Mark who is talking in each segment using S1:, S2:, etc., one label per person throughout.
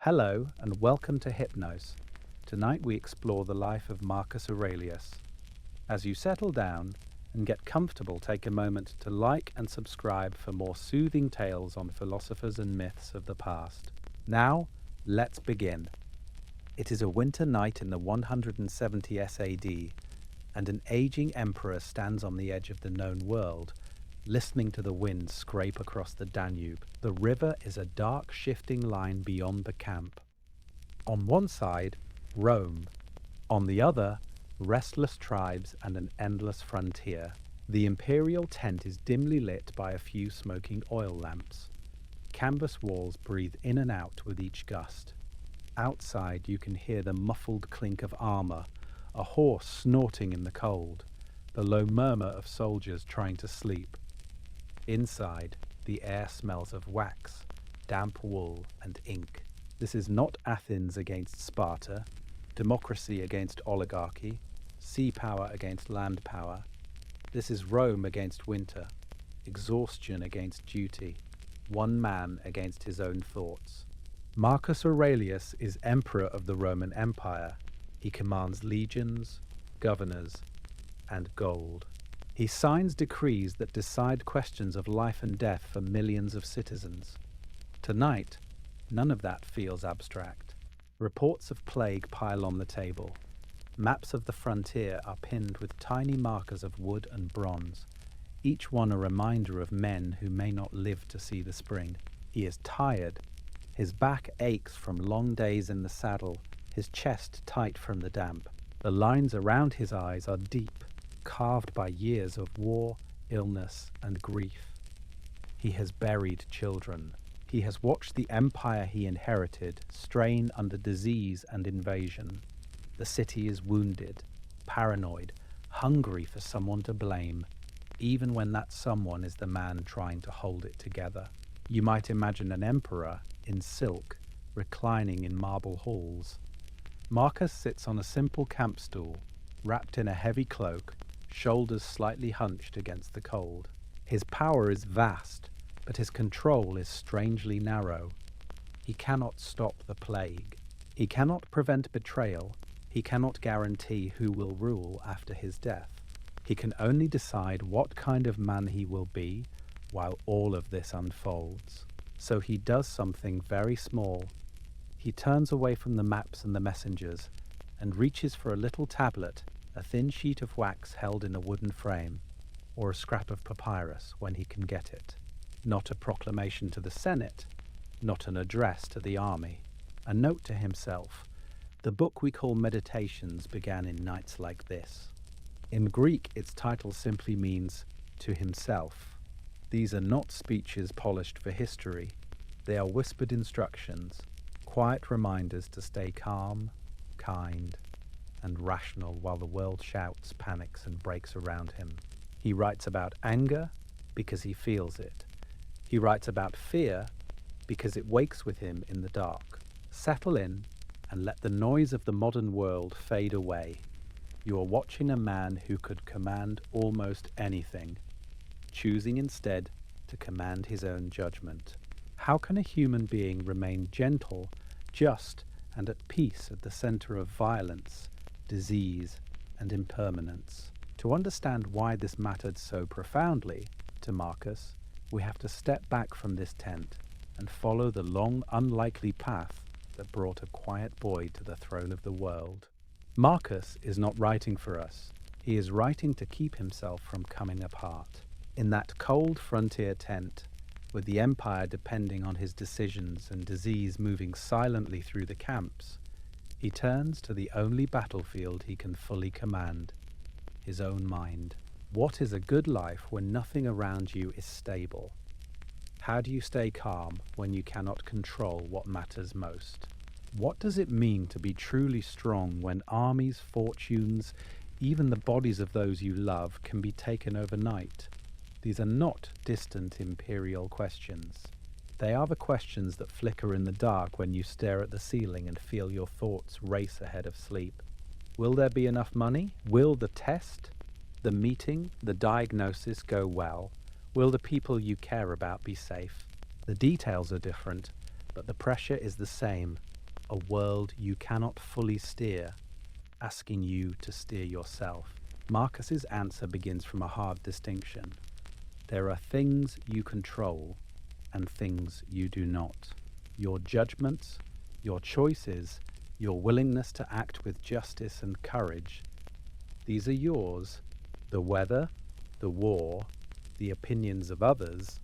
S1: Hello and welcome to Hypnos. Tonight we explore the life of Marcus Aurelius. As you settle down and get comfortable, take a moment to like and subscribe for more soothing tales on philosophers and myths of the past. Now, let's begin. It is a winter night in the 170 SAD, and an aging emperor stands on the edge of the known world, listening to the wind scrape across the Danube. The river is a dark, shifting line beyond the camp. On one side, Rome. On the other, restless tribes and an endless frontier. The imperial tent is dimly lit by a few smoking oil lamps. Canvas walls breathe in and out with each gust. Outside, you can hear the muffled clink of armor, a horse snorting in the cold, the low murmur of soldiers trying to sleep. Inside, the air smells of wax, damp wool, and ink. This is not Athens against Sparta, democracy against oligarchy, sea power against land power. This is Rome against winter, exhaustion against duty, one man against his own thoughts. Marcus Aurelius is emperor of the Roman Empire. He commands legions, governors, and gold. He signs decrees that decide questions of life and death for millions of citizens. Tonight, none of that feels abstract. Reports of plague pile on the table. Maps of the frontier are pinned with tiny markers of wood and bronze, each one a reminder of men who may not live to see the spring. He is tired. His back aches from long days in the saddle, his chest tight from the damp. The lines around his eyes are deep, carved by years of war, illness, and grief. He has buried children. He has watched the empire he inherited strain under disease and invasion. The city is wounded, paranoid, hungry for someone to blame, even when that someone is the man trying to hold it together. You might imagine an emperor in silk, reclining in marble halls. Marcus sits on a simple camp stool, wrapped in a heavy cloak, shoulders slightly hunched against the cold. His power is vast, but his control is strangely narrow. He cannot stop the plague. He cannot prevent betrayal. He cannot guarantee who will rule after his death. He can only decide what kind of man he will be while all of this unfolds. So he does something very small. He turns away from the maps and the messengers and reaches for a little tablet, a thin sheet of wax held in a wooden frame, or a scrap of papyrus when he can get it. Not a proclamation to the Senate, not an address to the army. A note to himself. The book we call Meditations began in nights like this. In Greek, its title simply means to himself. These are not speeches polished for history. They are whispered instructions, quiet reminders to stay calm, kind, and rational while the world shouts, panics, and breaks around him. He writes about anger because he feels it. He writes about fear because it wakes with him in the dark. Settle in and let the noise of the modern world fade away. You are watching a man who could command almost anything, choosing instead to command his own judgment. How can a human being remain gentle, just, and at peace at the center of violence, disease, and impermanence? To understand why this mattered so profoundly to Marcus, we have to step back from this tent and follow the long, unlikely path that brought a quiet boy to the throne of the world. Marcus is not writing for us. He is writing to keep himself from coming apart. In that cold frontier tent, with the empire depending on his decisions and disease moving silently through the camps, he turns to the only battlefield he can fully command, his own mind. What is a good life when nothing around you is stable? How do you stay calm when you cannot control what matters most? What does it mean to be truly strong when armies, fortunes, even the bodies of those you love can be taken overnight? These are not distant imperial questions. They are the questions that flicker in the dark when you stare at the ceiling and feel your thoughts race ahead of sleep. Will there be enough money? Will the test, the meeting, the diagnosis go well? Will the people you care about be safe? The details are different, but the pressure is the same. a world you cannot fully steer, asking you to steer yourself? Marcus's answer begins from a hard distinction. There are things you control and things you do not. Your judgments, your choices, your willingness to act with justice and courage, these are yours. The weather, the war, the opinions of others,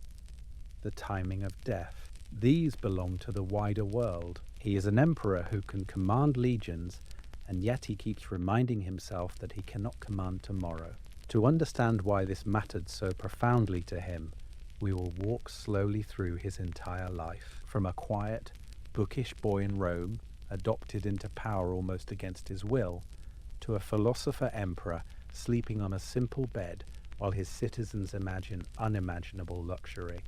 S1: the timing of death, these belong to the wider world. He is an emperor who can command legions, and yet he keeps reminding himself that he cannot command tomorrow. To understand why this mattered so profoundly to him, we will walk slowly through his entire life. From a quiet, bookish boy in Rome, adopted into power almost against his will, to a philosopher emperor sleeping on a simple bed while his citizens imagine unimaginable luxury.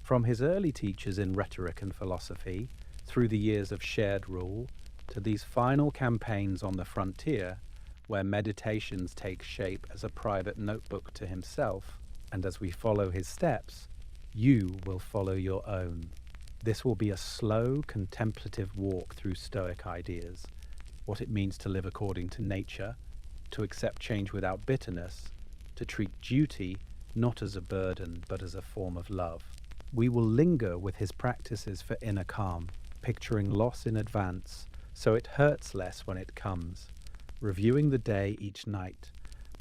S1: From his early teachers in rhetoric and philosophy, through the years of shared rule, to these final campaigns on the frontier, where meditations take shape as a private notebook to himself, and as we follow his steps, you will follow your own. This will be a slow, contemplative walk through Stoic ideas, what it means to live according to nature, to accept change without bitterness, to treat duty not as a burden but as a form of love. We will linger with his practices for inner calm, picturing loss in advance so it hurts less when it comes, reviewing the day each night,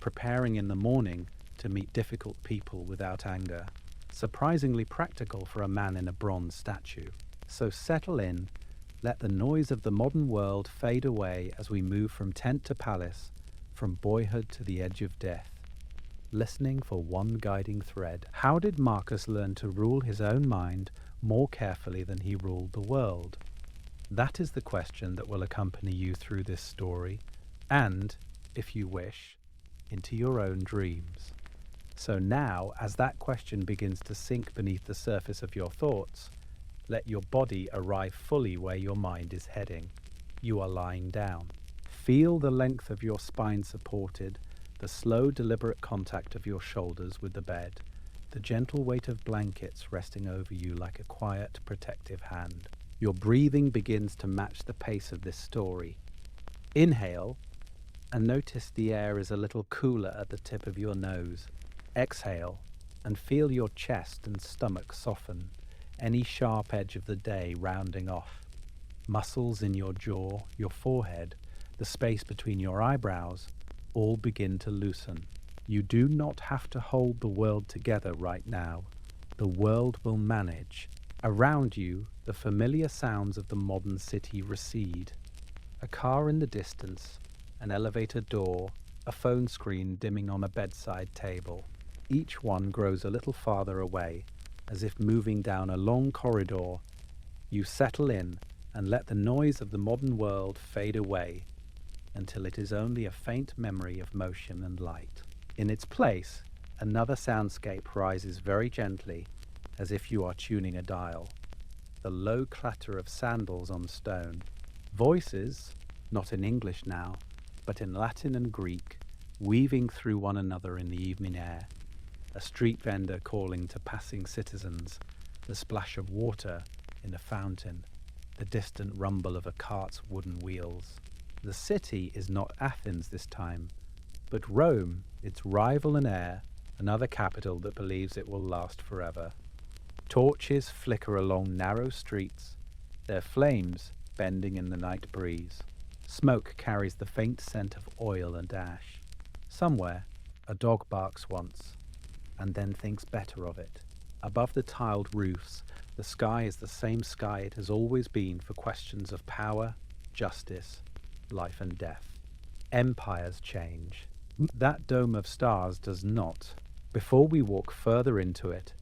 S1: preparing in the morning to meet difficult people without anger. Surprisingly practical for a man in a bronze statue. So settle in, let the noise of the modern world fade away as we move from tent to palace, from boyhood to the edge of death, listening for one guiding thread. How did Marcus learn to rule his own mind more carefully than he ruled the world? That is the question that will accompany you through this story, and, if you wish, into your own dreams. So now, as that question begins to sink beneath the surface of your thoughts, let your body arrive fully where your mind is heading. You are lying down. Feel the length of your spine supported, the slow, deliberate contact of your shoulders with the bed, the gentle weight of blankets resting over you like a quiet, protective hand. Your breathing begins to match the pace of this story. Inhale, and notice the air is a little cooler at the tip of your nose. Exhale, and feel your chest and stomach soften, any sharp edge of the day rounding off. Muscles in your jaw, your forehead, the space between your eyebrows, all begin to loosen. You do not have to hold the world together right now. The world will manage. Around you, the familiar sounds of the modern city recede. A car in the distance, an elevator door, a phone screen dimming on a bedside table. Each one grows a little farther away, as if moving down a long corridor. You settle in and let the noise of the modern world fade away until it is only a faint memory of motion and light. In its place, another soundscape rises very gently, as if you are tuning a dial. The low clatter of sandals on stone. Voices, not in English now, but in Latin and Greek, weaving through one another in the evening air. A street vendor calling to passing citizens, the splash of water in a fountain, the distant rumble of a cart's wooden wheels. The city is not Athens this time, but Rome, its rival and heir, another capital that believes it will last forever. Torches flicker along narrow streets, their flames bending in the night breeze. Smoke carries the faint scent of oil and ash. Somewhere, a dog barks once, and then thinks better of it. Above the tiled roofs, the sky is the same sky it has always been for questions of power, justice, life and death. Empires change. That dome of stars does not. Before we walk further into it,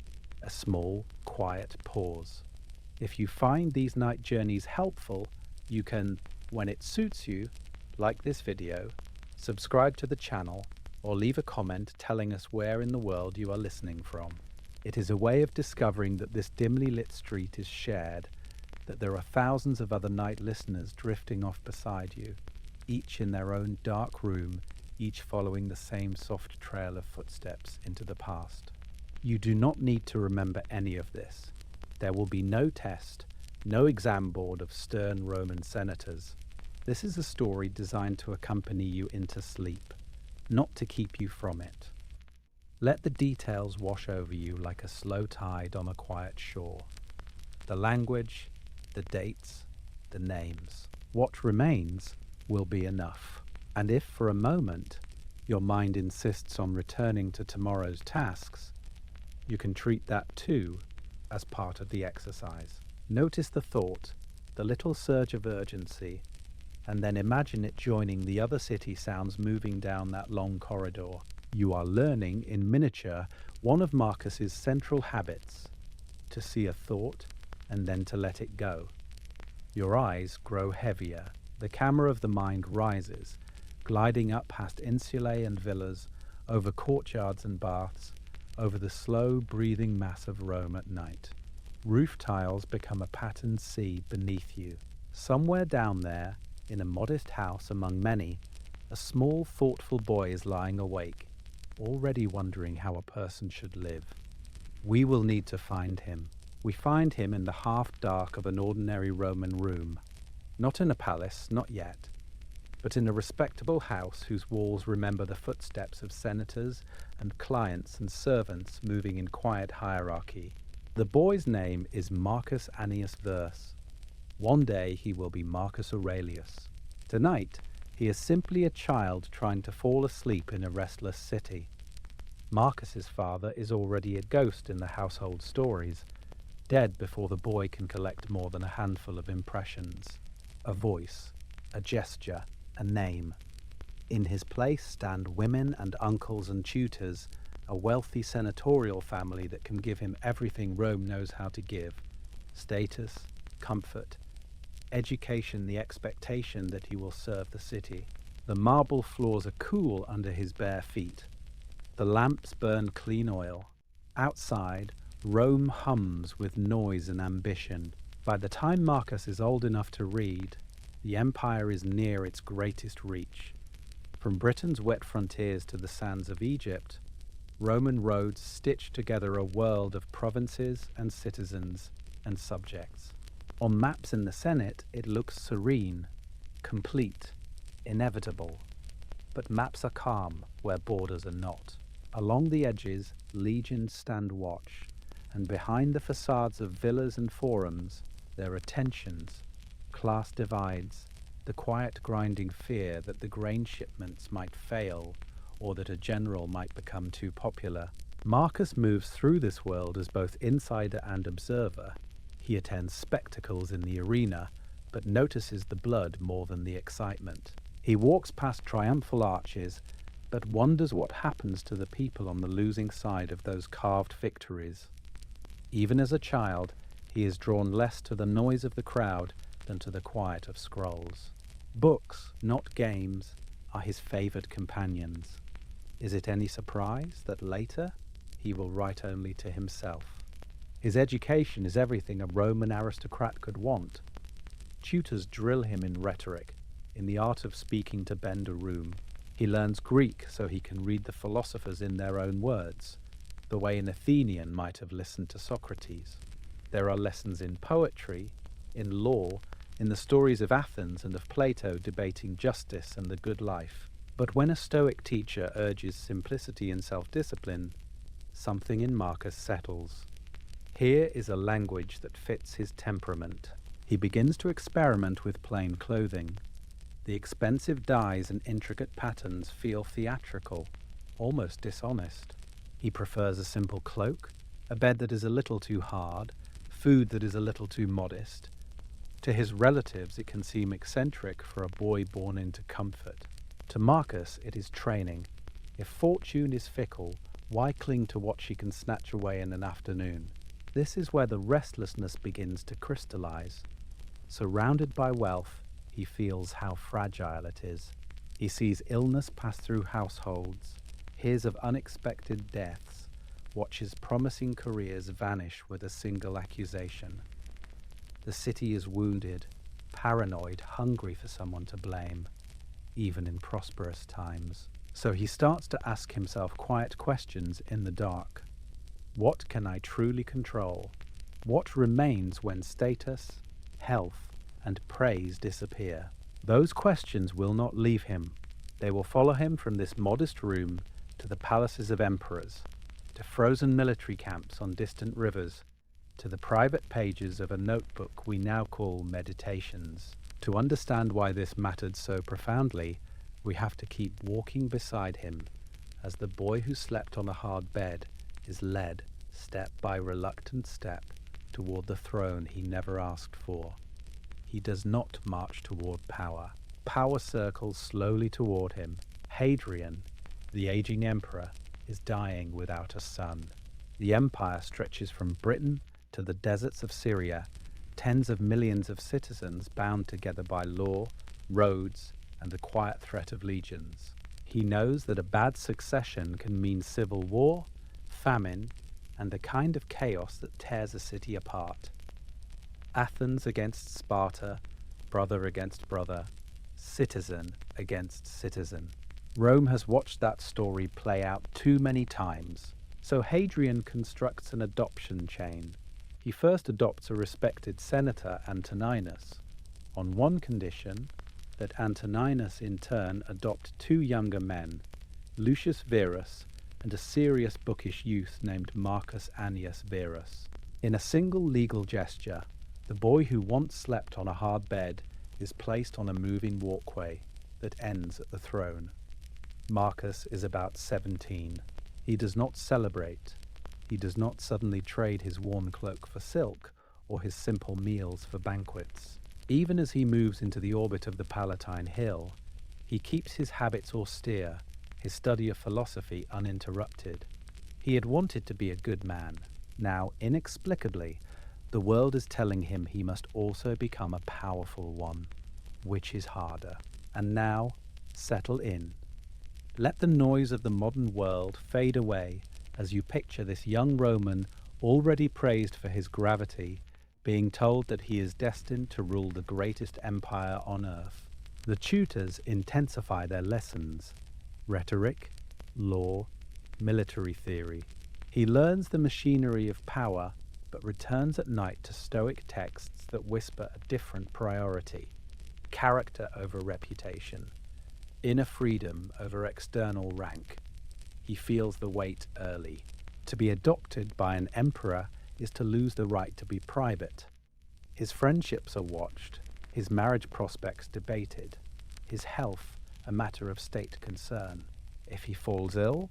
S1: a small, quiet pause. If you find these night journeys helpful, you can, when it suits you, like this video, subscribe to the channel, or leave a comment telling us where in the world you are listening from. It is a way of discovering that this dimly lit street is shared, that there are thousands of other night listeners drifting off beside you, each in their own dark room, each following the same soft trail of footsteps into the past. You do not need to remember any of this. There will be no test, no exam board of stern Roman senators. This is a story designed to accompany you into sleep, not to keep you from it. Let the details wash over you like a slow tide on a quiet shore. The language, the dates, the names. What remains will be enough. And if for a moment your mind insists on returning to tomorrow's tasks, you can treat that too as part of the exercise. Notice the thought, the little surge of urgency, and then imagine it joining the other city sounds moving down that long corridor. You are learning in miniature one of Marcus's central habits, to see a thought and then to let it go. Your eyes grow heavier. The camera of the mind rises, gliding up past insulae and villas, over courtyards and baths, over the slow breathing mass of Rome at night. Roof tiles become a patterned sea beneath you. Somewhere down there, in a modest house among many, a small thoughtful boy is lying awake, already wondering how a person should live. We will need to find him. We find him in the half-dark of an ordinary Roman room. Not in a palace, not yet, but in a respectable house whose walls remember the footsteps of senators and clients and servants moving in quiet hierarchy. The boy's name is Marcus Annius Verus. One day he will be Marcus Aurelius. Tonight, he is simply a child trying to fall asleep in a restless city. Marcus's father is already a ghost in the household stories, dead before the boy can collect more than a handful of impressions. A voice, a gesture, a name. In his place stand women and uncles and tutors, a wealthy senatorial family that can give him everything Rome knows how to give: status, comfort, education, the expectation that he will serve the city. The marble floors are cool under his bare feet. The lamps burn clean oil. Outside, Rome hums with noise and ambition. By the time Marcus is old enough to read, the empire is near its greatest reach. From Britain's wet frontiers to the sands of Egypt, Roman roads stitch together a world of provinces and citizens and subjects. On maps in the Senate, it looks serene, complete, inevitable. But maps are calm where borders are not. Along the edges, legions stand watch, and behind the facades of villas and forums, there are tensions, class divides, the quiet grinding fear that the grain shipments might fail or that a general might become too popular. Marcus moves through this world as both insider and observer. He attends spectacles in the arena, but notices the blood more than the excitement. He walks past triumphal arches, but wonders what happens to the people on the losing side of those carved victories. Even as a child, he is drawn less to the noise of the crowd than to the quiet of scrolls. Books, not games, are his favoured companions. Is it any surprise that later he will write only to himself? His education is everything a Roman aristocrat could want. Tutors drill him in rhetoric, in the art of speaking to bend a room. He learns Greek so he can read the philosophers in their own words, the way an Athenian might have listened to Socrates. There are lessons in poetry, in law, in the stories of Athens and of Plato debating justice and the good life. But when a Stoic teacher urges simplicity and self-discipline, something in Marcus settles. Here is a language that fits his temperament. He begins to experiment with plain clothing. The expensive dyes and intricate patterns feel theatrical, almost dishonest. He prefers a simple cloak, a bed that is a little too hard, food that is a little too modest. To his relatives, it can seem eccentric for a boy born into comfort. To Marcus, it is training. If fortune is fickle, why cling to what she can snatch away in an afternoon? This is where the restlessness begins to crystallize. Surrounded by wealth, he feels how fragile it is. He sees illness pass through households, hears of unexpected deaths, watches promising careers vanish with a single accusation. The city is wounded, paranoid, hungry for someone to blame, even in prosperous times. So he starts to ask himself quiet questions in the dark. What can I truly control? What remains when status, health, and praise disappear. Those questions will not leave him. They will follow him from this modest room to the palaces of emperors, to frozen military camps on distant rivers, to the private pages of a notebook we now call Meditations. To understand why this mattered so profoundly, we have to keep walking beside him as the boy who slept on a hard bed is led, step by reluctant step, toward the throne he never asked for. He does not march toward power. Power circles slowly toward him. Hadrian, the aging emperor, is dying without a son. The empire stretches from Britain to the deserts of Syria, tens of millions of citizens bound together by law, roads, and the quiet threat of legions. He knows that a bad succession can mean civil war, famine, and the kind of chaos that tears a city apart. Athens against Sparta, brother against brother, citizen against citizen. Rome has watched that story play out too many times. So Hadrian constructs an adoption chain. He first adopts a respected senator, Antoninus, on one condition, that Antoninus in turn adopt two younger men, Lucius Verus and a serious bookish youth named Marcus Annius Verus. In a single legal gesture, the boy who once slept on a hard bed is placed on a moving walkway that ends at the throne. Marcus is about 17. He does not celebrate. He does not suddenly trade his worn cloak for silk or his simple meals for banquets. Even as he moves into the orbit of the Palatine Hill, he keeps his habits austere, his study of philosophy uninterrupted. He had wanted to be a good man. Now, inexplicably, the world is telling him he must also become a powerful one. Which is harder? And now, settle in. Let the noise of the modern world fade away as you picture this young Roman, already praised for his gravity, being told that he is destined to rule the greatest empire on earth. The tutors intensify their lessons: rhetoric, law, military theory. He learns the machinery of power, but returns at night to Stoic texts that whisper a different priority: character over reputation, inner freedom over external rank. He feels the weight early. To be adopted by an emperor is to lose the right to be private. His friendships are watched, his marriage prospects debated, his health a matter of state concern. If he falls ill,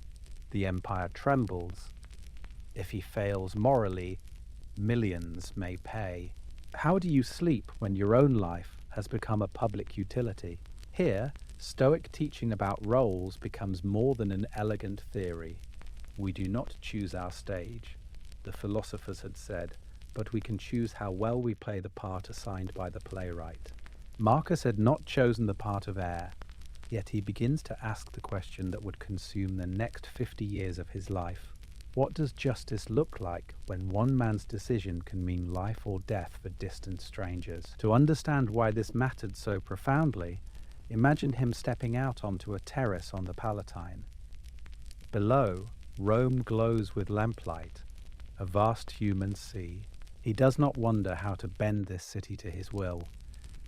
S1: the empire trembles. If he fails morally, millions may pay. How do you sleep when your own life has become a public utility? Here, Stoic teaching about roles becomes more than an elegant theory. We do not choose our stage, the philosophers had said, but we can choose how well we play the part assigned by the playwright. Marcus had not chosen the part of heir, yet he begins to ask the question that would consume the next 50 years of his life. What does justice look like when one man's decision can mean life or death for distant strangers? To understand why this mattered so profoundly, imagine him stepping out onto a terrace on the Palatine. Below, Rome glows with lamplight, a vast human sea. He does not wonder how to bend this city to his will.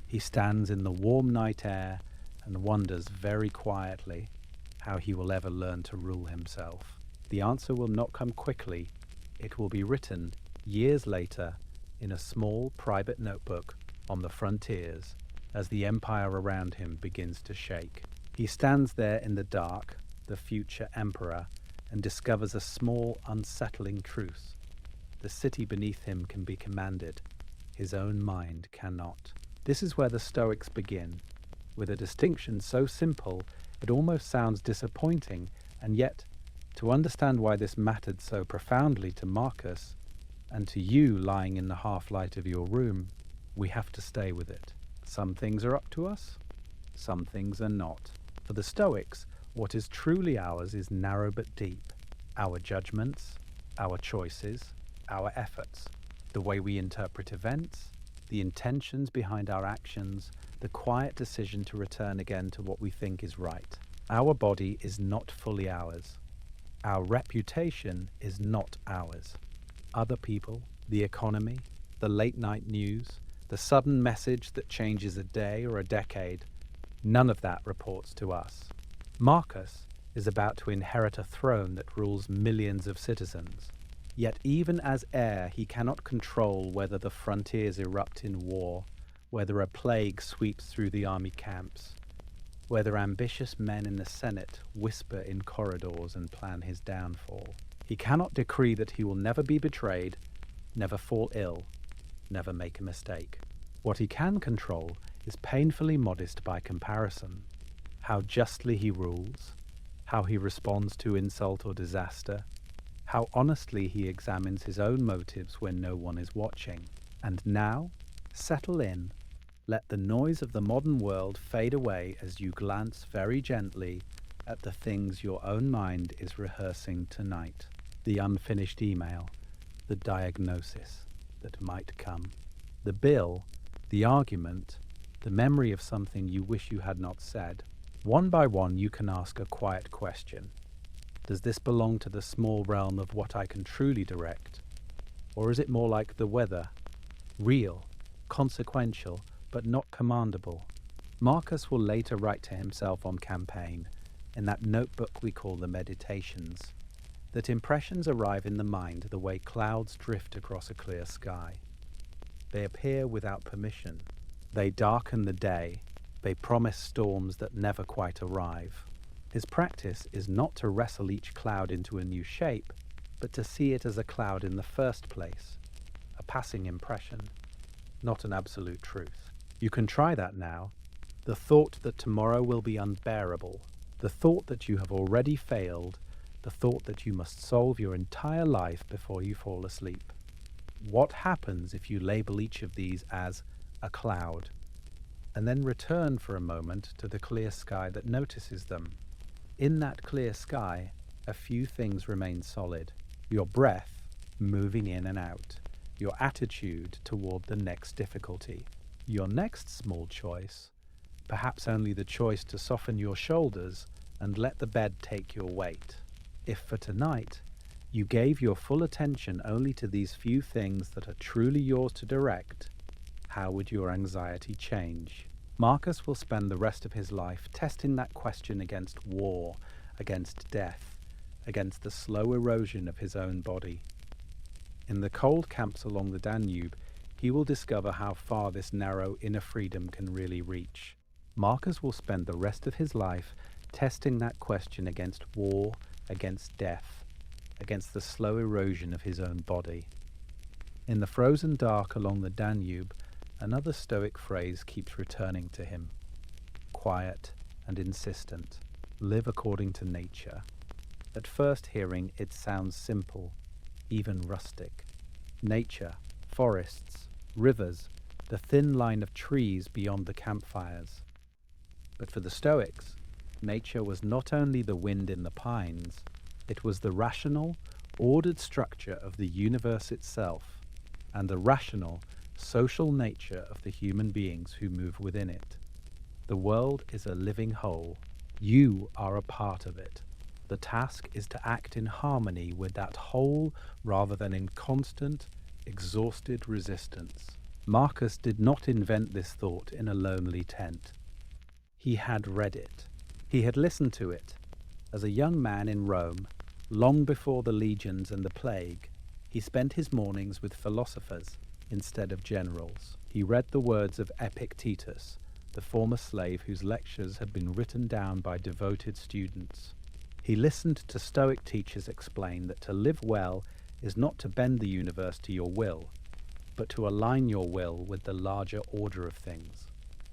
S1: He stands in the warm night air and wonders very quietly how he will ever learn to rule himself. The answer will not come quickly. It will be written years later in a small private notebook on the frontiers as the empire around him begins to shake. He stands there in the dark, the future emperor, and discovers a small, unsettling truth. The city beneath him can be commanded. His own mind cannot. This is where the Stoics begin, with a distinction so simple it almost sounds disappointing, and yet, to understand why this mattered so profoundly to Marcus, and to you lying in the half-light of your room, we have to stay with it. Some things are up to us, some things are not. For the Stoics, what is truly ours is narrow but deep. Our judgments, our choices, our efforts, the way we interpret events, the intentions behind our actions, the quiet decision to return again to what we think is right. Our body is not fully ours. Our reputation is not ours. Other people, the economy, the late-night news, the sudden message that changes a day or a decade, none of that reports to us. Marcus is about to inherit a throne that rules millions of citizens. Yet even as heir, he cannot control whether the frontiers erupt in war, whether a plague sweeps through the army camps, whether ambitious men in the Senate whisper in corridors and plan his downfall. He cannot decree that he will never be betrayed, never fall ill, never make a mistake. What he can control is painfully modest by comparison. How justly he rules, how he responds to insult or disaster, how honestly he examines his own motives when no one is watching. And now, settle in. Let the noise of the modern world fade away as you glance very gently at the things your own mind is rehearsing tonight. The unfinished email, the diagnosis that might come, the bill, the argument, the memory of something you wish you had not said. One by one you can ask a quiet question. Does this belong to the small realm of what I can truly direct? Or is it more like the weather? Real, consequential, but not commandable. Marcus will later write to himself on campaign, in that notebook we call the Meditations, that impressions arrive in the mind the way clouds drift across a clear sky. They appear without permission. They darken the day. They promise storms that never quite arrive. His practice is not to wrestle each cloud into a new shape, but to see it as a cloud in the first place, a passing impression, not an absolute truth. You can try that now. The thought that tomorrow will be unbearable, the thought that you have already failed, the thought that you must solve your entire life before you fall asleep. What happens if you label each of these as a cloud, and then return for a moment to the clear sky that notices them? In that clear sky, a few things remain solid. Your breath moving in and out, your attitude toward the next difficulty. Your next small choice, perhaps only the choice to soften your shoulders and let the bed take your weight. If for tonight you gave your full attention only to these few things that are truly yours to direct, how would your anxiety change? Marcus will spend the rest of his life testing that question against war, against death, against the slow erosion of his own body. In the cold camps along the Danube, he will discover how far this narrow inner freedom can really reach. Marcus will spend the rest of his life testing that question against war, against death, against the slow erosion of his own body. In the frozen dark along the Danube, another Stoic phrase keeps returning to him. Quiet and insistent. Live according to nature. At first hearing, it sounds simple, even rustic. Nature, forests, rivers, the thin line of trees beyond the campfires. But for the Stoics, nature was not only the wind in the pines, it was the rational, ordered structure of the universe itself, and the rational, social nature of the human beings who move within it. The world is a living whole. You are a part of it. The task is to act in harmony with that whole rather than in constant, exhausted resistance. Marcus did not invent this thought in a lonely tent. He had read it. He had listened to it. As a young man in Rome, long before the legions and the plague, he spent his mornings with philosophers instead of generals. He read the words of Epictetus, the former slave whose lectures had been written down by devoted students. He listened to Stoic teachers explain that to live well is not to bend the universe to your will, but to align your will with the larger order of things.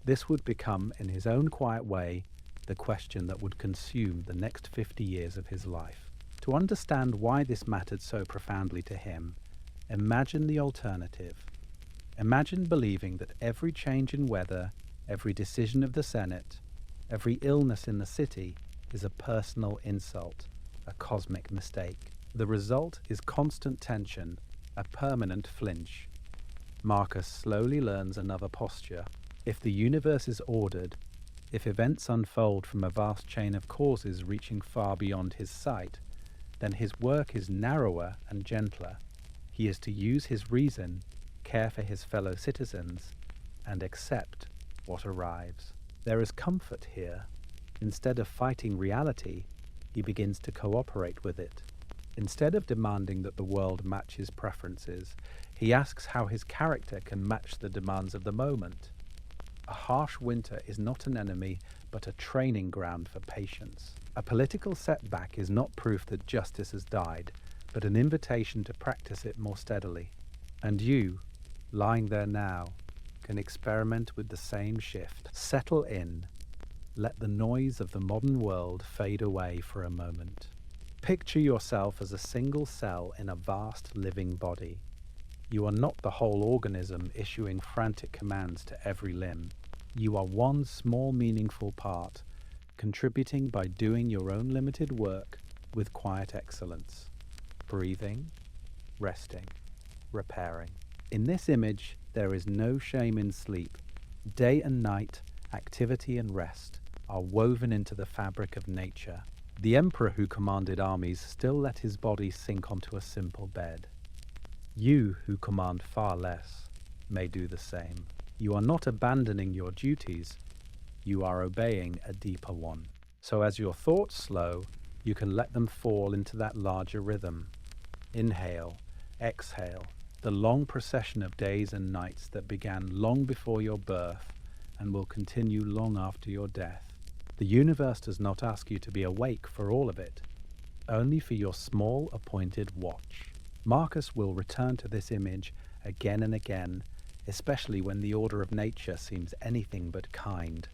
S1: This would become, in his own quiet way, the question that would consume the next 50 years of his life. To understand why this mattered so profoundly to him, imagine the alternative. Imagine believing that every change in weather, every decision of the Senate, every illness in the city is a personal insult, a cosmic mistake. The result is constant tension, a permanent flinch. Marcus slowly learns another posture. If the universe is ordered, if events unfold from a vast chain of causes reaching far beyond his sight, then his work is narrower and gentler. He is to use his reason, care for his fellow citizens, and accept what arrives. There is comfort here. Instead of fighting reality, he begins to cooperate with it. Instead of demanding that the world match his preferences, he asks how his character can match the demands of the moment. A harsh winter is not an enemy, but a training ground for patience. A political setback is not proof that justice has died, but an invitation to practice it more steadily. And you, lying there now, can experiment with the same shift. Settle in. Let the noise of the modern world fade away for a moment. Picture yourself as a single cell in a vast living body. You are not the whole organism issuing frantic commands to every limb. You are one small meaningful part, contributing by doing your own limited work with quiet excellence. Breathing, resting, repairing. In this image, there is no shame in sleep. Day and night, activity and rest are woven into the fabric of nature. The emperor who commanded armies still let his body sink onto a simple bed. You, who command far less, may do the same. You are not abandoning your duties, you are obeying a deeper one. So as your thoughts slow, you can let them fall into that larger rhythm. Inhale, exhale, the long procession of days and nights that began long before your birth and will continue long after your death. The universe does not ask you to be awake for all of it, only for your small appointed watch. Marcus will return to this image again and again, especially when the order of nature seems anything but kind.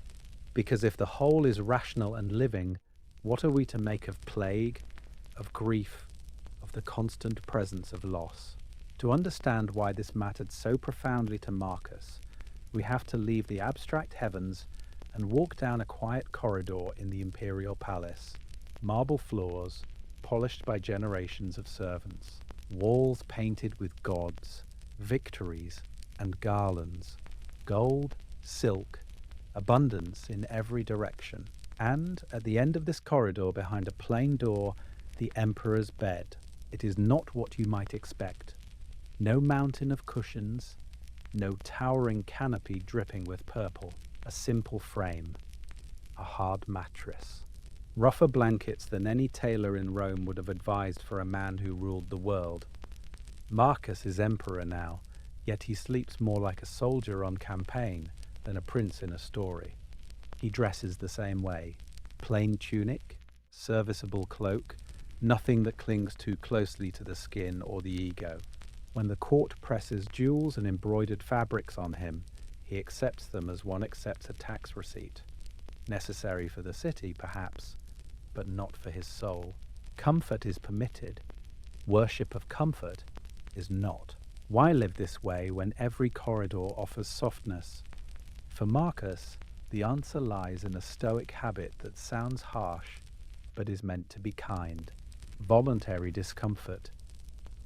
S1: Because if the whole is rational and living, what are we to make of plague, of grief, of the constant presence of loss? To understand why this mattered so profoundly to Marcus, we have to leave the abstract heavens and walk down a quiet corridor in the imperial palace. Marble floors, polished by generations of servants. Walls painted with gods, victories, and garlands. Gold, silk, abundance in every direction. And at the end of this corridor, behind a plain door, the emperor's bed. It is not what you might expect. No mountain of cushions, no towering canopy dripping with purple. A simple frame, a hard mattress. Rougher blankets than any tailor in Rome would have advised for a man who ruled the world. Marcus is emperor now, yet he sleeps more like a soldier on campaign than a prince in a story. He dresses the same way. Plain tunic, serviceable cloak, nothing that clings too closely to the skin or the ego. When the court presses jewels and embroidered fabrics on him, he accepts them as one accepts a tax receipt. Necessary for the city, perhaps, but not for his soul. Comfort is permitted. Worship of comfort is not. Why live this way when every corridor offers softness? For Marcus, the answer lies in a Stoic habit that sounds harsh, but is meant to be kind. Voluntary discomfort.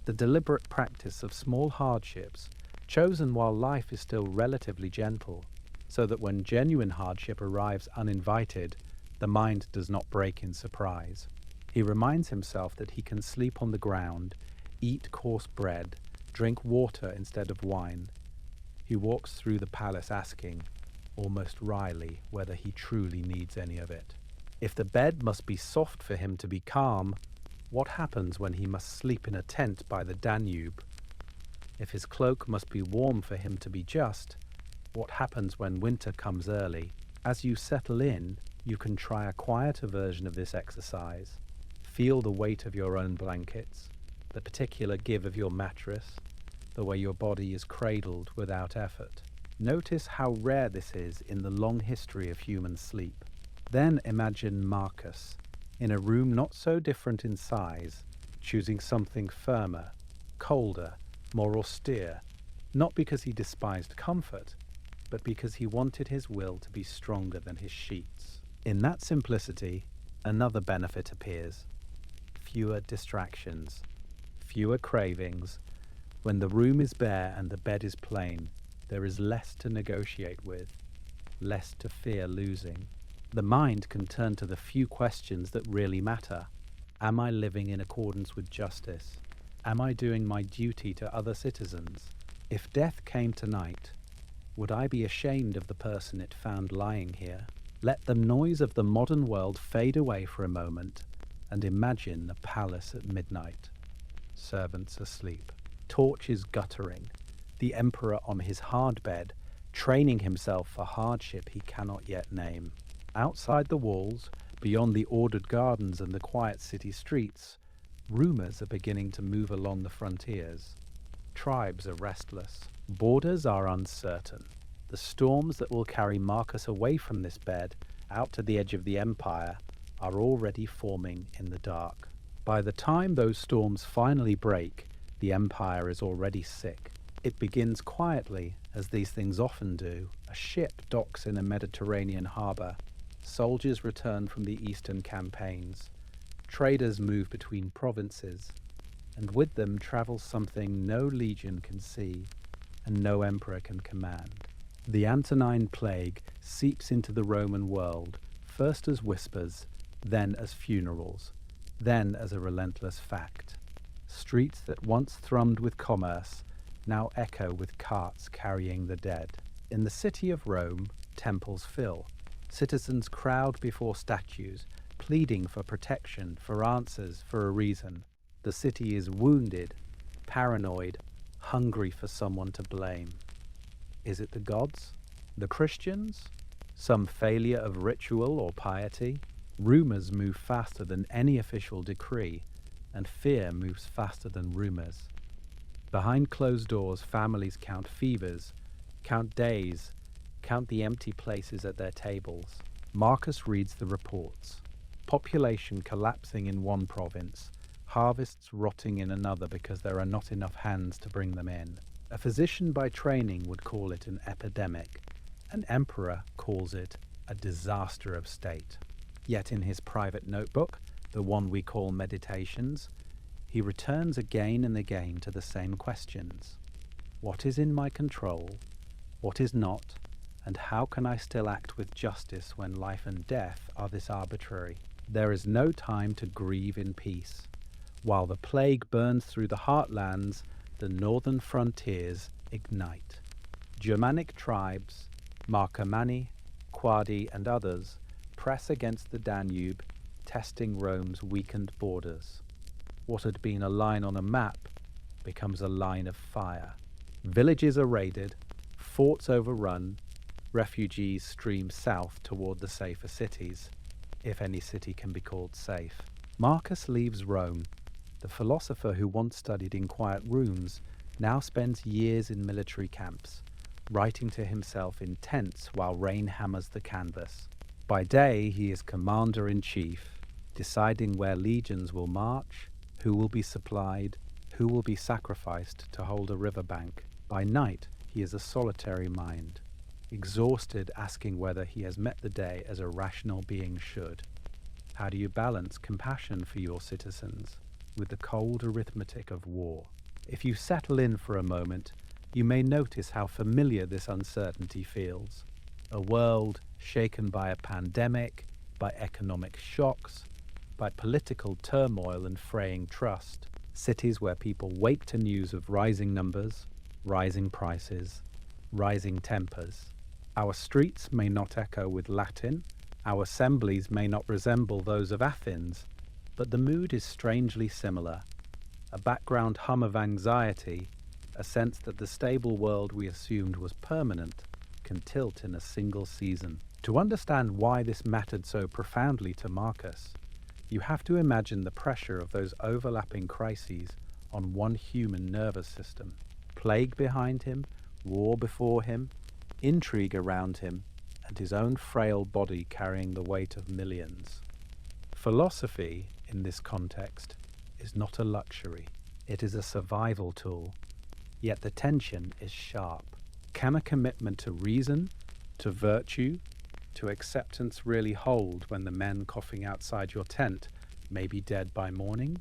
S1: The deliberate practice of small hardships chosen while life is still relatively gentle, so that when genuine hardship arrives uninvited, the mind does not break in surprise. He reminds himself that he can sleep on the ground, eat coarse bread, drink water instead of wine. He walks through the palace asking, almost wryly, whether he truly needs any of it. If the bed must be soft for him to be calm, what happens when he must sleep in a tent by the Danube? If his cloak must be warm for him to be just, what happens when winter comes early? As you settle in, you can try a quieter version of this exercise. Feel the weight of your own blankets, the particular give of your mattress, the way your body is cradled without effort. Notice how rare this is in the long history of human sleep. Then imagine Marcus, in a room not so different in size, choosing something firmer, colder, more austere, not because he despised comfort, but because he wanted his will to be stronger than his sheets. In that simplicity, another benefit appears. Fewer distractions, fewer cravings. When the room is bare and the bed is plain, there is less to negotiate with, less to fear losing. The mind can turn to the few questions that really matter. Am I living in accordance with justice? Am I doing my duty to other citizens? If death came tonight, Would I be ashamed of the person it found lying here? Let the noise of the modern world fade away for a moment, and imagine a palace at midnight. Servants asleep, torches guttering, the emperor on his hard bed, training himself for hardship he cannot yet name. Outside the walls, beyond the ordered gardens and the quiet city streets, rumors are beginning to move along the frontiers. Tribes are restless. Borders are uncertain. The storms that will carry Marcus away from this bed, out to the edge of the empire, are already forming in the dark. By the time those storms finally break, the empire is already sick. It begins quietly, as these things often do. A ship docks in a Mediterranean harbour. Soldiers return from the eastern campaigns. Traders move between provinces, and with them travels something no legion can see and no emperor can command. The Antonine Plague seeps into the Roman world, first as whispers, then as funerals, then as a relentless fact. Streets that once thrummed with commerce now echo with carts carrying the dead. In the city of Rome, temples fill. Citizens crowd before statues, pleading for protection, for answers, for a reason. The city is wounded, paranoid, hungry for someone to blame. Is it the gods? The Christians? Some failure of ritual or piety? Rumors move faster than any official decree, and fear moves faster than rumors. Behind closed doors, families count fevers, count days, count the empty places at their tables. Marcus reads the reports. Population collapsing in one province, harvests rotting in another because there are not enough hands to bring them in. A physician by training would call it an epidemic. An emperor calls it a disaster of state. Yet in his private notebook, the one we call Meditations, he returns again and again to the same questions. What is in my control? What is not? And how can I still act with justice when life and death are this arbitrary? There is no time to grieve in peace. While the plague burns through the heartlands, the northern frontiers ignite. Germanic tribes, Marcomanni, Quadi, and others press against the Danube, testing Rome's weakened borders. What had been a line on a map becomes a line of fire. Villages are raided, forts overrun, refugees stream south toward the safer cities, if any city can be called safe. Marcus leaves Rome. The philosopher who once studied in quiet rooms now spends years in military camps, writing to himself in tents while rain hammers the canvas. By day he is commander-in-chief, deciding where legions will march, who will be supplied, who will be sacrificed to hold a riverbank. By night he is a solitary mind, exhausted, asking whether he has met the day as a rational being should. How do you balance compassion for your citizens with the cold arithmetic of war? If you settle in for a moment, you may notice how familiar this uncertainty feels. A world shaken by a pandemic, by economic shocks, by political turmoil and fraying trust. Cities where people wake to news of rising numbers, rising prices, rising tempers. Our streets may not echo with Latin, our assemblies may not resemble those of Athens, but the mood is strangely similar. A background hum of anxiety, a sense that the stable world we assumed was permanent can tilt in a single season. To understand why this mattered so profoundly to Marcus, you have to imagine the pressure of those overlapping crises on one human nervous system. Plague behind him, war before him, intrigue around him, and his own frail body carrying the weight of millions. Philosophy, in this context, is not a luxury. It is a survival tool. Yet the tension is sharp. Can a commitment to reason, to virtue, to acceptance really hold when the men coughing outside your tent may be dead by morning,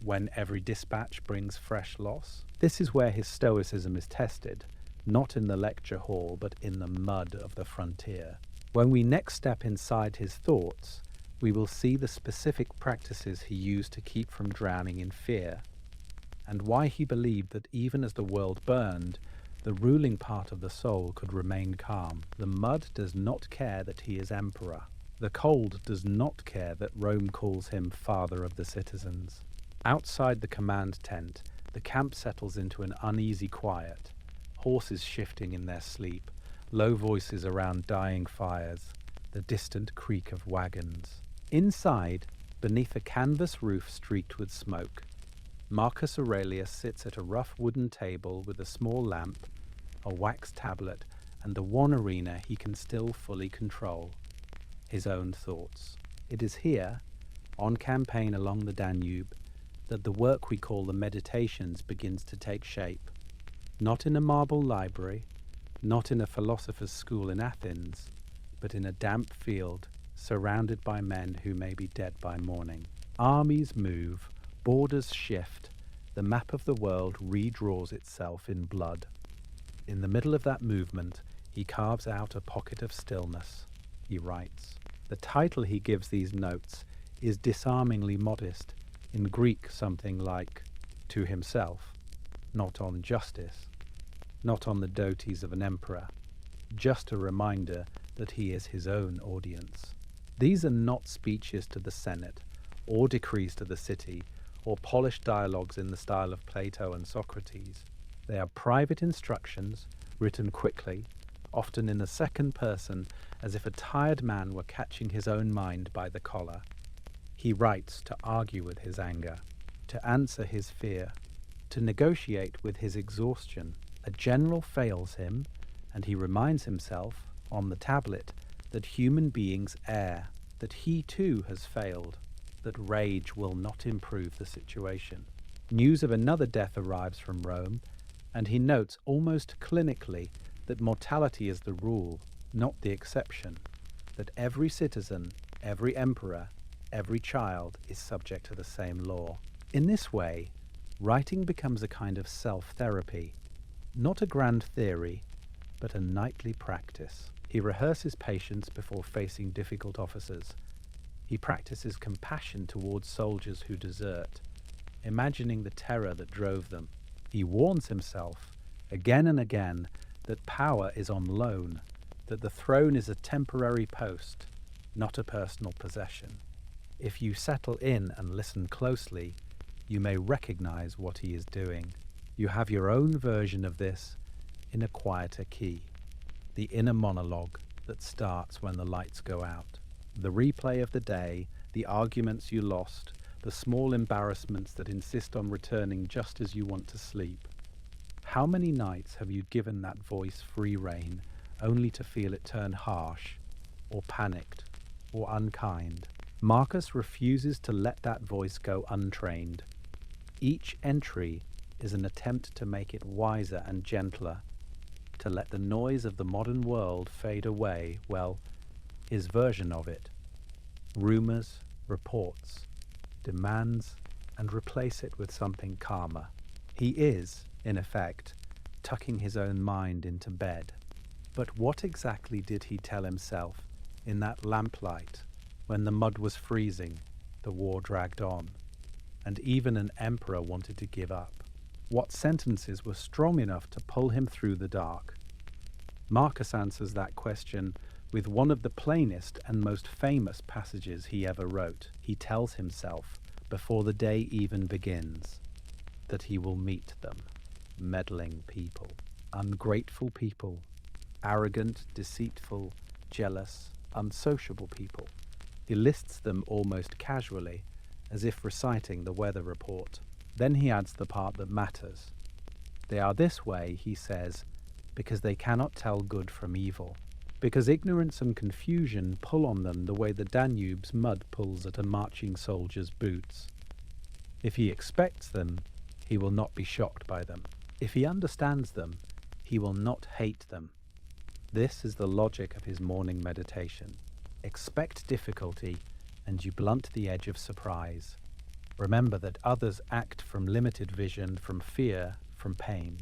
S1: when every dispatch brings fresh loss? This is where his stoicism is tested, not in the lecture hall, but in the mud of the frontier. When we next step inside his thoughts, we will see the specific practices he used to keep from drowning in fear, and why he believed that even as the world burned, The ruling part of the soul could remain calm. The mud does not care that he is emperor. The cold does not care that Rome calls him father of the citizens. Outside the command tent, the camp settles into an uneasy quiet. Horses shifting in their sleep, low voices around dying fires, the distant creak of wagons. Inside, beneath a canvas roof streaked with smoke, Marcus Aurelius sits at a rough wooden table with a small lamp, a wax tablet, and the one arena he can still fully control: his own thoughts. It is here, on campaign along the Danube, that the work we call the Meditations begins to take shape. Not in a marble library, not in a philosopher's school in Athens, but in a damp field, surrounded by men who may be dead by morning. Armies move, borders shift, the map of the world redraws itself in blood. In the middle of that movement, he carves out a pocket of stillness. He writes. The title he gives these notes is disarmingly modest, in Greek something like, to himself, not on justice, not on the doties of an emperor, just a reminder that he is his own audience. These are not speeches to the Senate, or decrees to the city, or polished dialogues in the style of Plato and Socrates. They are private instructions, written quickly, often in the second person, as if a tired man were catching his own mind by the collar. He writes to argue with his anger, to answer his fear, to negotiate with his exhaustion. A general fails him, and he reminds himself, on the tablet, that human beings err, that he too has failed, that rage will not improve the situation. News of another death arrives from Rome, and he notes almost clinically that mortality is the rule, not the exception, that every citizen, every emperor, every child is subject to the same law. In this way, writing becomes a kind of self-therapy, not a grand theory, but a nightly practice. He rehearses patience before facing difficult officers. He practices compassion towards soldiers who desert, imagining the terror that drove them. He warns himself, again and again, that power is on loan, that the throne is a temporary post, not a personal possession. If you settle in and listen closely, you may recognize what he is doing. You have your own version of this in a quieter key, the inner monologue that starts when the lights go out. The replay of the day, the arguments you lost, the small embarrassments that insist on returning just as you want to sleep. How many nights have you given that voice free rein, only to feel it turn harsh, or panicked, or unkind? Marcus refuses to let that voice go untrained. Each entry is an attempt to make it wiser and gentler, to let the noise of the modern world fade away, well, his version of it. Rumors, reports, demands, and replace it with something calmer. He is, in effect, tucking his own mind into bed. But what exactly did he tell himself in that lamplight when the mud was freezing, the war dragged on, and even an emperor wanted to give up? What sentences were strong enough to pull him through the dark? Marcus answers that question with one of the plainest and most famous passages he ever wrote. He tells himself, before the day even begins, that he will meet them. Meddling people, ungrateful people, arrogant, deceitful, jealous, unsociable people. He lists them almost casually, as if reciting the weather report. Then he adds the part that matters. They are this way, he says, because they cannot tell good from evil, because ignorance and confusion pull on them the way the Danube's mud pulls at a marching soldier's boots. If he expects them, he will not be shocked by them. If he understands them, he will not hate them. This is the logic of his morning meditation. Expect difficulty, and you blunt the edge of surprise. Remember that others act from limited vision, from fear, from pain,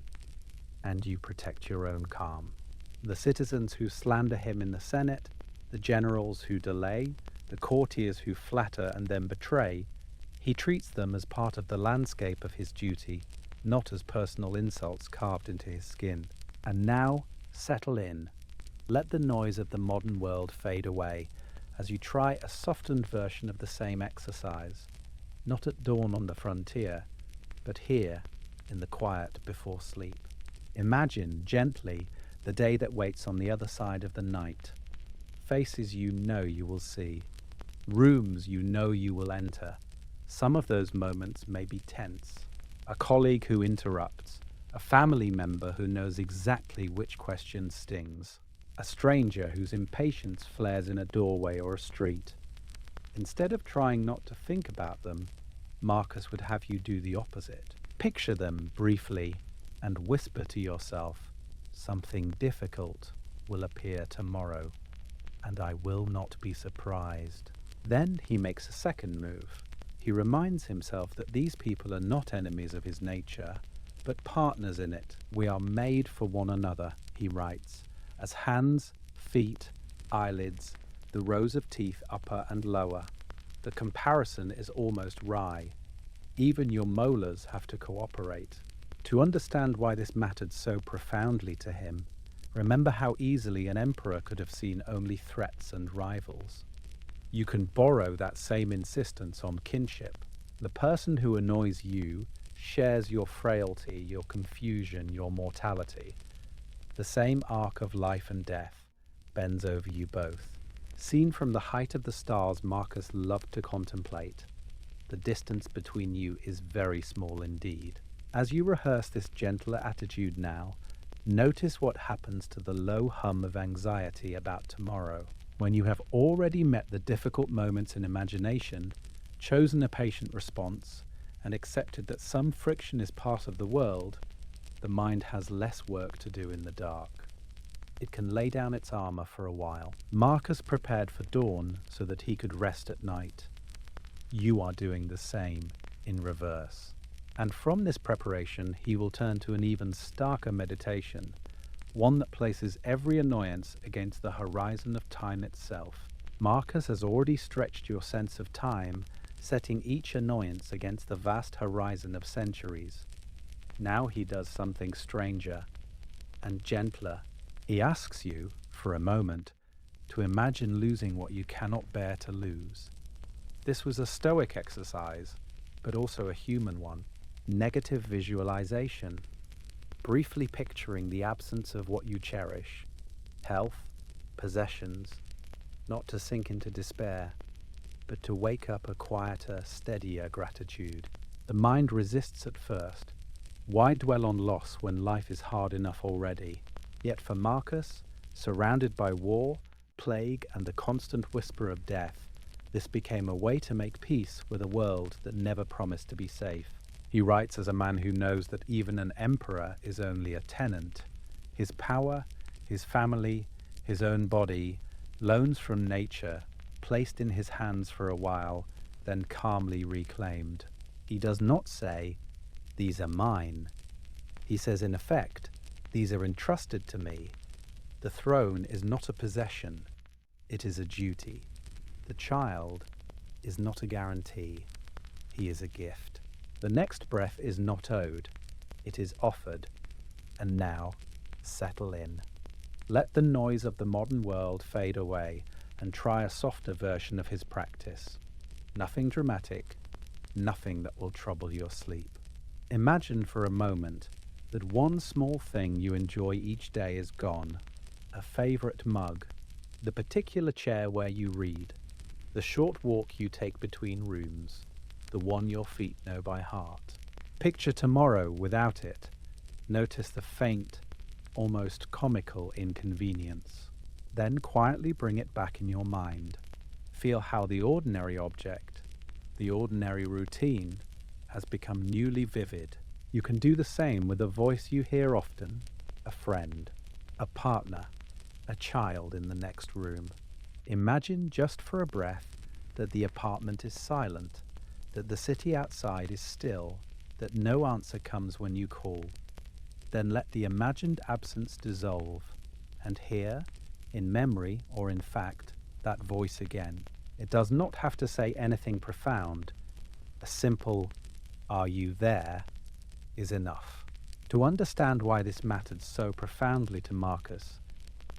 S1: and you protect your own calm. The citizens who slander him in the Senate, the generals who delay, the courtiers who flatter and then betray, he treats them as part of the landscape of his duty, not as personal insults carved into his skin. And now, settle in. Let the noise of the modern world fade away as you try a softened version of the same exercise, not at dawn on the frontier, but here in the quiet before sleep. Imagine gently the day that waits on the other side of the night, faces you know you will see, rooms you know you will enter. Some of those moments may be tense. A colleague who interrupts, a family member who knows exactly which question stings, a stranger whose impatience flares in a doorway or a street. Instead of trying not to think about them, Marcus would have you do the opposite. Picture them briefly and whisper to yourself, "Something difficult will appear tomorrow, and I will not be surprised." Then he makes a second move. He reminds himself that these people are not enemies of his nature, but partners in it. "We are made for one another," he writes, as hands, feet, eyelids, the rows of teeth upper and lower. The comparison is almost wry. Even your molars have to cooperate. To understand why this mattered so profoundly to him, remember how easily an emperor could have seen only threats and rivals. You can borrow that same insistence on kinship. The person who annoys you shares your frailty, your confusion, your mortality. The same arc of life and death bends over you both. Seen from the height of the stars Marcus loved to contemplate, the distance between you is very small indeed. As you rehearse this gentler attitude now, notice what happens to the low hum of anxiety about tomorrow. When you have already met the difficult moments in imagination, chosen a patient response, and accepted that some friction is part of the world, the mind has less work to do in the dark. It can lay down its armor for a while. Marcus prepared for dawn so that he could rest at night. You are doing the same in reverse. And from this preparation, he will turn to an even starker meditation, one that places every annoyance against the horizon of time itself. Marcus has already stretched your sense of time, setting each annoyance against the vast horizon of centuries. Now he does something stranger and gentler. He asks you, for a moment, to imagine losing what you cannot bear to lose. This was a Stoic exercise, but also a human one. Negative visualization, briefly picturing the absence of what you cherish, health, possessions, not to sink into despair, but to wake up a quieter, steadier gratitude. The mind resists at first. Why dwell on loss when life is hard enough already? Yet for Marcus, surrounded by war, plague, and the constant whisper of death, this became a way to make peace with a world that never promised to be safe. He writes as a man who knows that even an emperor is only a tenant. His power, his family, his own body, loans from nature, placed in his hands for a while, then calmly reclaimed. He does not say, "These are mine." He says, in effect, "These are entrusted to me." The throne is not a possession, it is a duty. The child is not a guarantee, he is a gift. The next breath is not owed, it is offered. And now, settle in. Let the noise of the modern world fade away and try a softer version of his practice. Nothing dramatic, nothing that will trouble your sleep. Imagine for a moment that one small thing you enjoy each day is gone. A favorite mug, the particular chair where you read, the short walk you take between rooms, the one your feet know by heart. Picture tomorrow without it. Notice the faint, almost comical inconvenience. Then quietly bring it back in your mind. Feel how the ordinary object, the ordinary routine, has become newly vivid. You can do the same with a voice you hear often, a friend, a partner, a child in the next room. Imagine just for a breath that the apartment is silent, that the city outside is still, that no answer comes when you call. Then let the imagined absence dissolve, and hear, in memory or in fact, that voice again. It does not have to say anything profound. A simple "Are you there?" is enough. To understand why this mattered so profoundly to Marcus,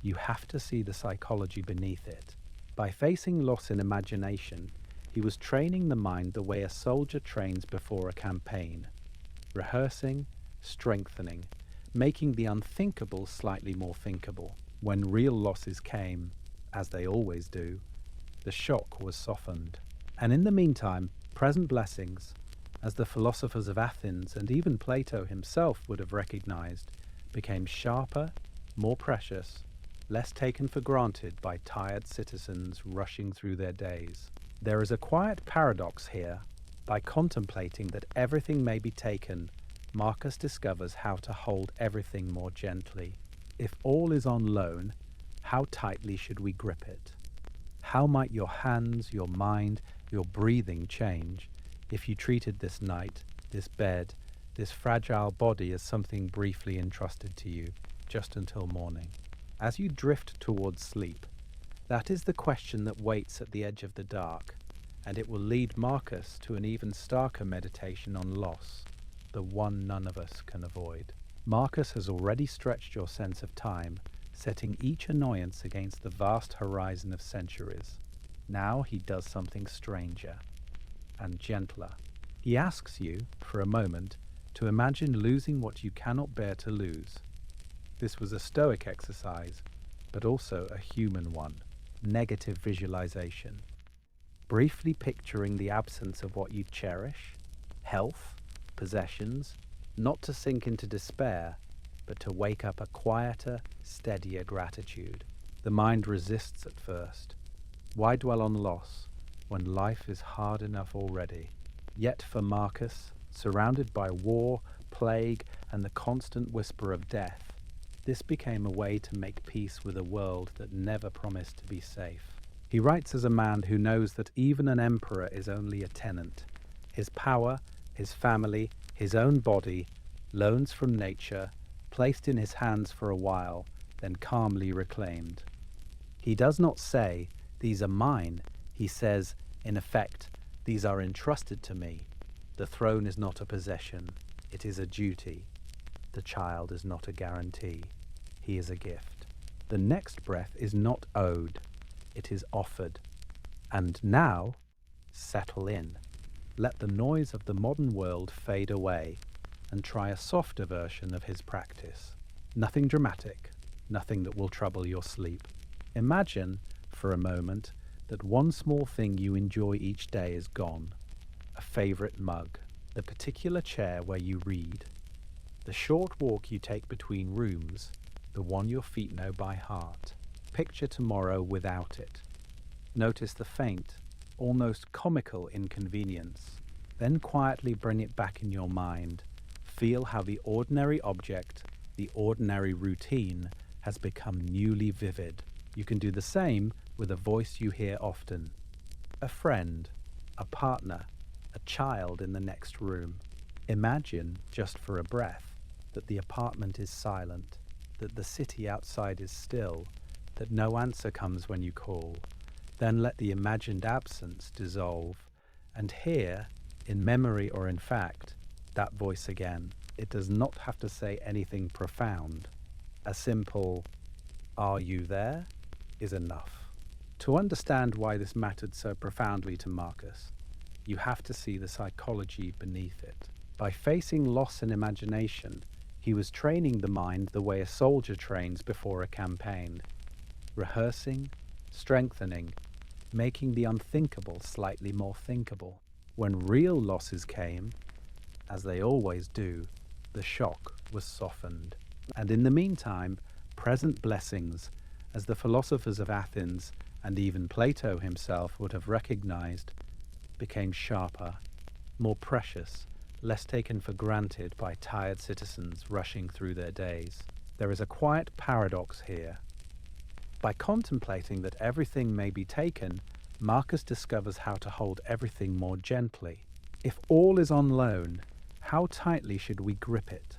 S1: you have to see the psychology beneath it. By facing loss in imagination, he was training the mind the way a soldier trains before a campaign, rehearsing, strengthening, making the unthinkable slightly more thinkable. When real losses came, as they always do, the shock was softened. And in the meantime, present blessings, as the philosophers of Athens and even Plato himself would have recognized, became sharper, more precious, less taken for granted by tired citizens rushing through their days. There is a quiet paradox here. By contemplating that everything may be taken, Marcus discovers how to hold everything more gently. If all is on loan, how tightly should we grip it? How might your hands, your mind, your breathing change if you treated this night, this bed, this fragile body as something briefly entrusted to you, just until morning? As you drift towards sleep, that is the question that waits at the edge of the dark, and it will lead Marcus to an even starker meditation on loss, the one none of us can avoid. Marcus has already stretched your sense of time, setting each annoyance against the vast horizon of centuries. Now he does something stranger and gentler. He asks you, for a moment, to imagine losing what you cannot bear to lose. This was a Stoic exercise, but also a human one, negative visualization. Briefly picturing the absence of what you cherish, health, possessions, not to sink into despair, but to wake up a quieter, steadier gratitude. The mind resists at first. Why dwell on loss when life is hard enough already? Yet for Marcus, surrounded by war, plague, and the constant whisper of death, this became a way to make peace with a world that never promised to be safe. He writes as a man who knows that even an emperor is only a tenant. His power, his family, his own body, loans from nature, placed in his hands for a while, then calmly reclaimed. He does not say, "These are mine." He says, in effect, "These are entrusted to me." The throne is not a possession, it is a duty. The child is not a guarantee, he is a gift. The next breath is not owed, it is offered. And now, settle in. Let the noise of the modern world fade away, and try a softer version of his practice. Nothing dramatic, nothing that will trouble your sleep. Imagine, for a moment, that one small thing you enjoy each day is gone. A favorite mug, the particular chair where you read, the short walk you take between rooms, the one your feet know by heart. Picture tomorrow without it. Notice the faint, almost comical inconvenience. Then quietly bring it back in your mind. Feel how the ordinary object, the ordinary routine, has become newly vivid. You can do the same with a voice you hear often. A friend, a partner, a child in the next room. Imagine, just for a breath, that the apartment is silent, that the city outside is still, that no answer comes when you call. Then let the imagined absence dissolve, and hear, in memory or in fact, that voice again. It does not have to say anything profound. A simple, "Are you there?" is enough. To understand why this mattered so profoundly to Marcus, you have to see the psychology beneath it. By facing loss in imagination, he was training the mind the way a soldier trains before a campaign, rehearsing, strengthening, making the unthinkable slightly more thinkable. When real losses came, as they always do, the shock was softened. And in the meantime, present blessings, as the philosophers of Athens and even Plato himself would have recognized, became sharper, more precious, less taken for granted by tired citizens rushing through their days. There is a quiet paradox here. By contemplating that everything may be taken, Marcus discovers how to hold everything more gently. If all is on loan, how tightly should we grip it?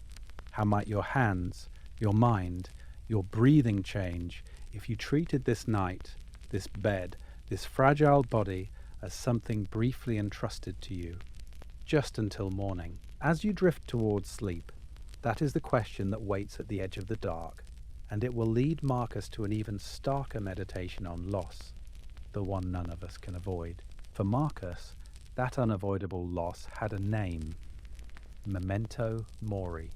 S1: How might your hands, your mind, your breathing change if you treated this night, this bed, this fragile body as something briefly entrusted to you, just until morning? As you drift towards sleep, That is the question that waits at the edge of the dark, and it will lead Marcus to an even starker meditation on loss, the one none of us can avoid. For Marcus, that unavoidable loss had a name: memento mori.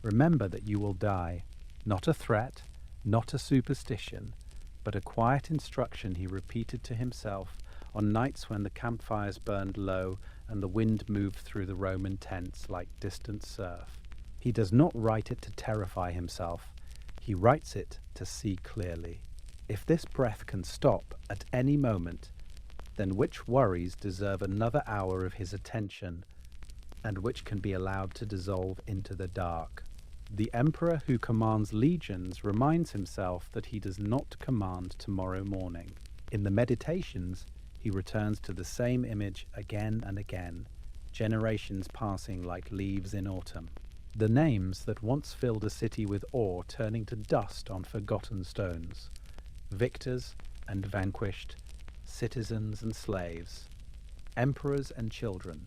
S1: Remember that you will die, not a threat, not a superstition, but a quiet instruction he repeated to himself on nights when the campfires burned low and the wind moved through the Roman tents like distant surf. He does not write it to terrify himself, he writes it to see clearly. If this breath can stop at any moment, then which worries deserve another hour of his attention, and which can be allowed to dissolve into the dark? The emperor who commands legions reminds himself that he does not command tomorrow morning. In the meditations, he returns to the same image again and again, generations passing like leaves in autumn. The names that once filled a city with awe turning to dust on forgotten stones. Victors and vanquished, citizens and slaves, emperors and children,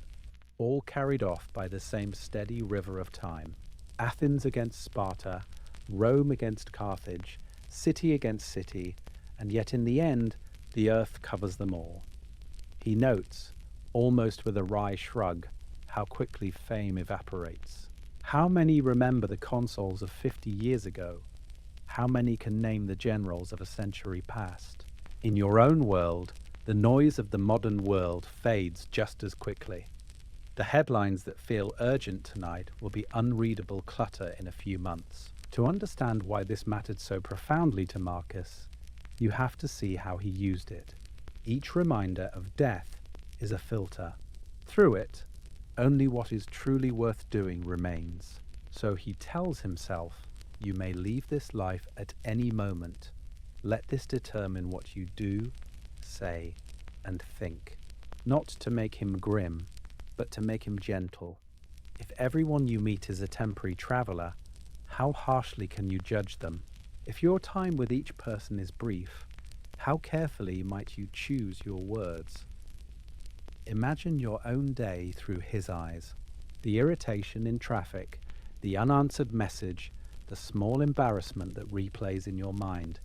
S1: all carried off by the same steady river of time. Athens against Sparta, Rome against Carthage, city against city, and yet in the end, the earth covers them all. He notes, almost with a wry shrug, how quickly fame evaporates. How many remember the consuls of 50 years ago? How many can name the generals of a century past? In your own world, the noise of the modern world fades just as quickly. The headlines that feel urgent tonight will be unreadable clutter in a few months. To understand why this mattered so profoundly to Marcus, you have to see how he used it. Each reminder of death is a filter. Through it, only what is truly worth doing remains. So he tells himself, you may leave this life at any moment. Let this determine what you do, say, and think. Not to make him grim, but to make him gentle. If everyone you meet is a temporary traveller, how harshly can you judge them? If your time with each person is brief, how carefully might you choose your words? Imagine your own day through his eyes. The irritation in traffic, the unanswered message, the small embarrassment that replays in your mind.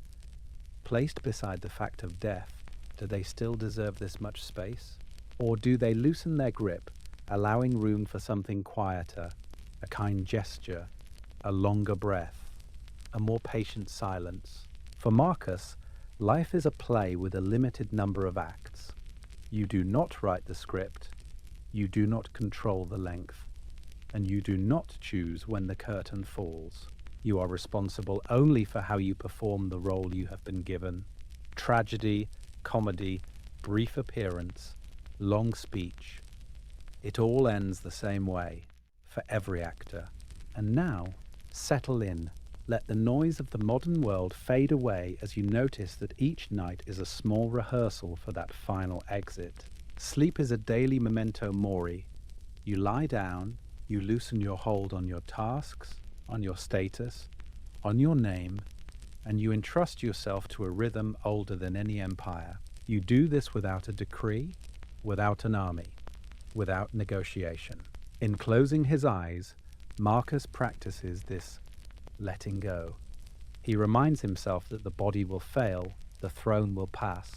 S1: Placed beside the fact of death, do they still deserve this much space? Or do they loosen their grip, allowing room for something quieter, a kind gesture, a longer breath, a more patient silence? For Marcus, life is a play with a limited number of acts. You do not write the script, you do not control the length, and you do not choose when the curtain falls. You are responsible only for how you perform the role you have been given. Tragedy, comedy, brief appearance, long speech. It all ends the same way, for every actor. And now, settle in. Let the noise of the modern world fade away as you notice that each night is a small rehearsal for that final exit. Sleep is a daily memento mori. You lie down, you loosen your hold on your tasks, on your status, on your name, and you entrust yourself to a rhythm older than any empire. You do this without a decree, without an army, without negotiation. In closing his eyes, Marcus practices this letting go. He reminds himself that the body will fail, the throne will pass,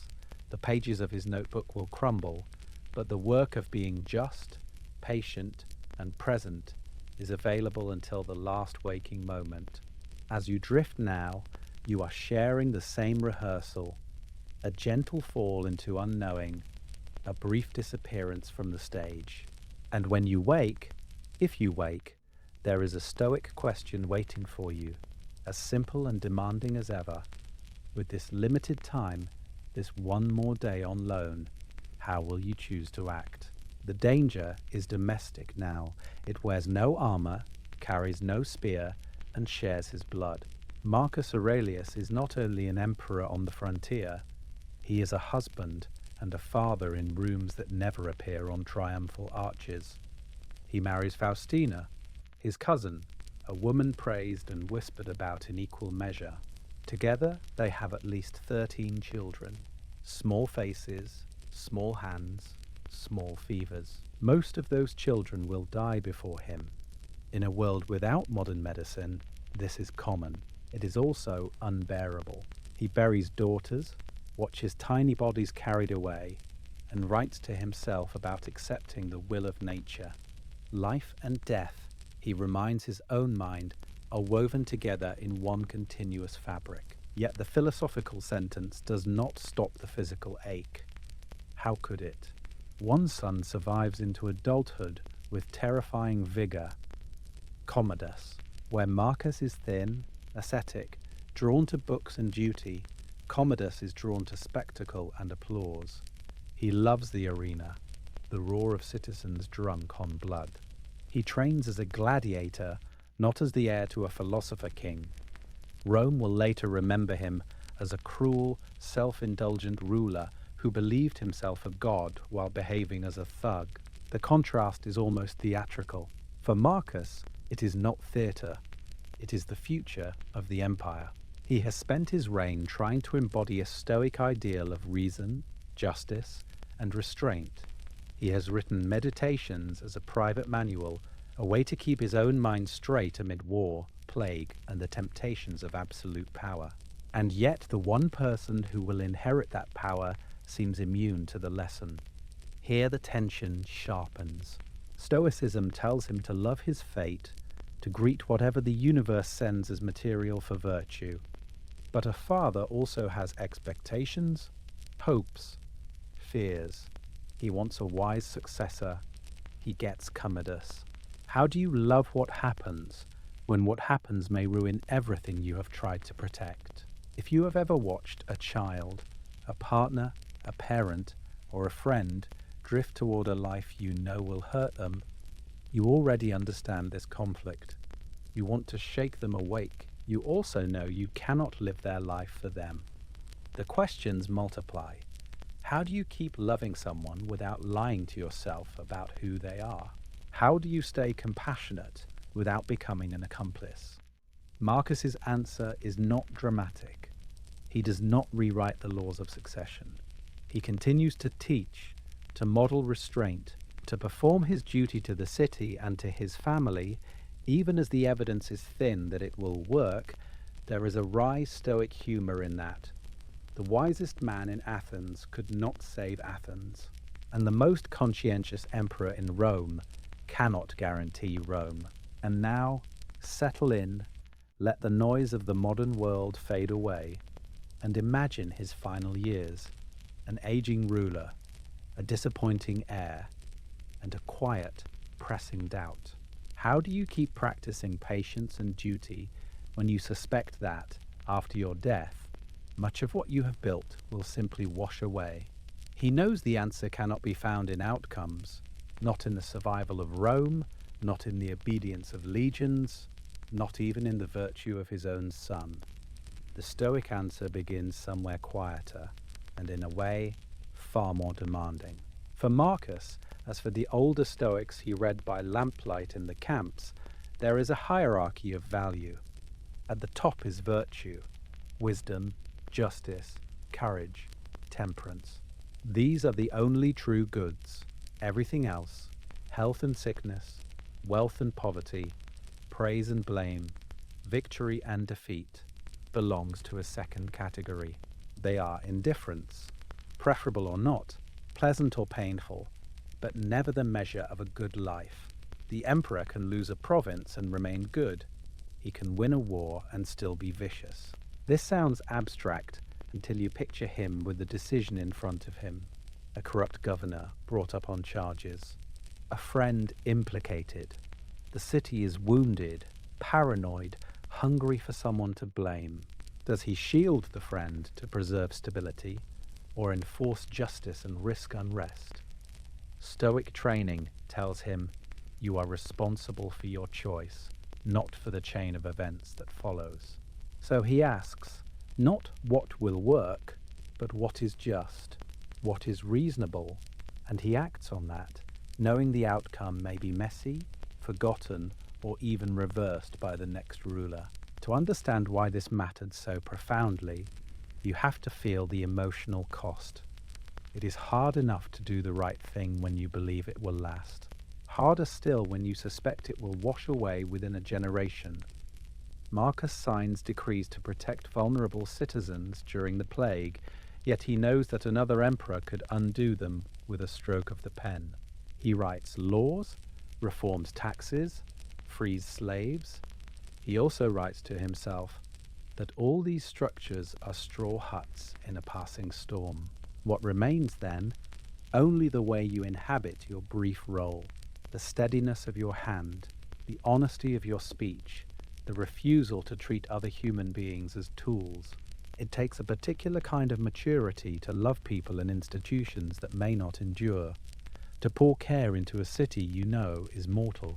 S1: the pages of his notebook will crumble, but the work of being just, patient, and present is available until the last waking moment. As you drift now, you are sharing the same rehearsal, a gentle fall into unknowing, a brief disappearance from the stage. And when you wake, if you wake, there is a Stoic question waiting for you, as simple and demanding as ever. With this limited time, this one more day on loan, how will you choose to act? The danger is domestic now. It wears no armor, carries no spear, and shares his blood. Marcus Aurelius is not only an emperor on the frontier, he is a husband and a father in rooms that never appear on triumphal arches. He marries Faustina, his cousin, a woman praised and whispered about in equal measure. Together they have at least 13 children. Small faces, small hands, small fevers. Most of those children will die before him. In a world without modern medicine, this is common. It is also unbearable. He buries daughters, watches tiny bodies carried away, and writes to himself about accepting the will of nature. Life and death, he reminds his own mind, are woven together in one continuous fabric. Yet the philosophical sentence does not stop the physical ache. How could it? One son survives into adulthood with terrifying vigor. Commodus, where Marcus is thin, ascetic, drawn to books and duty, Commodus is drawn to spectacle and applause. He loves the arena, the roar of citizens drunk on blood. He trains as a gladiator, not as the heir to a philosopher king. Rome will later remember him as a cruel, self-indulgent ruler who believed himself a god while behaving as a thug. The contrast is almost theatrical. For Marcus, it is not theatre. It is the future of the empire. He has spent his reign trying to embody a Stoic ideal of reason, justice, and restraint. He has written Meditations as a private manual, a way to keep his own mind straight amid war, plague, and the temptations of absolute power. And yet the one person who will inherit that power seems immune to the lesson. Here the tension sharpens. Stoicism tells him to love his fate, to greet whatever the universe sends as material for virtue. But a father also has expectations, hopes, fears. He wants a wise successor. He gets Commodus. How do you love what happens when what happens may ruin everything you have tried to protect? If you have ever watched a child, a partner, a parent, or a friend drift toward a life you know will hurt them, you already understand this conflict. You want to shake them awake. You also know you cannot live their life for them. The questions multiply. How do you keep loving someone without lying to yourself about who they are? How do you stay compassionate without becoming an accomplice? Marcus's answer is not dramatic. He does not rewrite the laws of succession. He continues to teach, to model restraint, to perform his duty to the city and to his family. Even as the evidence is thin that it will work, there is a wry Stoic humor in that. The wisest man in Athens could not save Athens, and the most conscientious emperor in Rome cannot guarantee Rome. And now, settle in, let the noise of the modern world fade away, and imagine his final years, an aging ruler, a disappointing heir, and a quiet, pressing doubt. How do you keep practicing patience and duty when you suspect that, after your death, much of what you have built will simply wash away? He knows the answer cannot be found in outcomes, not in the survival of Rome, not in the obedience of legions, not even in the virtue of his own son. The Stoic answer begins somewhere quieter, and in a way, far more demanding. For Marcus, as for the older Stoics he read by lamplight in the camps, there is a hierarchy of value. At the top is virtue, wisdom, justice, courage, temperance. These are the only true goods. Everything else, health and sickness, wealth and poverty, praise and blame, victory and defeat, belongs to a second category. They are indifference, preferable or not, pleasant or painful, but never the measure of a good life. The emperor can lose a province and remain good. He can win a war and still be vicious. This sounds abstract until you picture him with the decision in front of him. A corrupt governor brought up on charges. A friend implicated. The city is wounded, paranoid, hungry for someone to blame. Does he shield the friend to preserve stability, or enforce justice and risk unrest? Stoic training tells him, you are responsible for your choice, not for the chain of events that follows. So he asks, not what will work, but what is just, what is reasonable, and he acts on that, knowing the outcome may be messy, forgotten, or even reversed by the next ruler. To understand why this mattered so profoundly, you have to feel the emotional cost. It is hard enough to do the right thing when you believe it will last. Harder still when you suspect it will wash away within a generation. Marcus signs decrees to protect vulnerable citizens during the plague, yet he knows that another emperor could undo them with a stroke of the pen. He writes laws, reforms taxes, frees slaves. He also writes to himself that all these structures are straw huts in a passing storm. What remains then? Only the way you inhabit your brief role, the steadiness of your hand, the honesty of your speech, the refusal to treat other human beings as tools. It takes a particular kind of maturity to love people and institutions that may not endure, to pour care into a city you know is mortal,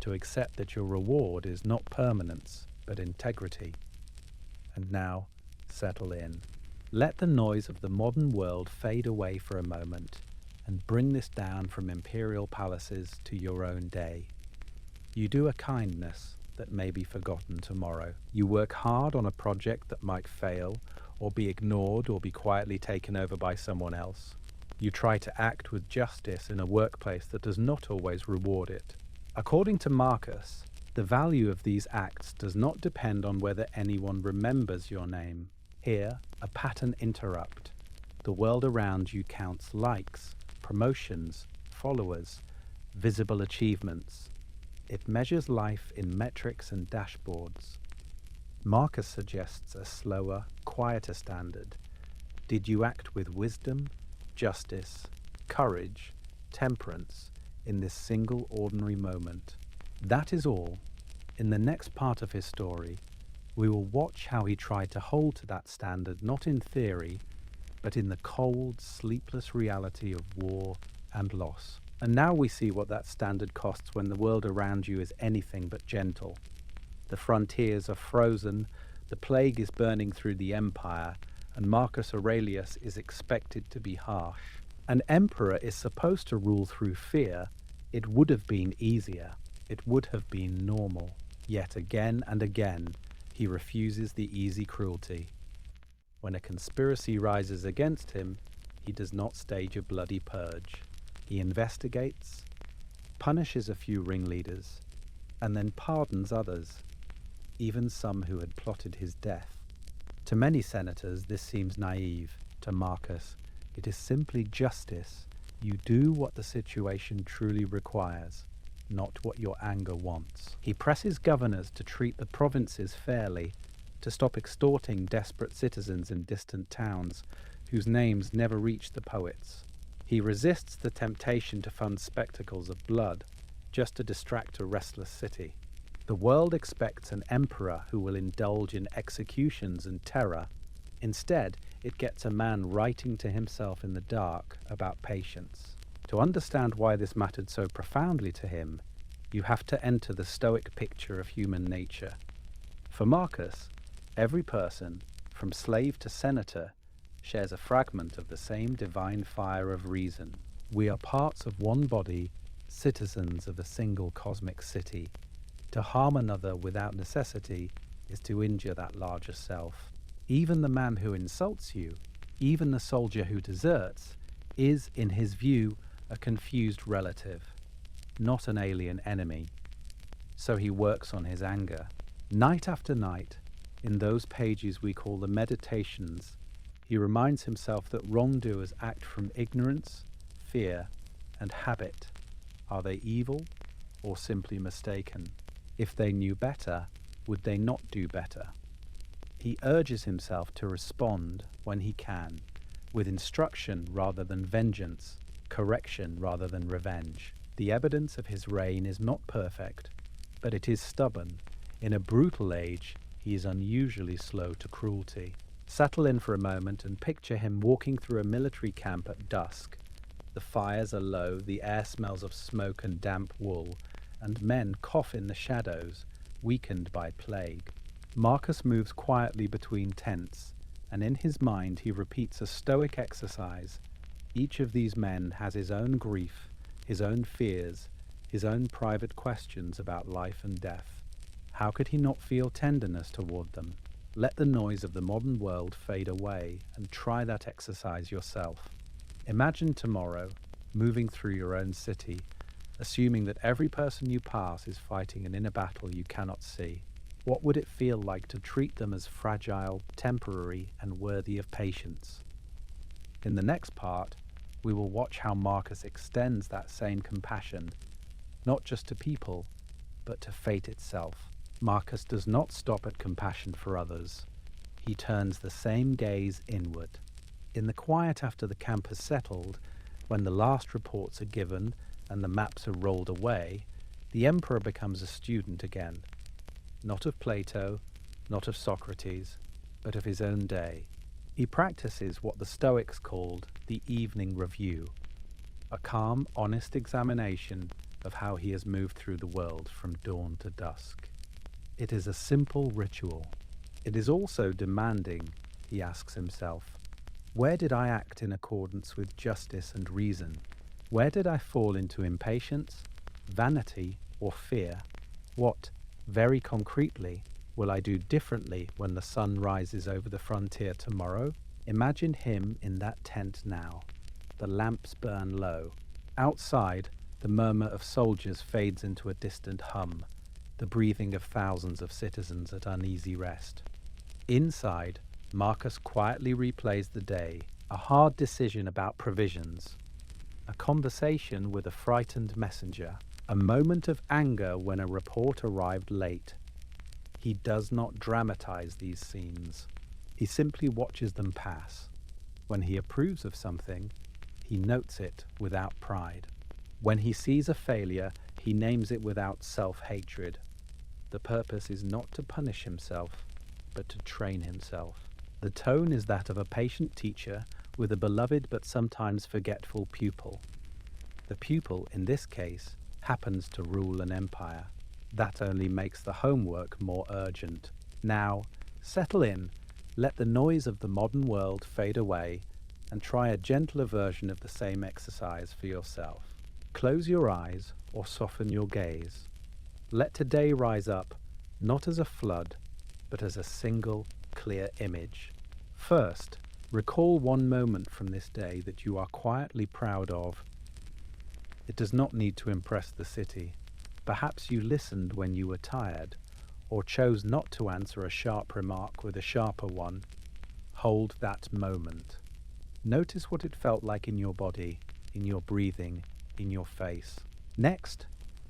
S1: to accept that your reward is not permanence, but integrity. And now, settle in. Let the noise of the modern world fade away for a moment, and bring this down from imperial palaces to your own day. You do a kindness that may be forgotten tomorrow. You work hard on a project that might fail, or be ignored, or be quietly taken over by someone else. You try to act with justice in a workplace that does not always reward it. According to Marcus, the value of these acts does not depend on whether anyone remembers your name. Here, a pattern interrupt. The world around you counts likes, promotions, followers, visible achievements. It measures life in metrics and dashboards. Marcus suggests a slower, quieter standard. Did you act with wisdom, justice, courage, temperance in this single ordinary moment? That is all. In the next part of his story, we will watch how he tried to hold to that standard not in theory, but in the cold, sleepless reality of war and loss. And now we see what that standard costs when the world around you is anything but gentle. The frontiers are frozen, the plague is burning through the empire, and Marcus Aurelius is expected to be harsh. An emperor is supposed to rule through fear. It would have been easier. It would have been normal. Yet again and again, he refuses the easy cruelty. When a conspiracy rises against him, he does not stage a bloody purge. He investigates, punishes a few ringleaders, and then pardons others, even some who had plotted his death. To many senators, this seems naive. To Marcus, it is simply justice. You do what the situation truly requires, not what your anger wants. He presses governors to treat the provinces fairly, to stop extorting desperate citizens in distant towns whose names never reach the poets. He resists the temptation to fund spectacles of blood just to distract a restless city. The world expects an emperor who will indulge in executions and terror. Instead, it gets a man writing to himself in the dark about patience. To understand why this mattered so profoundly to him, you have to enter the Stoic picture of human nature. For Marcus, every person, from slave to senator, shares a fragment of the same divine fire of reason. We are parts of one body, citizens of a single cosmic city. To harm another without necessity is to injure that larger self. Even the man who insults you, even the soldier who deserts, is, in his view, a confused relative, not an alien enemy. So he works on his anger. Night after night, in those pages we call the Meditations, he reminds himself that wrongdoers act from ignorance, fear, and habit. Are they evil or simply mistaken? If they knew better, would they not do better? He urges himself to respond when he can, with instruction rather than vengeance, correction rather than revenge. The evidence of his reign is not perfect, but it is stubborn. In a brutal age, he is unusually slow to cruelty. Settle in for a moment and picture him walking through a military camp at dusk. The fires are low, the air smells of smoke and damp wool, and men cough in the shadows, weakened by plague. Marcus moves quietly between tents, and in his mind he repeats a Stoic exercise. Each of these men has his own grief, his own fears, his own private questions about life and death. How could he not feel tenderness toward them? Let the noise of the modern world fade away and try that exercise yourself. Imagine tomorrow, moving through your own city, assuming that every person you pass is fighting an inner battle you cannot see. What would it feel like to treat them as fragile, temporary, and worthy of patience? In the next part, we will watch how Marcus extends that same compassion, not just to people, but to fate itself. Marcus does not stop at compassion for others. He turns the same gaze inward. In the quiet after the camp has settled, when the last reports are given and the maps are rolled away, the emperor becomes a student again, not of Plato, not of Socrates, but of his own day. He practices what the Stoics called the evening review, a calm, honest examination of how he has moved through the world from dawn to dusk. It is a simple ritual. It is also demanding, he asks himself. Where did I act in accordance with justice and reason? Where did I fall into impatience, vanity, or fear? What, very concretely, will I do differently when the sun rises over the frontier tomorrow? Imagine him in that tent now. The lamps burn low. Outside, the murmur of soldiers fades into a distant hum, the breathing of thousands of citizens at uneasy rest. Inside, Marcus quietly replays the day, a hard decision about provisions, a conversation with a frightened messenger, a moment of anger when a report arrived late. He does not dramatize these scenes. He simply watches them pass. When he approves of something, he notes it without pride. When he sees a failure, he names it without self-hatred. The purpose is not to punish himself, but to train himself. The tone is that of a patient teacher with a beloved but sometimes forgetful pupil. The pupil, in this case, happens to rule an empire. That only makes the homework more urgent. Now, settle in, let the noise of the modern world fade away, and try a gentler version of the same exercise for yourself. Close your eyes or soften your gaze. Let today rise up, not as a flood, but as a single, clear image. First, recall one moment from this day that you are quietly proud of. It does not need to impress the city. Perhaps you listened when you were tired, or chose not to answer a sharp remark with a sharper one. Hold that moment. Notice what it felt like in your body, in your breathing, in your face. Next,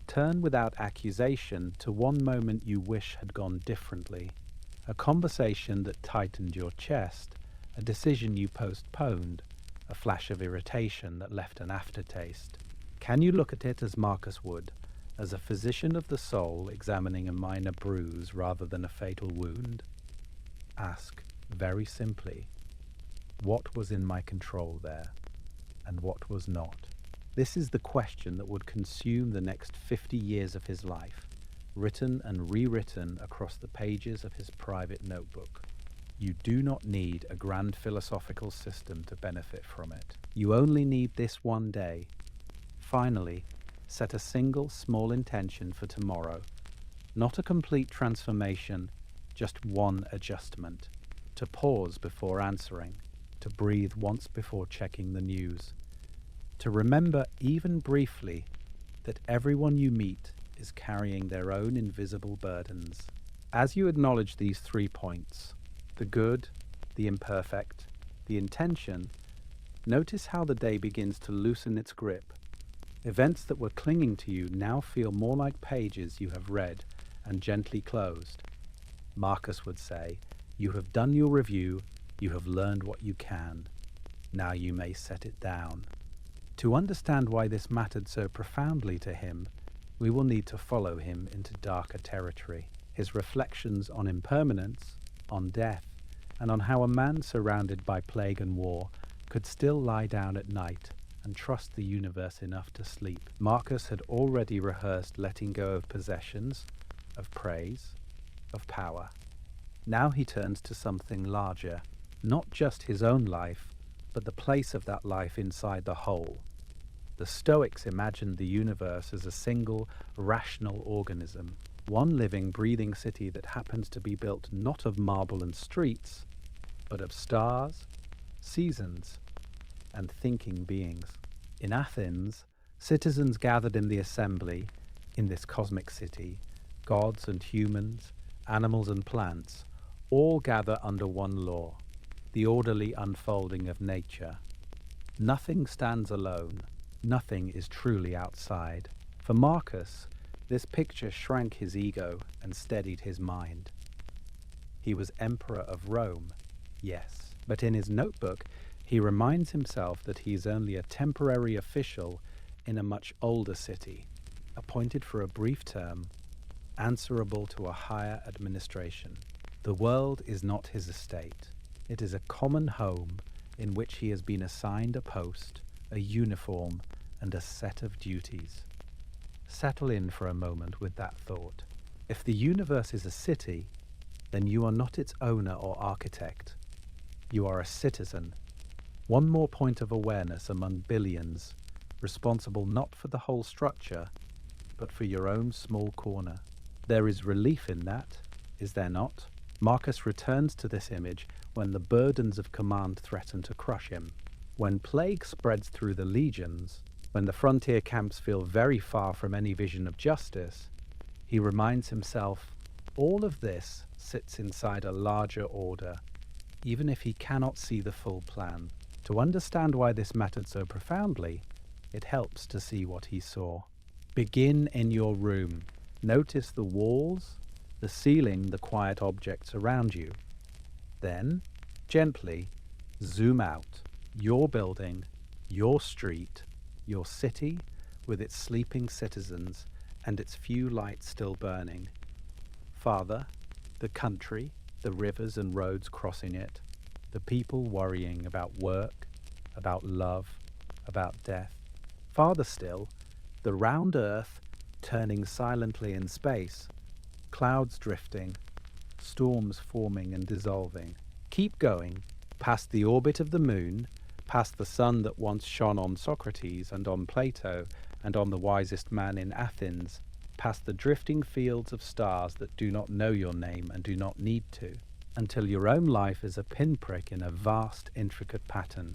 S1: turn without accusation to one moment you wish had gone differently. A conversation that tightened your chest, a decision you postponed, a flash of irritation that left an aftertaste. Can you look at it as Marcus would, as a physician of the soul examining a minor bruise rather than a fatal wound? Ask, very simply, what was in my control there, and what was not? This is the question that would consume the next 50 years of his life, written and rewritten across the pages of his private notebook. You do not need a grand philosophical system to benefit from it. You only need this one day. Finally, set a single small intention for tomorrow. Not a complete transformation, just one adjustment. To pause before answering, to breathe once before checking the news. To remember, even briefly, that everyone you meet is carrying their own invisible burdens. As you acknowledge these 3 points, the good, the imperfect, the intention, notice how the day begins to loosen its grip. Events that were clinging to you now feel more like pages you have read and gently closed. Marcus would say, you have done your review, you have learned what you can. Now you may set it down. To understand why this mattered so profoundly to him, we will need to follow him into darker territory. His reflections on impermanence, on death, and on how a man surrounded by plague and war could still lie down at night and trust the universe enough to sleep. Marcus had already rehearsed letting go of possessions, of praise, of power. Now he turns to something larger, not just his own life, but the place of that life inside the whole. The Stoics imagined the universe as a single, rational organism, one living, breathing city that happens to be built not of marble and streets, but of stars, seasons, and thinking beings. In Athens, Citizens gathered in the assembly, in this cosmic city, gods and humans, animals and plants, all gather under one law, the orderly unfolding of nature. Nothing stands alone, nothing is truly outside. For Marcus, this picture shrank his ego and steadied his mind. He was emperor of Rome, yes, but in his notebook he reminds himself that he is only a temporary official in a much older city, appointed for a brief term, answerable to a higher administration. The world is not his estate. It is a common home in which he has been assigned a post, a uniform, and a set of duties. Settle in for a moment with that thought. If the universe is a city, then you are not its owner or architect. You are a citizen. One more point of awareness among billions, responsible not for the whole structure, but for your own small corner. There is relief in that, is there not? Marcus returns to this image when the burdens of command threaten to crush him. When plague spreads through the legions, when the frontier camps feel very far from any vision of justice, he reminds himself, all of this sits inside a larger order, even if he cannot see the full plan. To understand why this mattered so profoundly, it helps to see what he saw. Begin in your room. Notice the walls, the ceiling, the quiet objects around you. Then, gently, zoom out. Your building, your street, your city with its sleeping citizens and its few lights still burning. Farther, the country, the rivers and roads crossing it, the people worrying about work, about love, about death. Farther still, the round earth turning silently in space, clouds drifting, storms forming and dissolving. Keep going, past the orbit of the moon, past the sun that once shone on Socrates and on Plato and on the wisest man in Athens, past the drifting fields of stars that do not know your name and do not need to, until your own life is a pinprick in a vast, intricate pattern.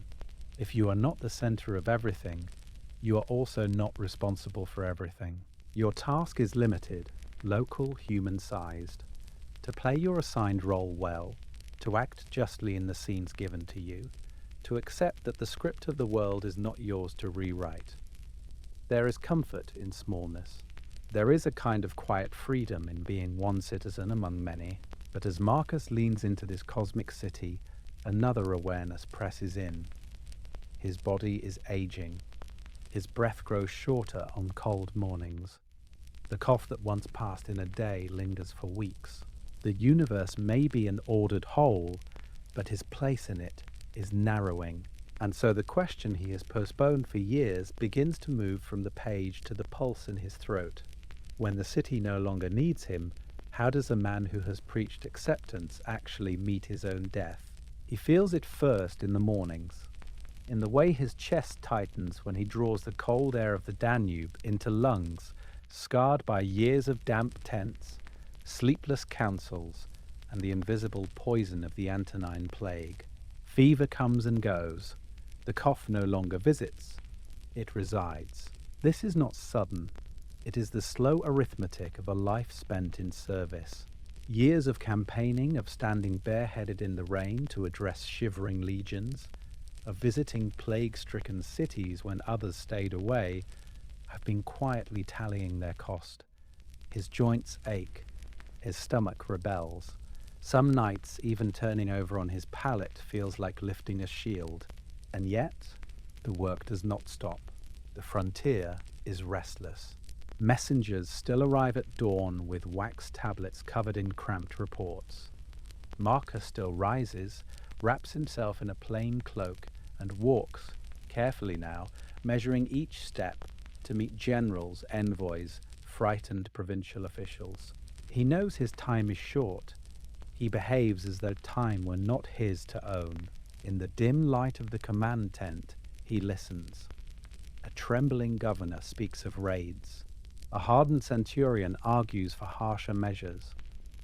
S1: If you are not the center of everything, you are also not responsible for everything. Your task is limited, local, human-sized. To play your assigned role well, to act justly in the scenes given to you, to accept that the script of the world is not yours to rewrite. There is comfort in smallness. There is a kind of quiet freedom in being one citizen among many, but as Marcus leans into this cosmic city, another awareness presses in. His body is aging. His breath grows shorter on cold mornings. The cough that once passed in a day lingers for weeks. The universe may be an ordered whole, but his place in it is narrowing, and so the question he has postponed for years begins to move from the page to the pulse in his throat. When the city no longer needs him, how does a man who has preached acceptance actually meet his own death? He feels it first in the mornings, in the way his chest tightens when he draws the cold air of the Danube into lungs scarred by years of damp tents, sleepless councils, and the invisible poison of the Antonine plague. Fever comes and goes. The cough no longer visits. It resides. This is not sudden. It is the slow arithmetic of a life spent in service. Years of campaigning, of standing bareheaded in the rain to address shivering legions, of visiting plague-stricken cities when others stayed away, have been quietly tallying their cost. His joints ache. His stomach rebels. Some nights, even turning over on his pallet feels like lifting a shield. And yet, the work does not stop. The frontier is restless. Messengers still arrive at dawn with wax tablets covered in cramped reports. Marcus still rises, wraps himself in a plain cloak, and walks, carefully now, measuring each step, to meet generals, envoys, frightened provincial officials. He knows his time is short. He behaves as though time were not his to own. In the dim light of the command tent, he listens. A trembling governor speaks of raids. A hardened centurion argues for harsher measures.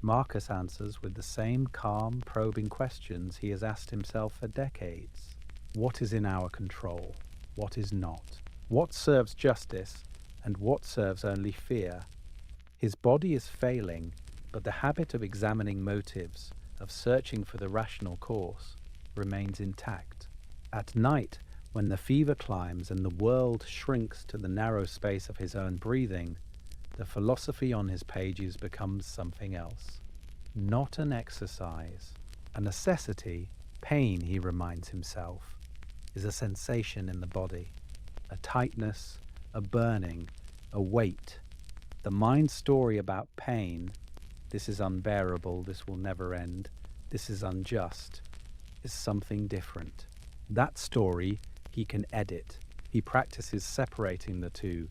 S1: Marcus answers with the same calm, probing questions he has asked himself for decades. What is in our control? What is not? What serves justice and what serves only fear? His body is failing, but the habit of examining motives, of searching for the rational course, remains intact. At night, when the fever climbs and the world shrinks to the narrow space of his own breathing, the philosophy on his pages becomes something else. Not an exercise, a necessity. Pain, he reminds himself, is a sensation in the body, a tightness, a burning, a weight. The mind's story about pain, this is unbearable, this will never end, this is unjust, is something different. That story he can edit. He practices separating the two.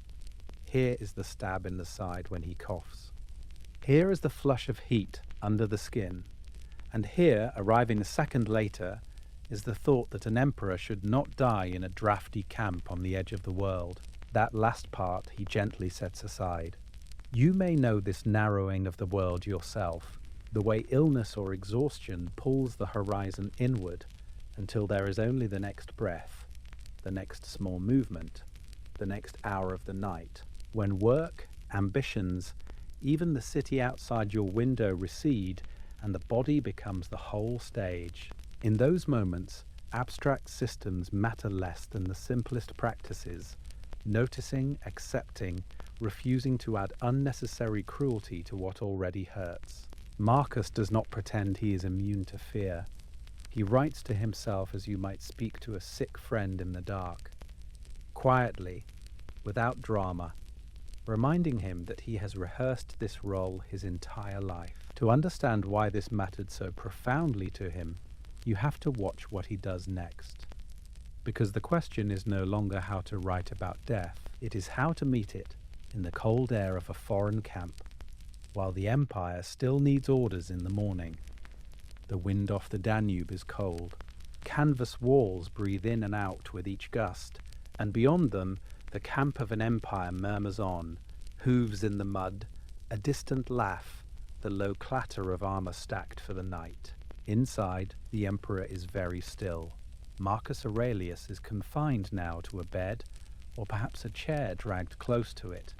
S1: Here is the stab in the side when he coughs. Here is the flush of heat under the skin. And here, arriving a second later, is the thought that an emperor should not die in a drafty camp on the edge of the world. That last part he gently sets aside. You may know this narrowing of the world yourself, the way illness or exhaustion pulls the horizon inward until there is only the next breath, the next small movement, the next hour of the night, when work, ambitions, even the city outside your window recede and the body becomes the whole stage. In those moments, abstract systems matter less than the simplest practices, noticing, accepting, refusing to add unnecessary cruelty to what already hurts. Marcus does not pretend he is immune to fear. He writes to himself as you might speak to a sick friend in the dark, quietly, without drama, reminding him that he has rehearsed this role his entire life. To understand why this mattered so profoundly to him, you have to watch what he does next. Because the question is no longer how to write about death, it is how to meet it in the cold air of a foreign camp, while the empire still needs orders in the morning. The wind off the Danube is cold. Canvas walls breathe in and out with each gust, and beyond them, the camp of an empire murmurs on, hooves in the mud, a distant laugh, the low clatter of armor stacked for the night. Inside, the emperor is very still. Marcus Aurelius is confined now to a bed, or perhaps a chair dragged close to it,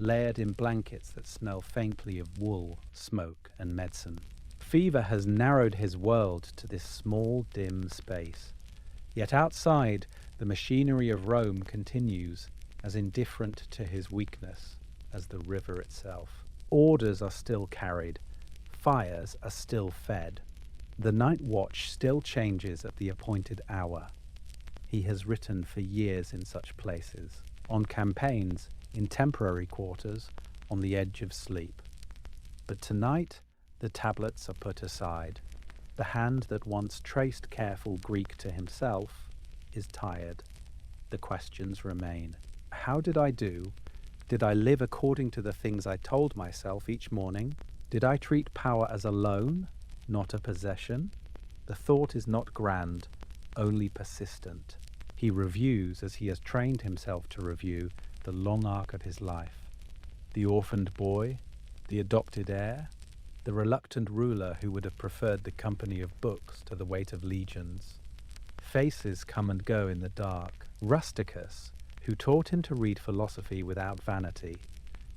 S1: layered in blankets that smell faintly of wool, smoke, and medicine. Fever has narrowed his world to this small, dim space. Yet outside, the machinery of Rome continues, as indifferent to his weakness as the river itself. Orders are still carried. Fires are still fed. The night watch still changes at the appointed hour. He has written for years in such places, on campaigns, in temporary quarters, on the edge of sleep. But tonight, the tablets are put aside. The hand that once traced careful Greek to himself is tired. The questions remain. How did I do? Did I live according to the things I told myself each morning? Did I treat power as a loan, not a possession? The thought is not grand, only persistent. He reviews, as he has trained himself to review, the long arc of his life. The orphaned boy, the adopted heir, the reluctant ruler who would have preferred the company of books to the weight of legions. Faces come and go in the dark. Rusticus, who taught him to read philosophy without vanity.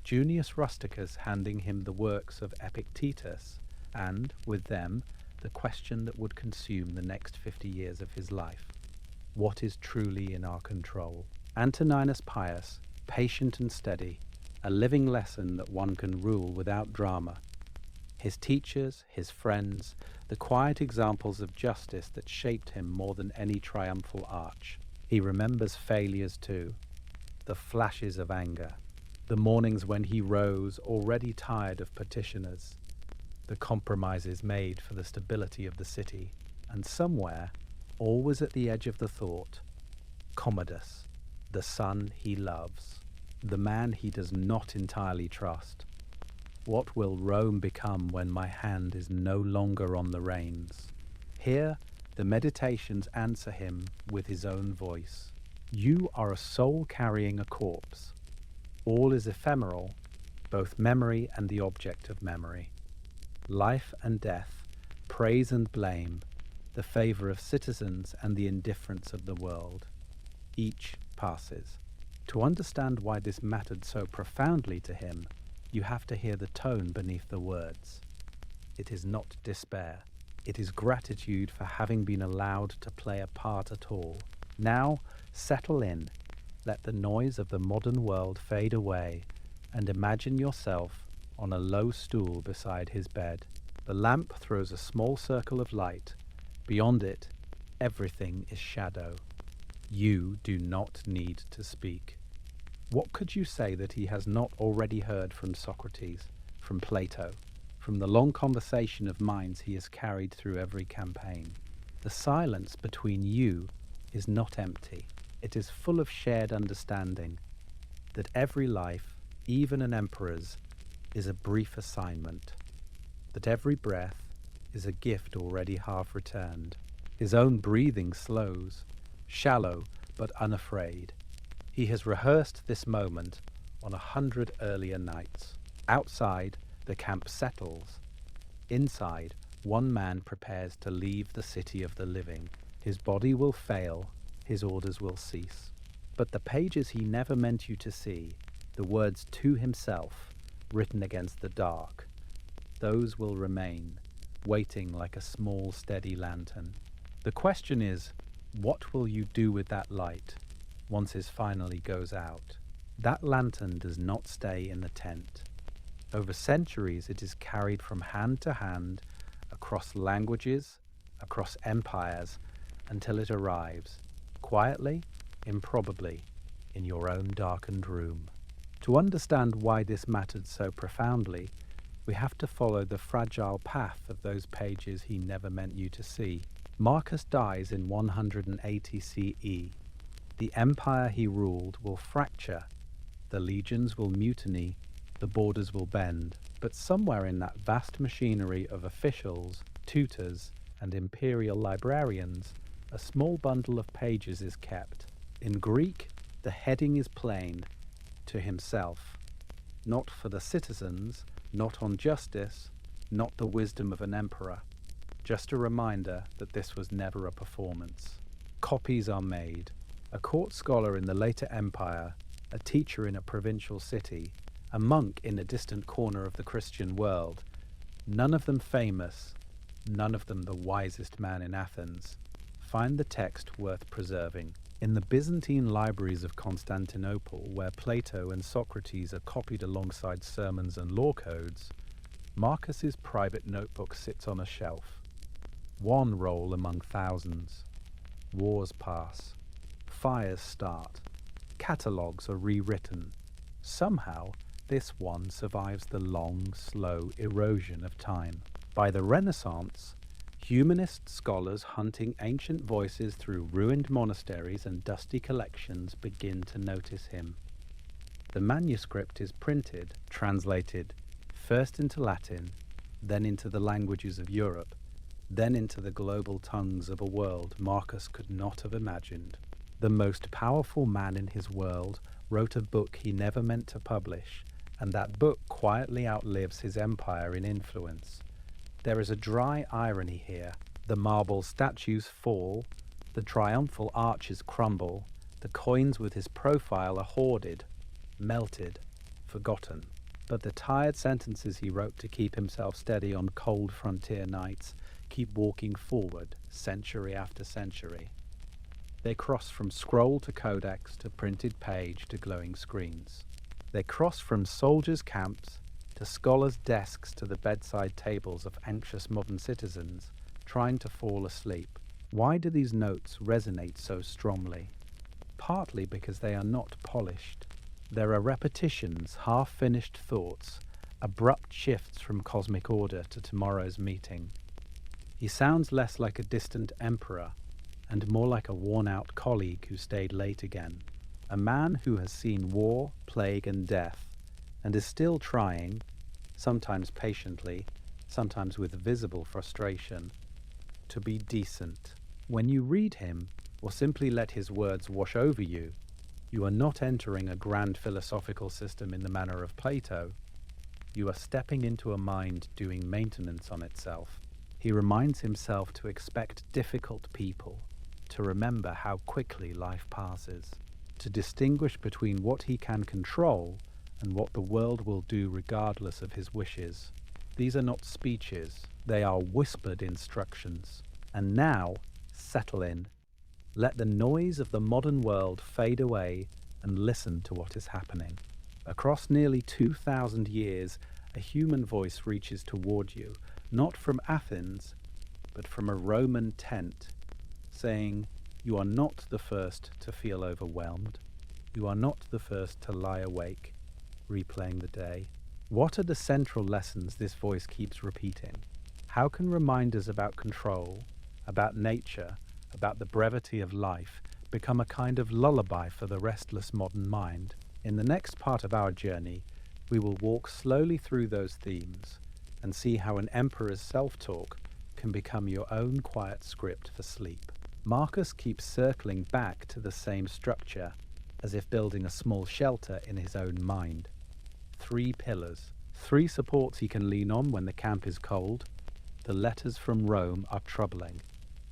S1: Junius Rusticus handing him the works of Epictetus, and, with them, the question that would consume the next 50 years of his life. What is truly in our control? Antoninus Pius, patient and steady, a living lesson that one can rule without drama. His teachers, his friends, the quiet examples of justice that shaped him more than any triumphal arch. He remembers failures too, the flashes of anger, the mornings when he rose already tired of petitioners, the compromises made for the stability of the city, and somewhere, always at the edge of the thought, Commodus, the son he loves, the man he does not entirely trust. What will Rome become when my hand is no longer on the reins? Here, the meditations answer him with his own voice. You are a soul carrying a corpse. All is ephemeral, both memory and the object of memory. Life and death, praise and blame, the favor of citizens and the indifference of the world. Each passes. To understand why this mattered so profoundly to him, you have to hear the tone beneath the words. It is not despair. It is gratitude for having been allowed to play a part at all. Now, settle in. Let the noise of the modern world fade away, and imagine yourself on a low stool beside his bed. The lamp throws a small circle of light. Beyond it, everything is shadow. You do not need to speak. What could you say that he has not already heard from Socrates, from Plato, from the long conversation of minds he has carried through every campaign? The silence between you is not empty. It is full of shared understanding that every life, even an emperor's, is a brief assignment, that every breath is a gift already half returned. His own breathing slows, shallow but unafraid. He has rehearsed this moment on 100 earlier nights. Outside, the camp settles. Inside, one man prepares to leave the city of the living. His body will fail, his orders will cease. But the pages he never meant you to see, the words to himself, written against the dark, those will remain, waiting like a small, steady lantern. The question is, what will you do with that light once it finally goes out? That lantern does not stay in the tent. Over centuries, it is carried from hand to hand, across languages, across empires, until it arrives, quietly, improbably, in your own darkened room. To understand why this mattered so profoundly, we have to follow the fragile path of those pages he never meant you to see. Marcus dies in 180 CE. The empire he ruled will fracture, the legions will mutiny, the borders will bend, but somewhere in that vast machinery of officials, tutors, and imperial librarians, a small bundle of pages is kept. In Greek, the heading is plain, to himself. Not for the citizens, not on justice, not the wisdom of an emperor. Just a reminder that this was never a performance. Copies are made. A court scholar in the later empire, a teacher in a provincial city, a monk in a distant corner of the Christian world, none of them famous, none of them the wisest man in Athens, find the text worth preserving. In the Byzantine libraries of Constantinople, where Plato and Socrates are copied alongside sermons and law codes, Marcus's private notebook sits on a shelf. One roll among thousands. Wars pass. Fires start. Catalogues are rewritten. Somehow, this one survives the long, slow erosion of time. By the Renaissance, humanist scholars hunting ancient voices through ruined monasteries and dusty collections begin to notice him. The manuscript is printed, translated, first into Latin, then into the languages of Europe, then into the global tongues of a world Marcus could not have imagined. The most powerful man in his world wrote a book he never meant to publish, and that book quietly outlives his empire in influence. There is a dry irony here. The marble statues fall, the triumphal arches crumble, the coins with his profile are hoarded, melted, forgotten. But the tired sentences he wrote to keep himself steady on cold frontier nights keep walking forward, century after century. They cross from scroll to codex to printed page to glowing screens. They cross from soldiers' camps to scholars' desks to the bedside tables of anxious modern citizens trying to fall asleep. Why do these notes resonate so strongly? Partly because they are not polished. There are repetitions, half-finished thoughts, abrupt shifts from cosmic order to tomorrow's meeting. He sounds less like a distant emperor and more like a worn-out colleague who stayed late again. A man who has seen war, plague, and death, and is still trying, sometimes patiently, sometimes with visible frustration, to be decent. When you read him, or simply let his words wash over you, you are not entering a grand philosophical system in the manner of Plato. You are stepping into a mind doing maintenance on itself. He reminds himself to expect difficult people, to remember how quickly life passes. to distinguish between what he can control and what the world will do regardless of his wishes. These are not speeches, they are whispered instructions. And now, settle in. Let the noise of the modern world fade away and listen to what is happening. Across nearly 2,000 years, a human voice reaches toward you, not from Athens, but from a Roman tent, saying, "You are not the first to feel overwhelmed. You are not the first to lie awake, replaying the day." What are the central lessons this voice keeps repeating? How can reminders about control, about nature, about the brevity of life become a kind of lullaby for the restless modern mind? In the next part of our journey, we will walk slowly through those themes and see how an emperor's self-talk can become your own quiet script for sleep. Marcus keeps circling back to the same structure, as if building a small shelter in his own mind. 3 pillars, 3 supports he can lean on when the camp is cold. The letters from Rome are troubling,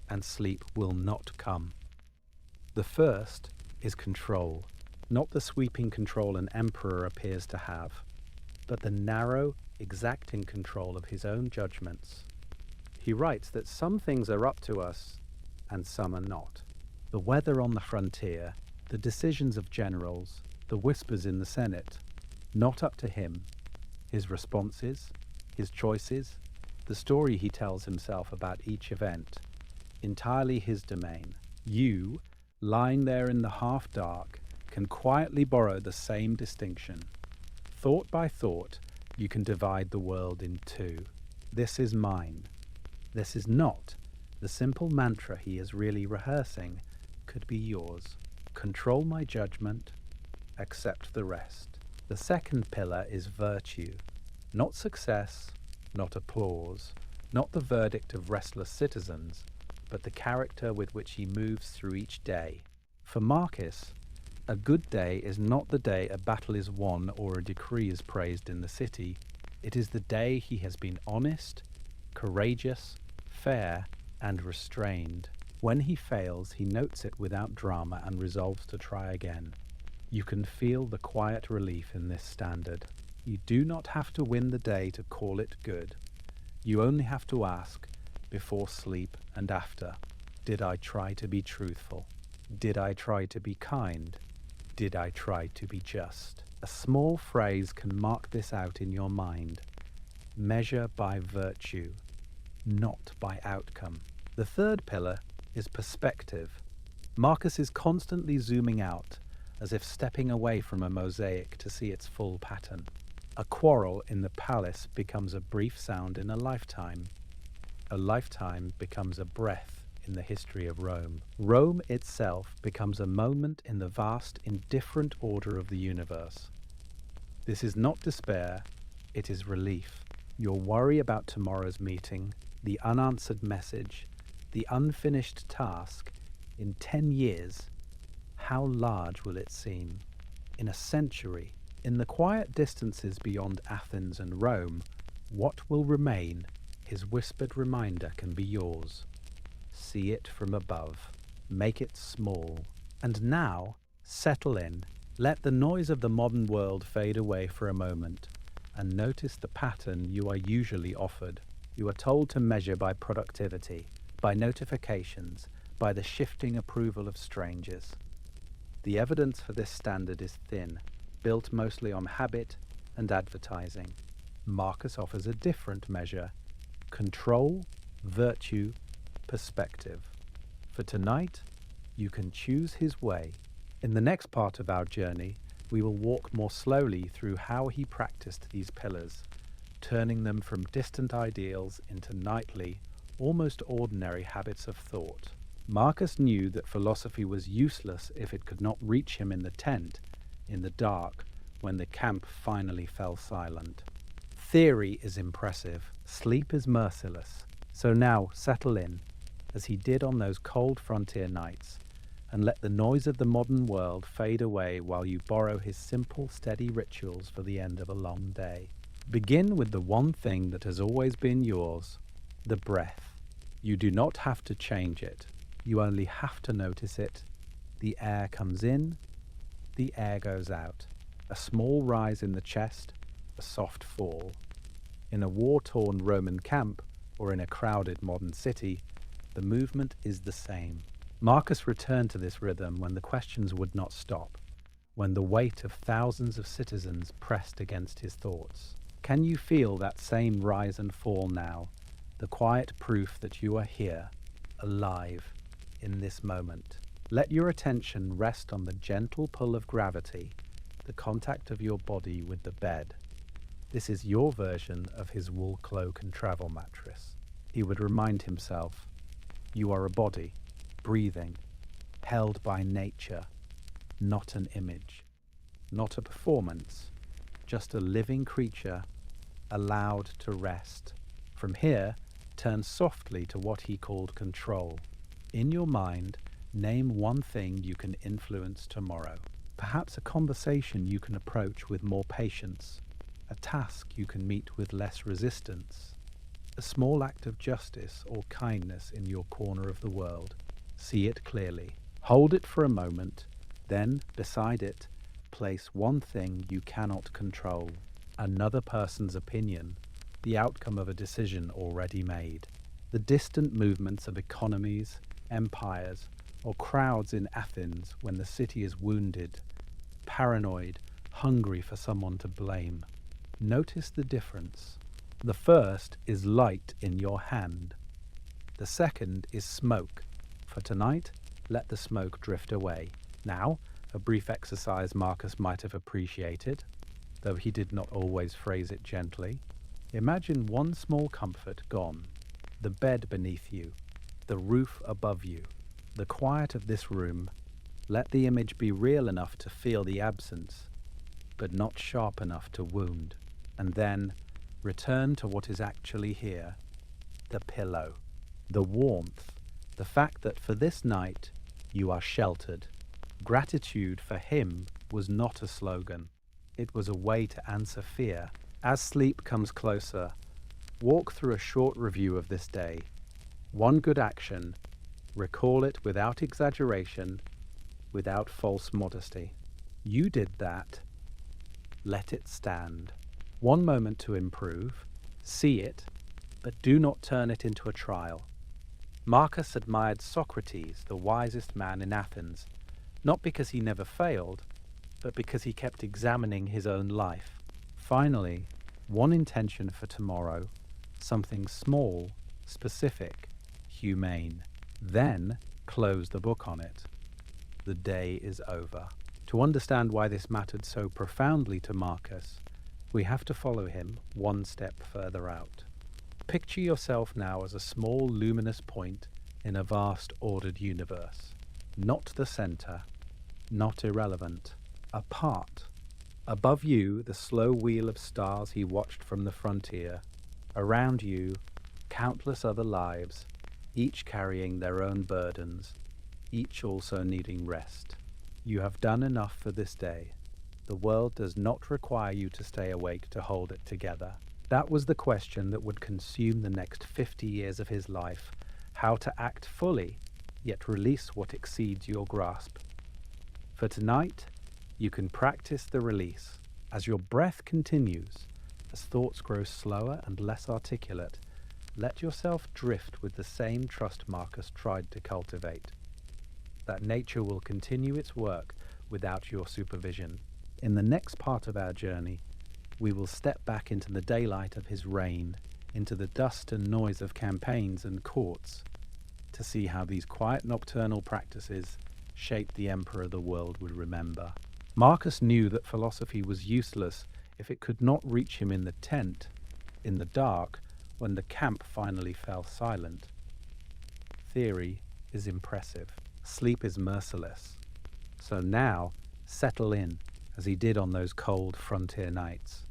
S1: and sleep will not come. The first is control, not the sweeping control an emperor appears to have, but the narrow, exacting control of his own judgments. He writes that some things are up to us, and some are not. The weather on the frontier, the decisions of generals, the whispers in the Senate, not up to him. His responses, his choices, the story he tells himself about each event, entirely his domain. You, lying there in the half-dark, can quietly borrow the same distinction. Thought by thought, you can divide the world in 2. This is mine. This is not. The simple mantra he is really rehearsing could be yours. Control my judgment, accept the rest. The second pillar is virtue. Not success, not applause, not the verdict of restless citizens, but the character with which he moves through each day. For Marcus, a good day is not the day a battle is won or a decree is praised in the city. It is the day he has been honest, courageous, fair, and restrained. When he fails, he notes it without drama and resolves to try again. You can feel the quiet relief in this standard. You do not have to win the day to call it good. You only have to ask, before sleep and after, did I try to be truthful? Did I try to be kind? Did I try to be just? A small phrase can mark this out in your mind. Measure by virtue, not by outcome. The third pillar is perspective. Marcus is constantly zooming out, as if stepping away from a mosaic to see its full pattern. A quarrel in the palace becomes a brief sound in a lifetime. A lifetime becomes a breath in the history of Rome. Rome itself becomes a moment in the vast, indifferent order of the universe. This is not despair, it is relief. Your worry about tomorrow's meeting, the unanswered message, the unfinished task, in 10 years, how large will it seem? In a century, in the quiet distances beyond Athens and Rome, what will remain? His whispered reminder can be yours. See it from above. Make it small. And now, settle in. Let the noise of the modern world fade away for a moment, and notice the pattern you are usually offered. You are told to measure by productivity, by notifications, by the shifting approval of strangers. The evidence for this standard is thin, built mostly on habit and advertising. Marcus offers a different measure: control, virtue, perspective. For tonight, you can choose his way. In the next part of our journey, we will walk more slowly through how he practiced these pillars, turning them from distant ideals into nightly, almost ordinary habits of thought. Marcus knew that philosophy was useless if it could not reach him in the tent, in the dark, when the camp finally fell silent. Theory is impressive, sleep is merciless. So now settle in, as he did on those cold frontier nights, and let the noise of the modern world fade away while you borrow his simple, steady rituals for the end of a long day. Begin with the one thing that has always been yours, the breath. You do not have to change it. You only have to notice it. The air comes in, the air goes out. A small rise in the chest, a soft fall. In a war-torn Roman camp or in a crowded modern city, the movement is the same. Marcus returned to this rhythm when the questions would not stop, when the weight of thousands of citizens pressed against his thoughts. Can you feel that same rise and fall now, the quiet proof that you are here, alive, in this moment? Let your attention rest on the gentle pull of gravity, the contact of your body with the bed. This is your version of his wool cloak and travel mattress. He would remind himself, you are a body, breathing, held by nature, not an image, not a performance, just a living creature allowed to rest. From here, turn softly to what he called control. In your mind, name one thing you can influence tomorrow. Perhaps a conversation you can approach with more patience, a task you can meet with less resistance, a small act of justice or kindness in your corner of the world. See it clearly. Hold it for a moment, then, beside it, place one thing you cannot control, another person's opinion, the outcome of a decision already made. The distant movements of economies, empires, or crowds in Athens when the city is wounded, paranoid, hungry for someone to blame. Notice the difference. The first is light in your hand. The second is smoke. For tonight, let the smoke drift away. Now, a brief exercise Marcus might have appreciated, though he did not always phrase it gently. Imagine one small comfort gone, the bed beneath you, the roof above you, the quiet of this room. Let the image be real enough to feel the absence, but not sharp enough to wound. And then return to what is actually here, the pillow, the warmth, the fact that for this night you are sheltered. Gratitude for him was not a slogan. It was a way to answer fear. As sleep comes closer, walk through a short review of this day. One good action, recall it without exaggeration, without false modesty. You did that. Let it stand. One moment to improve. See it, but do not turn it into a trial. Marcus admired Socrates, the wisest man in Athens, not because he never failed, but because he kept examining his own life. Finally, one intention for tomorrow, something small, specific, humane. Then close the book on it. The day is over. To understand why this mattered so profoundly to Marcus, we have to follow him one step further out. Picture yourself now as a small luminous point in a vast ordered universe. Not the center, not irrelevant, a part. Above you, the slow wheel of stars he watched from the frontier. Around you, countless other lives, each carrying their own burdens, each also needing rest. You have done enough for this day. The world does not require you to stay awake to hold it together. That was the question that would consume the next 50 years of his life. How to act fully, yet release what exceeds your grasp. For tonight, you can practice the release. As your breath continues, as thoughts grow slower and less articulate, let yourself drift with the same trust Marcus tried to cultivate. That nature will continue its work without your supervision. In the next part of our journey, we will step back into the daylight of his reign, into the dust and noise of campaigns and courts, to see how these quiet nocturnal practices shaped the emperor the world would remember. Marcus knew that philosophy was useless if it could not reach him in the tent, in the dark, when the camp finally fell silent. Theory is impressive. Sleep is merciless. So now, settle in, as he did on those cold frontier nights,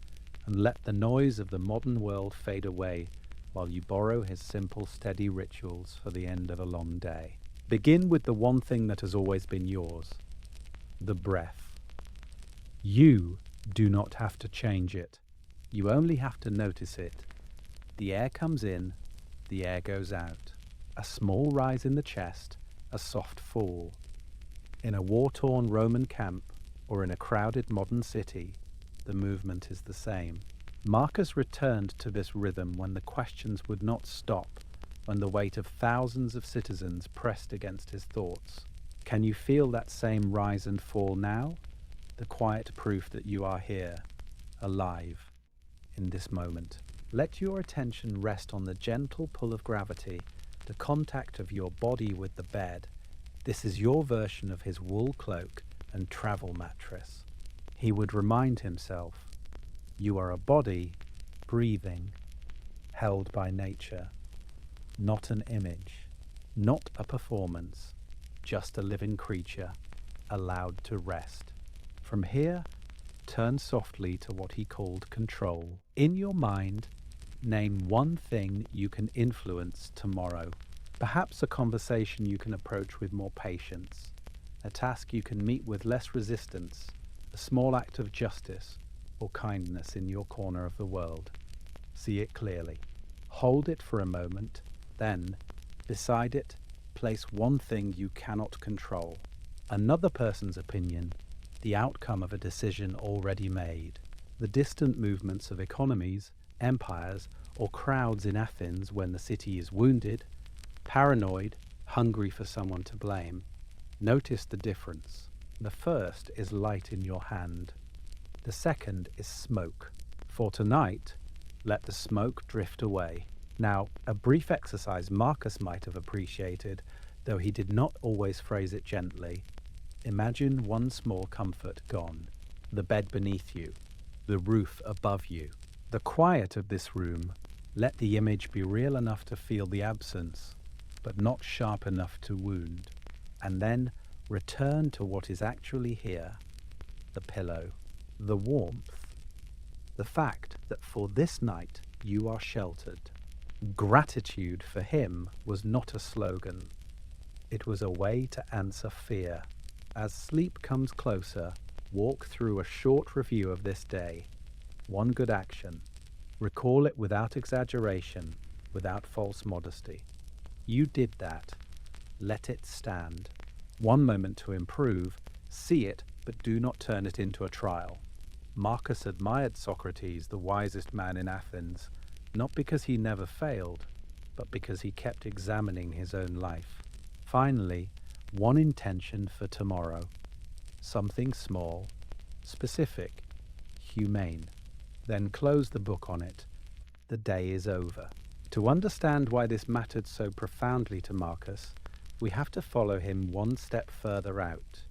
S1: and let the noise of the modern world fade away while you borrow his simple, steady rituals for the end of a long day. Begin with the one thing that has always been yours, the breath. You do not have to change it. You only have to notice it. The air comes in, the air goes out. A small rise in the chest, a soft fall. In a war-torn Roman camp or in a crowded modern city, the movement is the same. Marcus returned to this rhythm when the questions would not stop, when the weight of thousands of citizens pressed against his thoughts. Can you feel that same rise and fall now? The quiet proof that you are here, alive, in this moment. Let your attention rest on the gentle pull of gravity, the contact of your body with the bed. This is your version of his wool cloak and travel mattress. He would remind himself, you are a body, breathing, held by nature, not an image, not a performance, just a living creature, allowed to rest. From here, turn softly to what he called control. In your mind, name one thing you can influence tomorrow. Perhaps a conversation you can approach with more patience, a task you can meet with less resistance, a small act of justice or kindness in your corner of the world. See it clearly. Hold it for a moment, then, beside it, place one thing you cannot control. Another person's opinion, the outcome of a decision already made. The distant movements of economies, empires, or crowds in Athens when the city is wounded, paranoid, hungry for someone to blame. Notice the difference. The first is light in your hand. The second is smoke. For tonight, let the smoke drift away. Now, a brief exercise Marcus might have appreciated, though he did not always phrase it gently. Imagine one small comfort gone. The bed beneath you, the roof above you. The quiet of this room, let the image be real enough to feel the absence, but not sharp enough to wound. And then return to what is actually here, the pillow, the warmth, the fact that for this night you are sheltered. Gratitude for him was not a slogan. It was a way to answer fear. As sleep comes closer, walk through a short review of this day. One good action. Recall it without exaggeration, without false modesty. You did that. Let it stand. One moment to improve. See it, but do not turn it into a trial. Marcus admired Socrates, the wisest man in Athens, not because he never failed, but because he kept examining his own life. Finally, one intention for tomorrow. Something small, specific, humane. Then close the book on it. The day is over. To understand why this mattered so profoundly to Marcus, we have to follow him one step further out.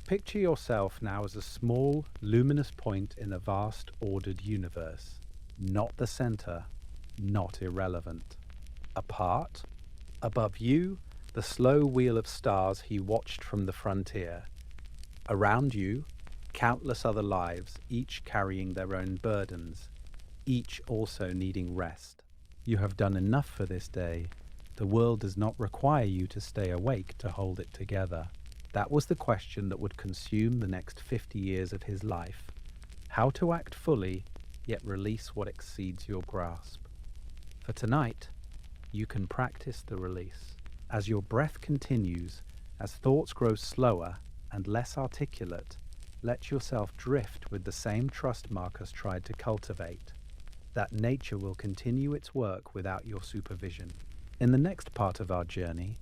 S1: Picture yourself now as a small, luminous point in a vast, ordered universe. Not the center, not irrelevant. Apart, above you, the slow wheel of stars he watched from the frontier. Around you, countless other lives, each carrying their own burdens, each also needing rest. You have done enough for this day. The world does not require you to stay awake to hold it together. That was the question that would consume the next 50 years of his life. How to act fully, yet release what exceeds your grasp. For tonight, you can practice the release. As your breath continues, as thoughts grow slower and less articulate, let yourself drift with the same trust Marcus tried to cultivate, that nature will continue its work without your supervision. In the next part of our journey,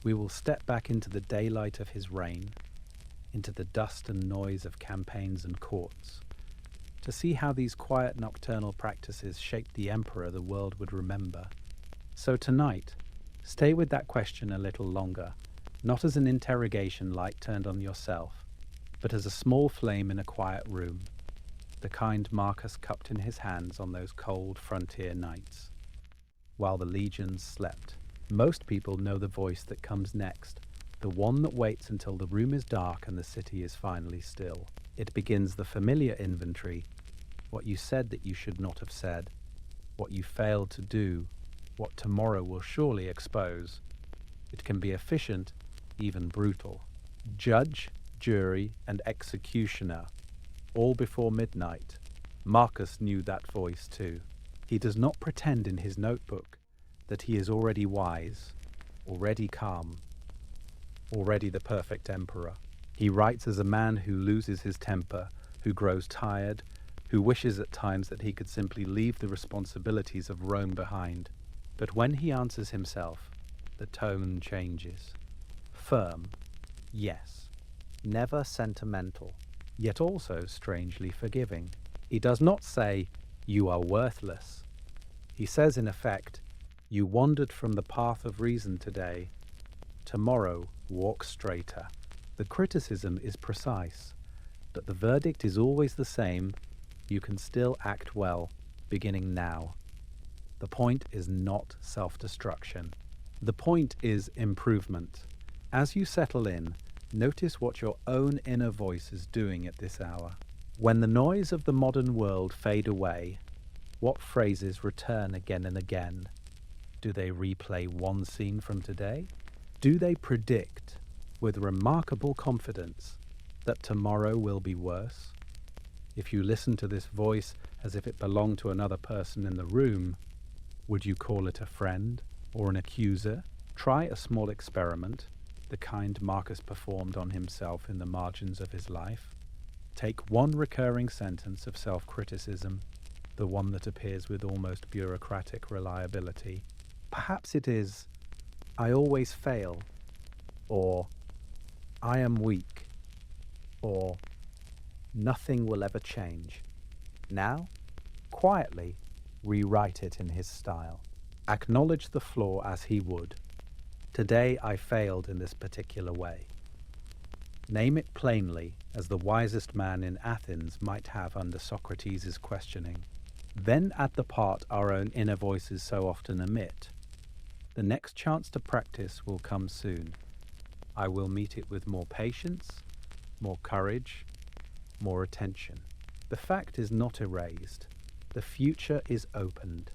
S1: we will step back into the daylight of his reign, into the dust and noise of campaigns and courts, to see how these quiet nocturnal practices shaped the emperor the world would remember. So tonight, stay with that question a little longer, not as an interrogation light turned on yourself, but as a small flame in a quiet room, the kind Marcus cupped in his hands on those cold frontier nights, while the legions slept. Most people know the voice that comes next, the one that waits until the room is dark and the city is finally still. It begins the familiar inventory, what you said that you should not have said, what you failed to do, what tomorrow will surely expose. It can be efficient, even brutal. Judge, jury, and executioner, all before midnight. Marcus knew that voice too. He does not pretend in his notebook that he is already wise, already calm, already the perfect emperor. He writes as a man who loses his temper, who grows tired, who wishes at times that he could simply leave the responsibilities of Rome behind. But when he answers himself, the tone changes. Firm, yes. Never sentimental, yet also strangely forgiving. He does not say, "You are worthless." He says, in effect, "You wandered from the path of reason today. Tomorrow, walk straighter." The criticism is precise, but the verdict is always the same. You can still act well, beginning now. The point is not self-destruction. The point is improvement. As you settle in, notice what your own inner voice is doing at this hour. When the noise of the modern world fade away, what phrases return again and again? Do they replay one scene from today? Do they predict, with remarkable confidence, that tomorrow will be worse? If you listen to this voice as if it belonged to another person in the room, would you call it a friend or an accuser? Try a small experiment, the kind Marcus performed on himself in the margins of his life. Take one recurring sentence of self-criticism, the one that appears with almost bureaucratic reliability. Perhaps it is, "I always fail," or "I am weak," or "Nothing will ever change." Now, quietly, rewrite it in his style. Acknowledge the flaw as he would. "Today I failed in this particular way." Name it plainly, as the wisest man in Athens might have under Socrates' questioning. Then add the part our own inner voices so often omit. The next chance to practice will come soon. I will meet it with more patience, more courage, more attention. The fact is not erased. The future is opened.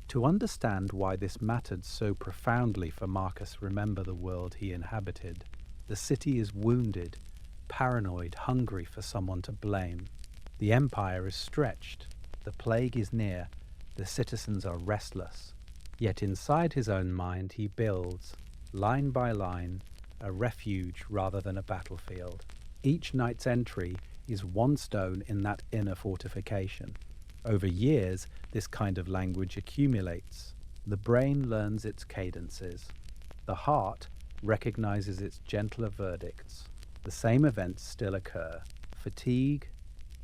S1: To understand why this mattered so profoundly for Marcus remember the world he inhabited, the city is wounded, paranoid, hungry for someone to blame. The empire is stretched. The plague is near. The citizens are restless. Yet inside his own mind he builds, line by line, a refuge rather than a battlefield. Each night's entry is one stone in that inner fortification. Over years, this kind of language accumulates. The brain learns its cadences. The heart recognizes its gentler verdicts. The same events still occur: fatigue,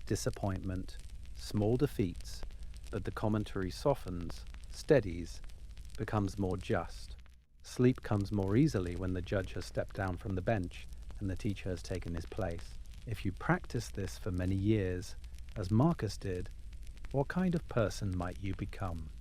S1: disappointment, small defeats, but the commentary softens, steadies, becomes more just. Sleep comes more easily when the judge has stepped down from the bench and the teacher has taken his place. If you practice this for many years, as Marcus did, what kind of person might you become?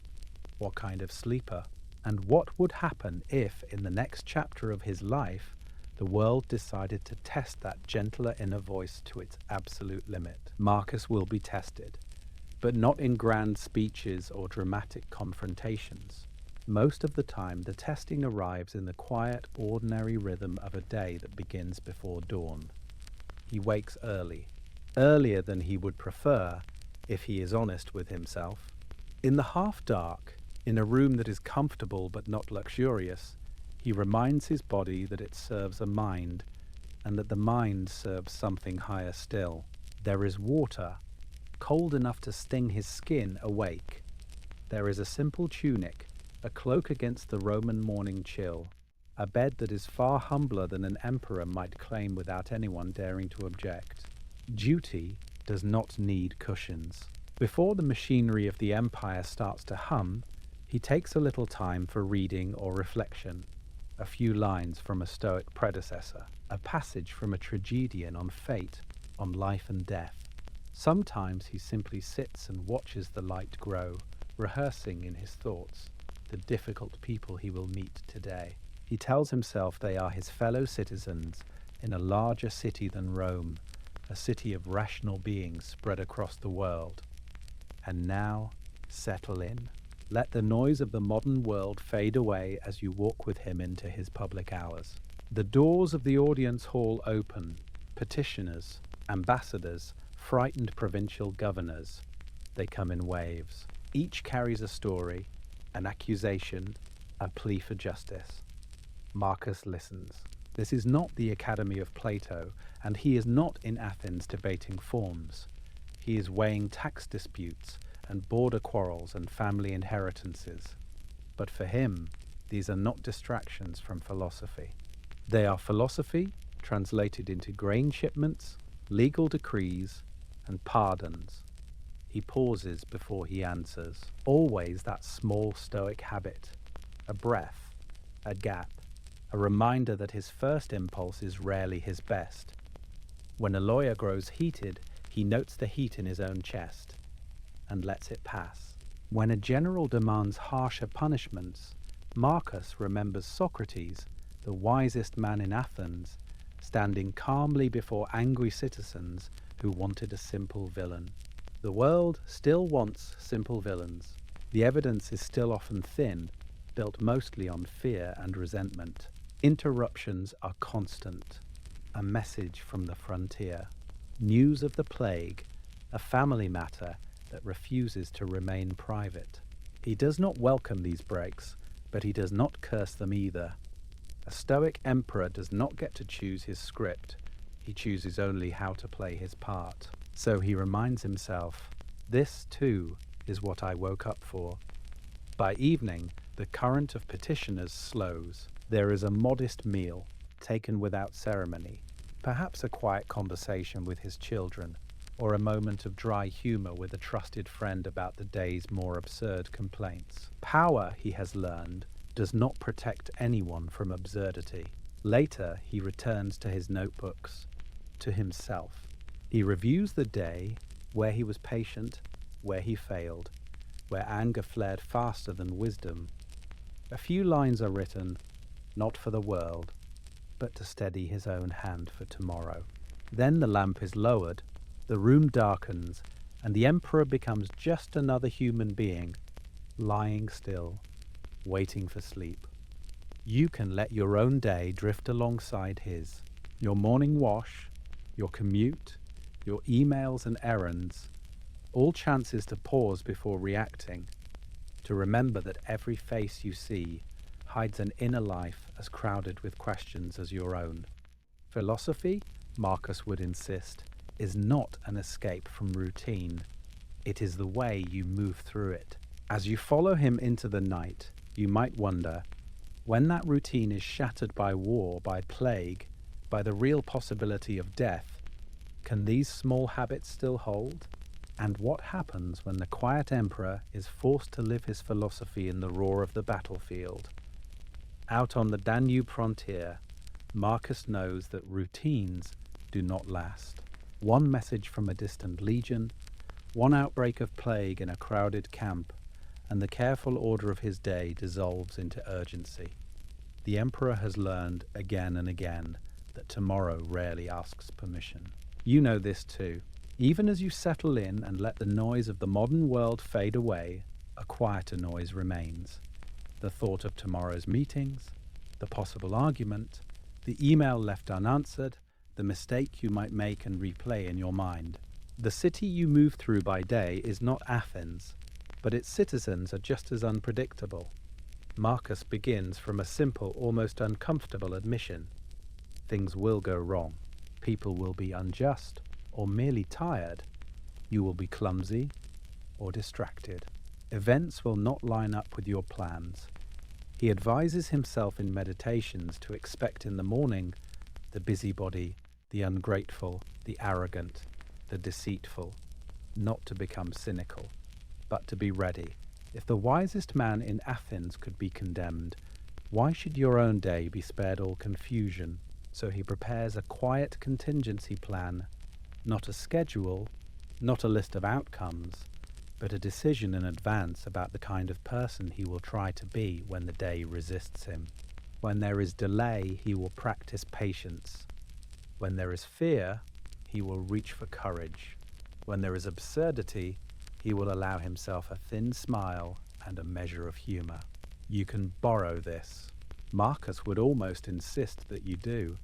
S1: What kind of sleeper? And what would happen if, in the next chapter of his life, the world decided to test that gentler inner voice to its absolute limit? Marcus will be tested, but not in grand speeches or dramatic confrontations. Most of the time, the testing arrives in the quiet, ordinary rhythm of a day that begins before dawn. He wakes early, earlier than he would prefer, if he is honest with himself. In the half-dark, in a room that is comfortable but not luxurious, he reminds his body that it serves a mind, and that the mind serves something higher still. There is water, cold enough to sting his skin awake. There is a simple tunic, a cloak against the Roman morning chill, a bed that is far humbler than an emperor might claim without anyone daring to object. Duty does not need cushions. Before the machinery of the empire starts to hum, he takes a little time for reading or reflection. A few lines from a Stoic predecessor, a passage from a tragedian on fate, on life and death. Sometimes he simply sits and watches the light grow, rehearsing in his thoughts the difficult people he will meet today. He tells himself they are his fellow citizens in a larger city than Rome, a city of rational beings spread across the world. And now, settle in. Let the noise of the modern world fade away as you walk with him into his public hours. The doors of the audience hall open. Petitioners, ambassadors, frightened provincial governors. They come in waves. Each carries a story, an accusation, a plea for justice. Marcus listens. This is not the Academy of Plato, and he is not in Athens debating forms. He is weighing tax disputes and border quarrels and family inheritances. But for him, these are not distractions from philosophy. They are philosophy translated into grain shipments, legal decrees, and pardons. He pauses before he answers. Always that small Stoic habit, a breath, a gap, a reminder that his first impulse is rarely his best. When a lawyer grows heated, he notes the heat in his own chest and lets it pass. When a general demands harsher punishments, Marcus remembers Socrates, the wisest man in Athens, standing calmly before angry citizens who wanted a simple villain. The world still wants simple villains. The evidence is still often thin, built mostly on fear and resentment. Interruptions are constant. A message from the frontier. News of the plague, a family matter that refuses to remain private. He does not welcome these breaks, but he does not curse them either. A Stoic emperor does not get to choose his script. He chooses only how to play his part. So he reminds himself, this too is what I woke up for. By evening, the current of petitioners slows. There is a modest meal, taken without ceremony, perhaps a quiet conversation with his children, or a moment of dry humor with a trusted friend about the day's more absurd complaints. Power, he has learned, does not protect anyone from absurdity. Later, he returns to his notebooks, to himself. He reviews the day, where he was patient, where he failed, where anger flared faster than wisdom. A few lines are written, not for the world, but to steady his own hand for tomorrow. Then the lamp is lowered, the room darkens, and the emperor becomes just another human being, lying still, waiting for sleep. You can let your own day drift alongside his. Your morning wash, your commute, your emails and errands, all chances to pause before reacting, to remember that every face you see hides an inner life as crowded with questions as your own. Philosophy, Marcus would insist, is not an escape from routine. It is the way you move through it. As you follow him into the night, you might wonder, when that routine is shattered by war, by plague, by the real possibility of death, can these small habits still hold? And what happens when the quiet emperor is forced to live his philosophy in the roar of the battlefield? Out on the Danube frontier, Marcus knows that routines do not last. One message from a distant legion, one outbreak of plague in a crowded camp, and the careful order of his day dissolves into urgency. The emperor has learned again and again that tomorrow rarely asks permission. You know this too. Even as you settle in and let the noise of the modern world fade away, a quieter noise remains. The thought of tomorrow's meetings, the possible argument, the email left unanswered, the mistake you might make and replay in your mind. The city you move through by day is not Athens, but its citizens are just as unpredictable. Marcus begins from a simple, almost uncomfortable admission. Things will go wrong. People will be unjust, or merely tired. You will be clumsy, or distracted. Events will not line up with your plans. He advises himself in meditations to expect in the morning the busybody, the ungrateful, the arrogant, the deceitful, not to become cynical, but to be ready. If the wisest man in Athens could be condemned, why should your own day be spared all confusion? So he prepares a quiet contingency plan, not a schedule, not a list of outcomes, but a decision in advance about the kind of person he will try to be when the day resists him. When there is delay, he will practice patience. When there is fear, he will reach for courage. When there is absurdity, he will allow himself a thin smile and a measure of humor. You can borrow this. Marcus would almost insist that you do.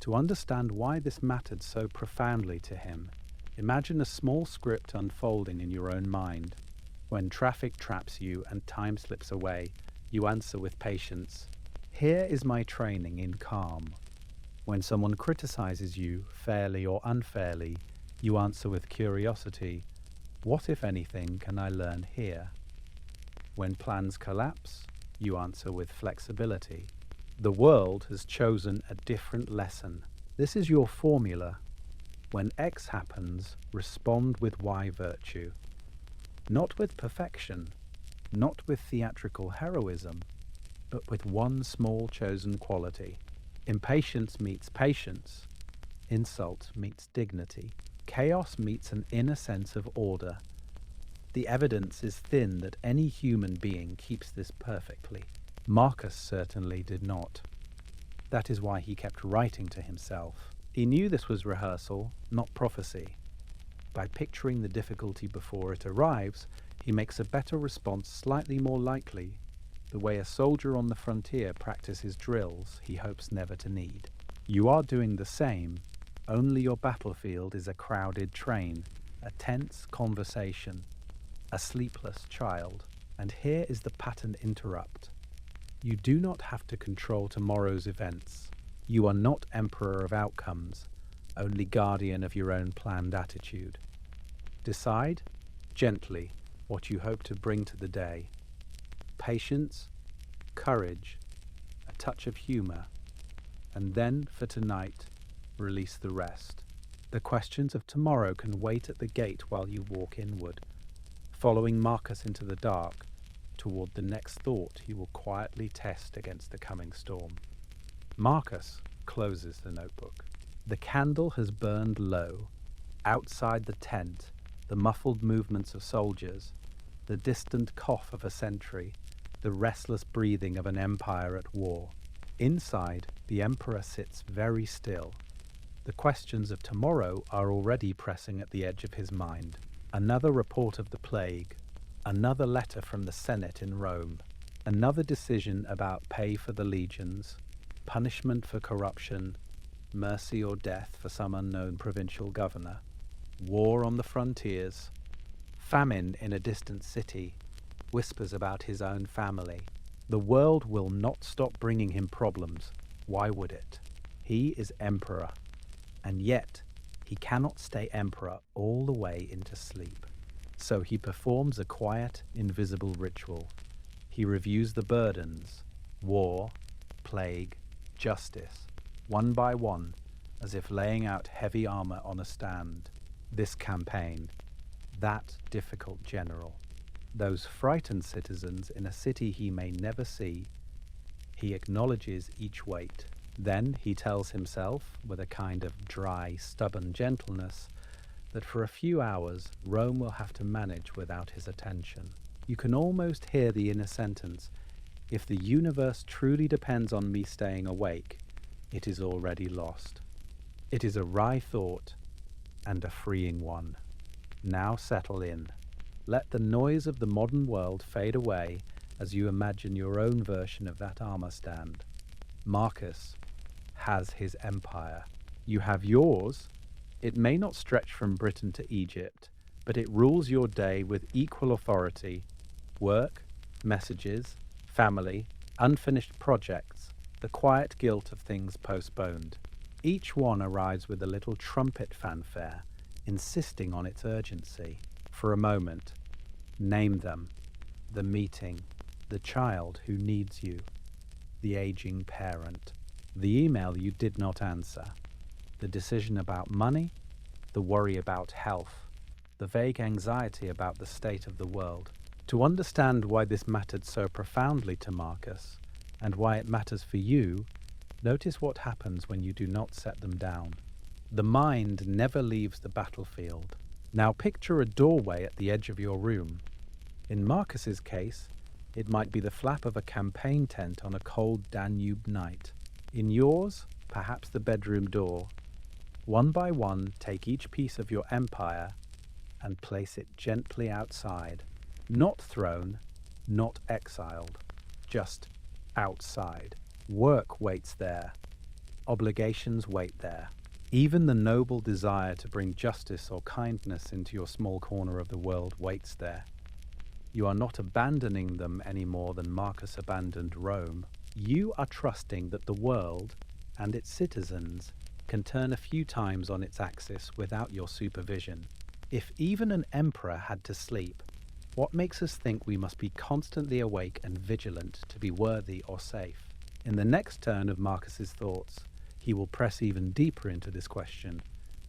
S1: To understand why this mattered so profoundly to him, imagine a small script unfolding in your own mind. When traffic traps you and time slips away, you answer with patience, "Here is my training in calm." When someone criticizes you, fairly or unfairly, you answer with curiosity, what, if anything, can I learn here? When plans collapse, you answer with flexibility. The world has chosen a different lesson. This is your formula. When X happens, respond with Y virtue. Not with perfection, not with theatrical heroism, but with one small chosen quality. Impatience meets patience. Insult meets dignity. Chaos meets an inner sense of order. The evidence is thin that any human being keeps this perfectly. Marcus certainly did not. That is why he kept writing to himself. He knew this was rehearsal, not prophecy. By picturing the difficulty before it arrives, he makes a better response slightly more likely, the way a soldier on the frontier practices drills he hopes never to need. You are doing the same, only your battlefield is a crowded train, a tense conversation, a sleepless child. And here is the pattern interrupt. You do not have to control tomorrow's events. You are not emperor of outcomes, only guardian of your own planned attitude. Decide, gently, what you hope to bring to the day. Patience, courage, a touch of humor, and then, for tonight, release the rest. The questions of tomorrow can wait at the gate while you walk inward, following Marcus into the dark, toward the next thought he will quietly test against the coming storm. Marcus closes the notebook. The candle has burned low. Outside the tent, the muffled movements of soldiers, the distant cough of a sentry, the restless breathing of an empire at war. Inside, the emperor sits very still. The questions of tomorrow are already pressing at the edge of his mind. Another report of the plague, another letter from the Senate in Rome, another decision about pay for the legions, punishment for corruption, mercy or death for some unknown provincial governor, war on the frontiers, famine in a distant city, whispers about his own family. The world will not stop bringing him problems. Why would it? He is emperor, and yet he cannot stay emperor all the way into sleep. So he performs a quiet, invisible ritual. He reviews the burdens, war, plague, justice, one by one, as if laying out heavy armor on a stand. This campaign, that difficult general, those frightened citizens in a city he may never see. He acknowledges each weight. Then he tells himself, with a kind of dry, stubborn gentleness, that for a few hours Rome will have to manage without his attention. You can almost hear the inner sentence, if the universe truly depends on me staying awake, it is already lost. It is a wry thought and a freeing one. Now settle in. Let the noise of the modern world fade away as you imagine your own version of that armor stand. Marcus has his empire. You have yours. It may not stretch from Britain to Egypt, but it rules your day with equal authority. Work, messages, family, unfinished projects, the quiet guilt of things postponed. Each one arrives with a little trumpet fanfare, insisting on its urgency. For a moment, name them: the meeting, the child who needs you, the aging parent, the email you did not answer, the decision about money, the worry about health, the vague anxiety about the state of the world. To understand why this mattered so profoundly to Marcus, and why it matters for you, notice what happens when you do not set them down. The mind never leaves the battlefield. Now picture a doorway at the edge of your room. In Marcus's case, it might be the flap of a campaign tent on a cold Danube night. In yours, perhaps the bedroom door. One by one, take each piece of your empire and place it gently outside. Not thrown, not exiled, just outside. Work waits there. Obligations wait there. Even the noble desire to bring justice or kindness into your small corner of the world waits there. You are not abandoning them any more than Marcus abandoned Rome. You are trusting that the world, and its citizens can turn a few times on its axis without your supervision. If even an emperor had to sleep, what makes us think we must be constantly awake and vigilant to be worthy or safe? In the next turn of Marcus's thoughts, he will press even deeper into this question,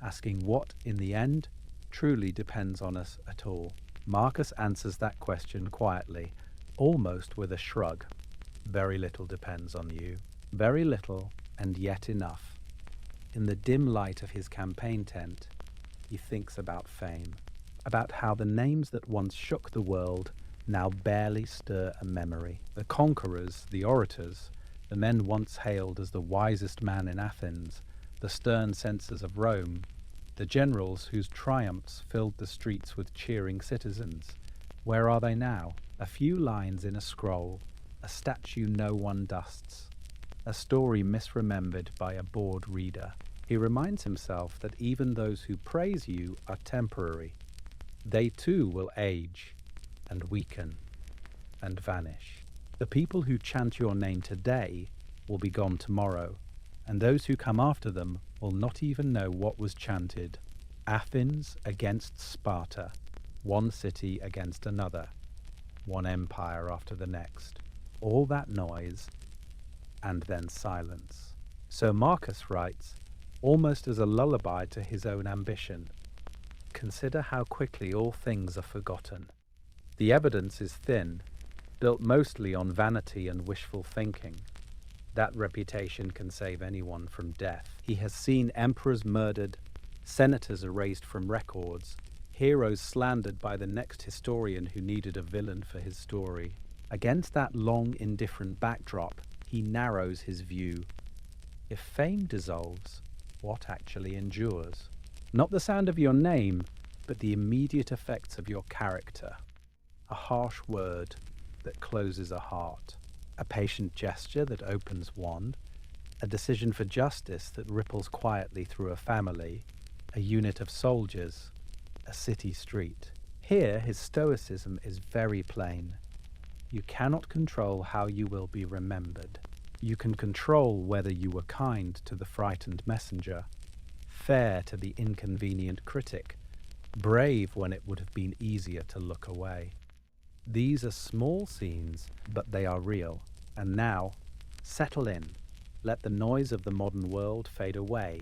S1: asking what, in the end, truly depends on us at all. Marcus answers that question quietly, almost with a shrug. Very little depends on you. Very little, and yet enough. In the dim light of his campaign tent, he thinks about fame, about how the names that once shook the world now barely stir a memory. The conquerors, the orators, the men once hailed as the wisest man in Athens, the stern censors of Rome, the generals whose triumphs filled the streets with cheering citizens. Where are they now? A few lines in a scroll, a statue no one dusts, a story misremembered by a bored reader. He reminds himself that even those who praise you are temporary. They too will age and weaken and vanish. The people who chant your name today will be gone tomorrow, and those who come after them will not even know what was chanted. Athens against Sparta, one city against another, one empire after the next. All that noise, and then silence. So Marcus writes, almost as a lullaby to his own ambition, consider how quickly all things are forgotten. The evidence is thin, built mostly on vanity and wishful thinking. That reputation can save anyone from death. He has seen emperors murdered, senators erased from records, heroes slandered by the next historian who needed a villain for his story. Against that long, indifferent backdrop, he narrows his view. If fame dissolves, what actually endures? Not the sound of your name, but the immediate effects of your character. A harsh word that closes a heart, a patient gesture that opens one, a decision for justice that ripples quietly through a family, a unit of soldiers, a city street. Here his stoicism is very plain. You cannot control how you will be remembered. You can control whether you were kind to the frightened messenger, fair to the inconvenient critic, brave when it would have been easier to look away. These are small scenes, but they are real. And now, settle in. Let the noise of the modern world fade away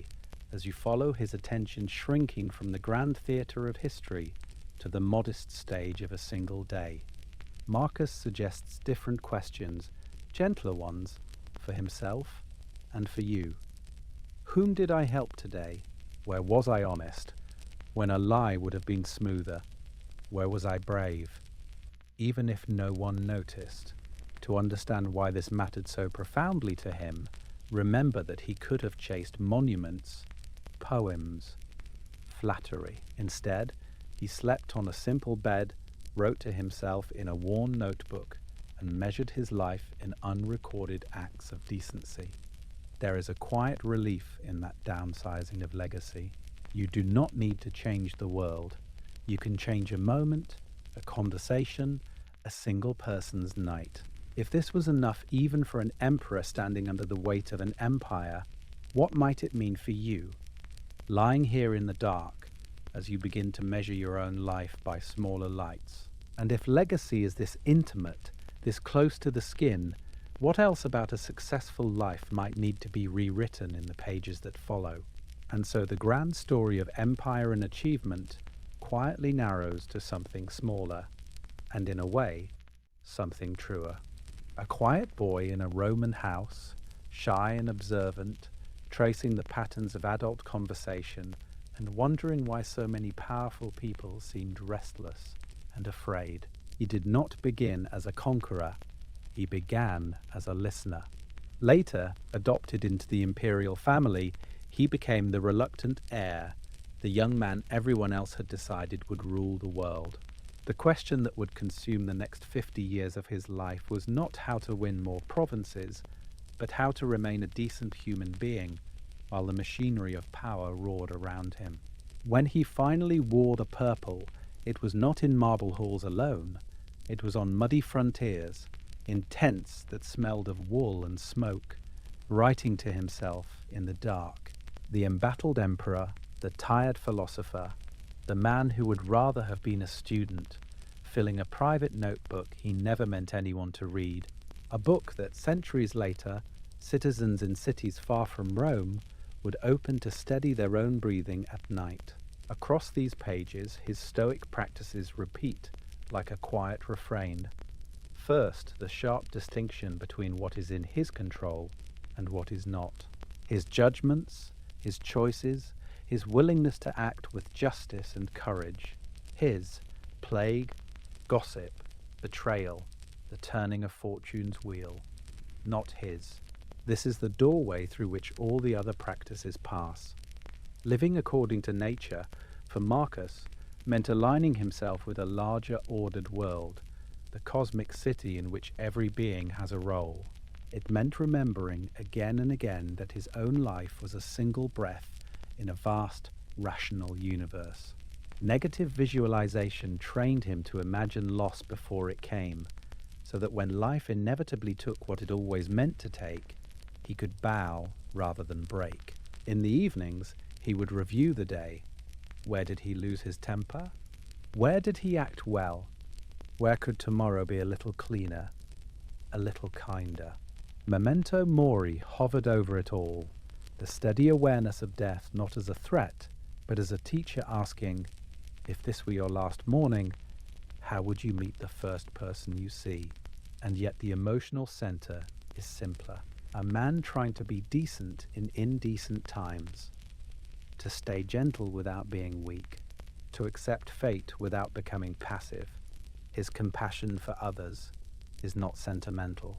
S1: as you follow his attention shrinking from the grand theatre of history to the modest stage of a single day. Marcus suggests different questions, gentler ones, for himself and for you. Whom did I help today? Where was I honest? When a lie would have been smoother. Where was I brave? Even if no one noticed. To understand why this mattered so profoundly to him, remember that he could have chased monuments, poems, flattery. Instead, he slept on a simple bed, wrote to himself in a worn notebook, and measured his life in unrecorded acts of decency. There is a quiet relief in that downsizing of legacy. You do not need to change the world. You can change a moment, a conversation, a single person's night. If this was enough even for an emperor standing under the weight of an empire, what might it mean for you, lying here in the dark, as you begin to measure your own life by smaller lights? And if legacy is this intimate, this close to the skin, what else about a successful life might need to be rewritten in the pages that follow? And so the grand story of empire and achievement quietly narrows to something smaller, and in a way, something truer. A quiet boy in a Roman house, shy and observant, tracing the patterns of adult conversation and wondering why so many powerful people seemed restless and afraid. He did not begin as a conqueror. He began as a listener. Later, adopted into the imperial family, he became the reluctant heir, the young man everyone else had decided would rule the world. The question that would consume the next 50 years of his life was not how to win more provinces, but how to remain a decent human being while the machinery of power roared around him. When he finally wore the purple, it was not in marble halls alone. It was on muddy frontiers, in tents that smelled of wool and smoke, writing to himself in the dark. The embattled emperor, the tired philosopher, the man who would rather have been a student, filling a private notebook he never meant anyone to read, a book that centuries later, citizens in cities far from Rome would open to steady their own breathing at night. Across these pages, his Stoic practices repeat like a quiet refrain. First, the sharp distinction between what is in his control and what is not. His judgments, his choices, his willingness to act with justice and courage. His plague, gossip, betrayal, the turning of fortune's wheel. Not his. This is the doorway through which all the other practices pass. Living according to nature, for Marcus, meant aligning himself with a larger ordered world, the cosmic city in which every being has a role. It meant remembering again and again that his own life was a single breath in a vast, rational universe. Negative visualization trained him to imagine loss before it came, so that when life inevitably took what it always meant to take, he could bow rather than break. In the evenings, he would review the day. Where did he lose his temper? Where did he act well? Where could tomorrow be a little cleaner, a little kinder? Memento mori hovered over it all, the steady awareness of death not as a threat, but as a teacher asking, if this were your last morning, how would you meet the first person you see? And yet the emotional center is simpler. A man trying to be decent in indecent times, to stay gentle without being weak, to accept fate without becoming passive. His compassion for others is not sentimental.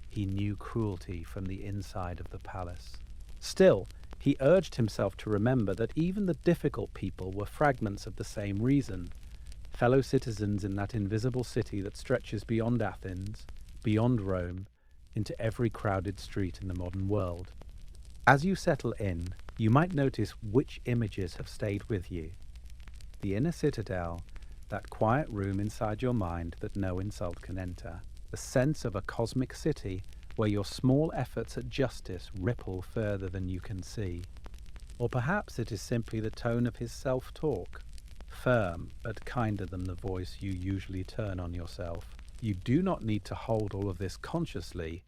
S1: He knew cruelty from the inside of the palace. Still, he urged himself to remember that even the difficult people were fragments of the same reason, fellow citizens in that invisible city that stretches beyond Athens, beyond Rome, into every crowded street in the modern world. As you settle in, you might notice which images have stayed with you. The inner citadel, that quiet room inside your mind that no insult can enter. The sense of a cosmic city where your small efforts at justice ripple further than you can see. Or perhaps it is simply the tone of his self-talk, firm but kinder than the voice you usually turn on yourself. You do not need to hold all of this consciously.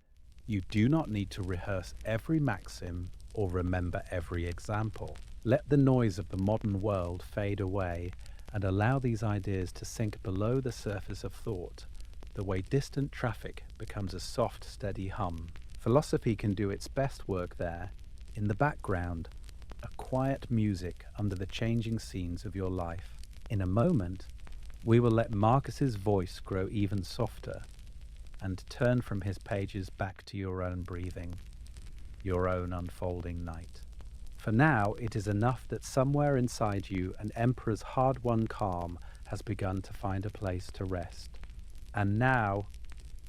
S1: You do not need to rehearse every maxim or remember every example. Let the noise of the modern world fade away and allow these ideas to sink below the surface of thought, the way distant traffic becomes a soft, steady hum. Philosophy can do its best work there, in the background, a quiet music under the changing scenes of your life. In a moment, we will let Marcus's voice grow even softer and turn from his pages back to your own breathing, your own unfolding night. For now, it is enough that somewhere inside you an emperor's hard-won calm has begun to find a place to rest. And now,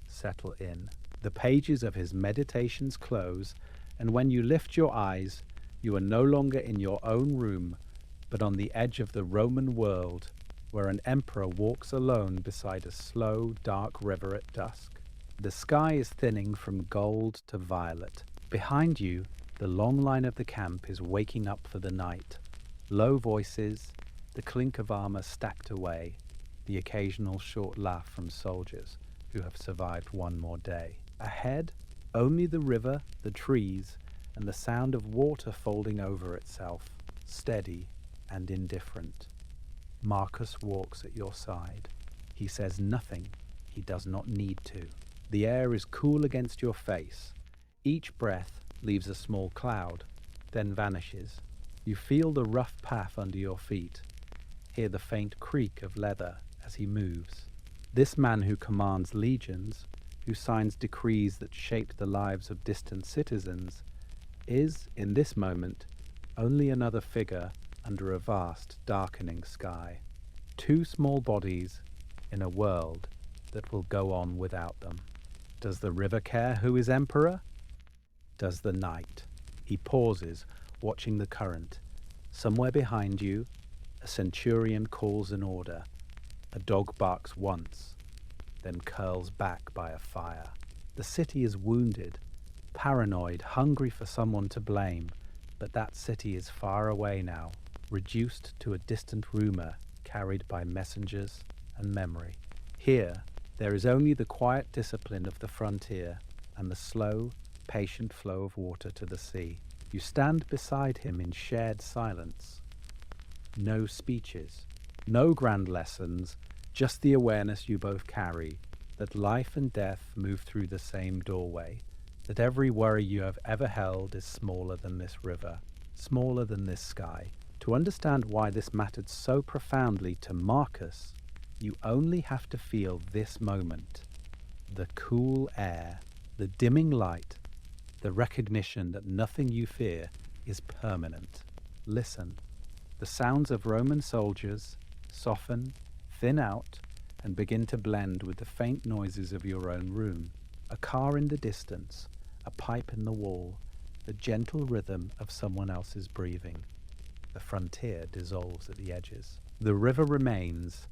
S1: settle in. The pages of his meditations close, and when you lift your eyes, you are no longer in your own room, but on the edge of the Roman world, where an emperor walks alone beside a slow, dark river at dusk. The sky is thinning from gold to violet. Behind you, the long line of the camp is waking up for the night. Low voices, the clink of armor stacked away, the occasional short laugh from soldiers who have survived one more day. Ahead, only the river, the trees, and the sound of water folding over itself, steady and indifferent. Marcus walks at your side. He says nothing. He does not need to. The air is cool against your face. Each breath leaves a small cloud, then vanishes. You feel the rough path under your feet, hear the faint creak of leather as he moves. This man who commands legions, who signs decrees that shape the lives of distant citizens, is, in this moment, only another figure under a vast, darkening sky. Two small bodies in a world that will go on without them. Does the river care who is emperor? Does the night? He pauses, watching the current. Somewhere behind you, a centurion calls an order. A dog barks once, then curls back by a fire. The city is wounded, paranoid, hungry for someone to blame, but that city is far away now, reduced to a distant rumor carried by messengers and memory. Here, there is only the quiet discipline of the frontier and the slow, patient flow of water to the sea. You stand beside him in shared silence. No speeches, no grand lessons, just the awareness you both carry, that life and death move through the same doorway, that every worry you have ever held is smaller than this river, smaller than this sky. To understand why this mattered so profoundly to Marcus, you only have to feel this moment. The cool air, the dimming light, the recognition that nothing you fear is permanent. Listen. The sounds of Roman soldiers soften, thin out, and begin to blend with the faint noises of your own room. A car in the distance, a pipe in the wall, the gentle rhythm of someone else's breathing. The frontier dissolves at the edges. The river remains.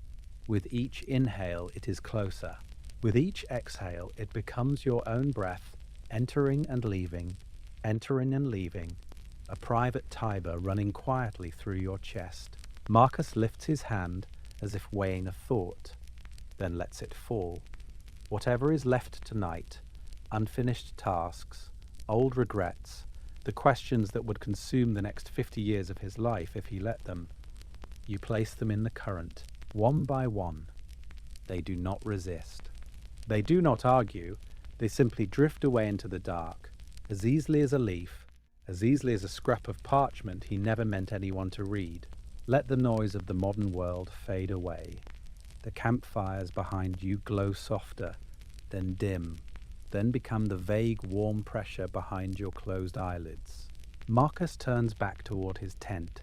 S1: With each inhale, it is closer. With each exhale, it becomes your own breath, entering and leaving, a private Tiber running quietly through your chest. Marcus lifts his hand as if weighing a thought, then lets it fall. Whatever is left tonight, unfinished tasks, old regrets, the questions that would consume the next 50 years of his life if he let them, you place them in the current, one by one. They do not resist. They do not argue. They simply drift away into the dark, as easily as a leaf, as easily as a scrap of parchment he never meant anyone to read. Let the noise of the modern world fade away. The campfires behind you glow softer, then dim, then become the vague warm pressure behind your closed eyelids. Marcus turns back toward his tent,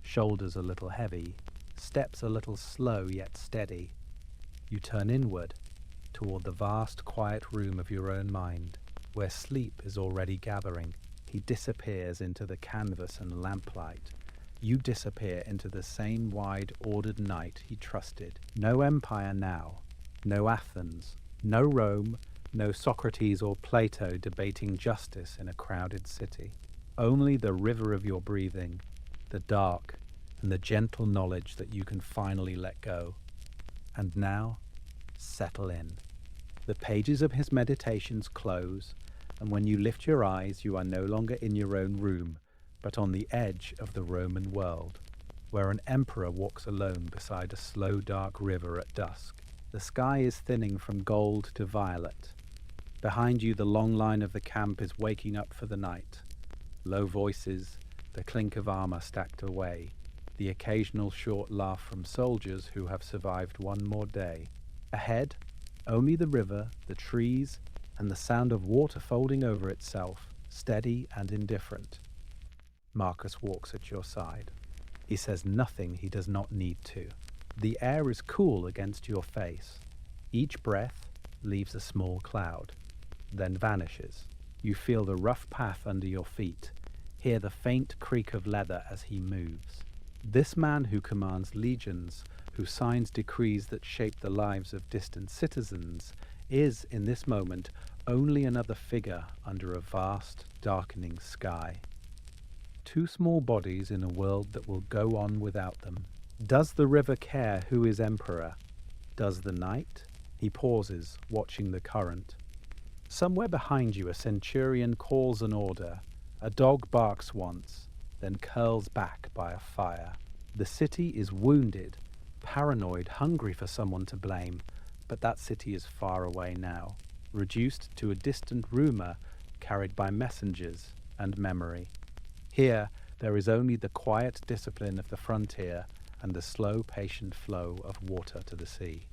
S1: shoulders a little heavy, steps a little slow yet steady. You turn inward, toward the vast quiet room of your own mind, where sleep is already gathering. He disappears into the canvas and lamplight. You disappear into the same wide, ordered night he trusted. No empire now, no Athens, no Rome, no Socrates or Plato debating justice in a crowded city. Only the river of your breathing, the dark, and the gentle knowledge that you can finally let go. And now, settle in. The pages of his meditations close, and when you lift your eyes, you are no longer in your own room, but on the edge of the Roman world, where an emperor walks alone beside a slow, dark river at dusk. The sky is thinning from gold to violet. Behind you, the long line of the camp is waking up for the night. Low voices, the clink of armor stacked away, the occasional short laugh from soldiers who have survived one more day. Ahead, only the river, the trees, and the sound of water folding over itself, steady and indifferent. Marcus walks at your side. He says nothing he does not need to. The air is cool against your face. Each breath leaves a small cloud, then vanishes. You feel the rough path under your feet, hear the faint creak of leather as he moves. This man who commands legions, who signs decrees that shape the lives of distant citizens, is, in this moment, only another figure under a vast, darkening sky. Two small bodies in a world that will go on without them. Does the river care who is emperor? Does the night? He pauses, watching the current. Somewhere behind you, a centurion calls an order. A dog barks once, then curls back by a fire. The city is wounded, paranoid, hungry for someone to blame, but that city is far away now, reduced to a distant rumor carried by messengers and memory. Here, there is only the quiet discipline of the frontier and the slow, patient flow of water to the sea.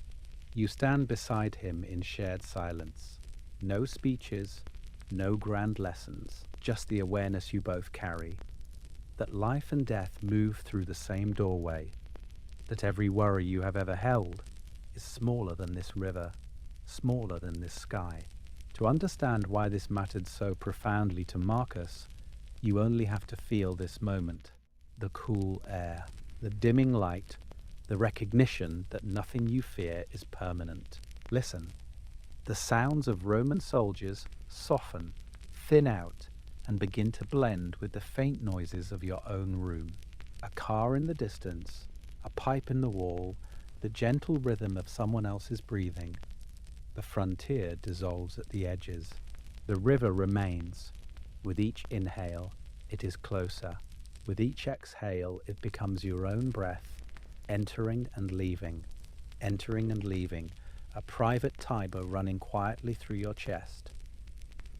S1: You stand beside him in shared silence. No speeches, no grand lessons, just the awareness you both carry, that life and death move through the same doorway, that every worry you have ever held is smaller than this river, smaller than this sky. To understand why this mattered so profoundly to Marcus, you only have to feel this moment, the cool air, the dimming light, the recognition that nothing you fear is permanent. Listen. The sounds of Roman soldiers soften, thin out and begin to blend with the faint noises of your own room. A car in the distance, a pipe in the wall, the gentle rhythm of someone else's breathing. The frontier dissolves at the edges. The river remains. With each inhale, it is closer. With each exhale, it becomes your own breath, entering and leaving, a private Tiber running quietly through your chest.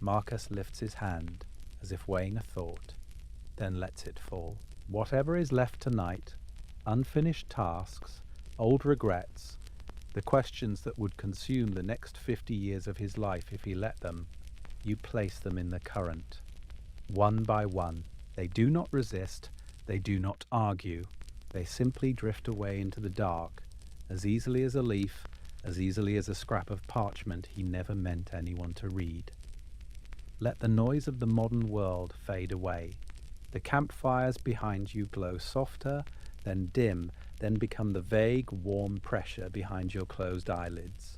S1: Marcus lifts his hand, as if weighing a thought, then lets it fall. Whatever is left tonight, unfinished tasks, old regrets, the questions that would consume the next 50 years of his life if he let them, you place them in the current. One by one, they do not resist, they do not argue, they simply drift away into the dark, as easily as a leaf, as easily as a scrap of parchment he never meant anyone to read. Let the noise of the modern world fade away. The campfires behind you glow softer, then dim, then become the vague, warm pressure behind your closed eyelids.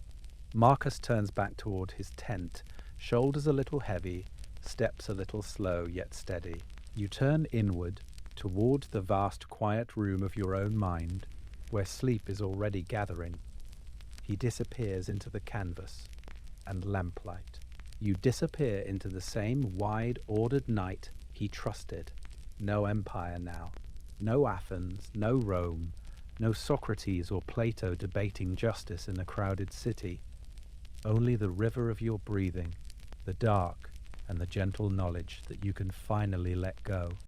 S1: Marcus turns back toward his tent, shoulders a little heavy, steps a little slow yet steady. You turn inward, toward the vast quiet room of your own mind, where sleep is already gathering. He disappears into the canvas and lamplight. You disappear into the same wide, ordered night he trusted. No empire now. No Athens, no Rome, no Socrates or Plato debating justice in a crowded city. Only the river of your breathing, the dark, and the gentle knowledge that you can finally let go.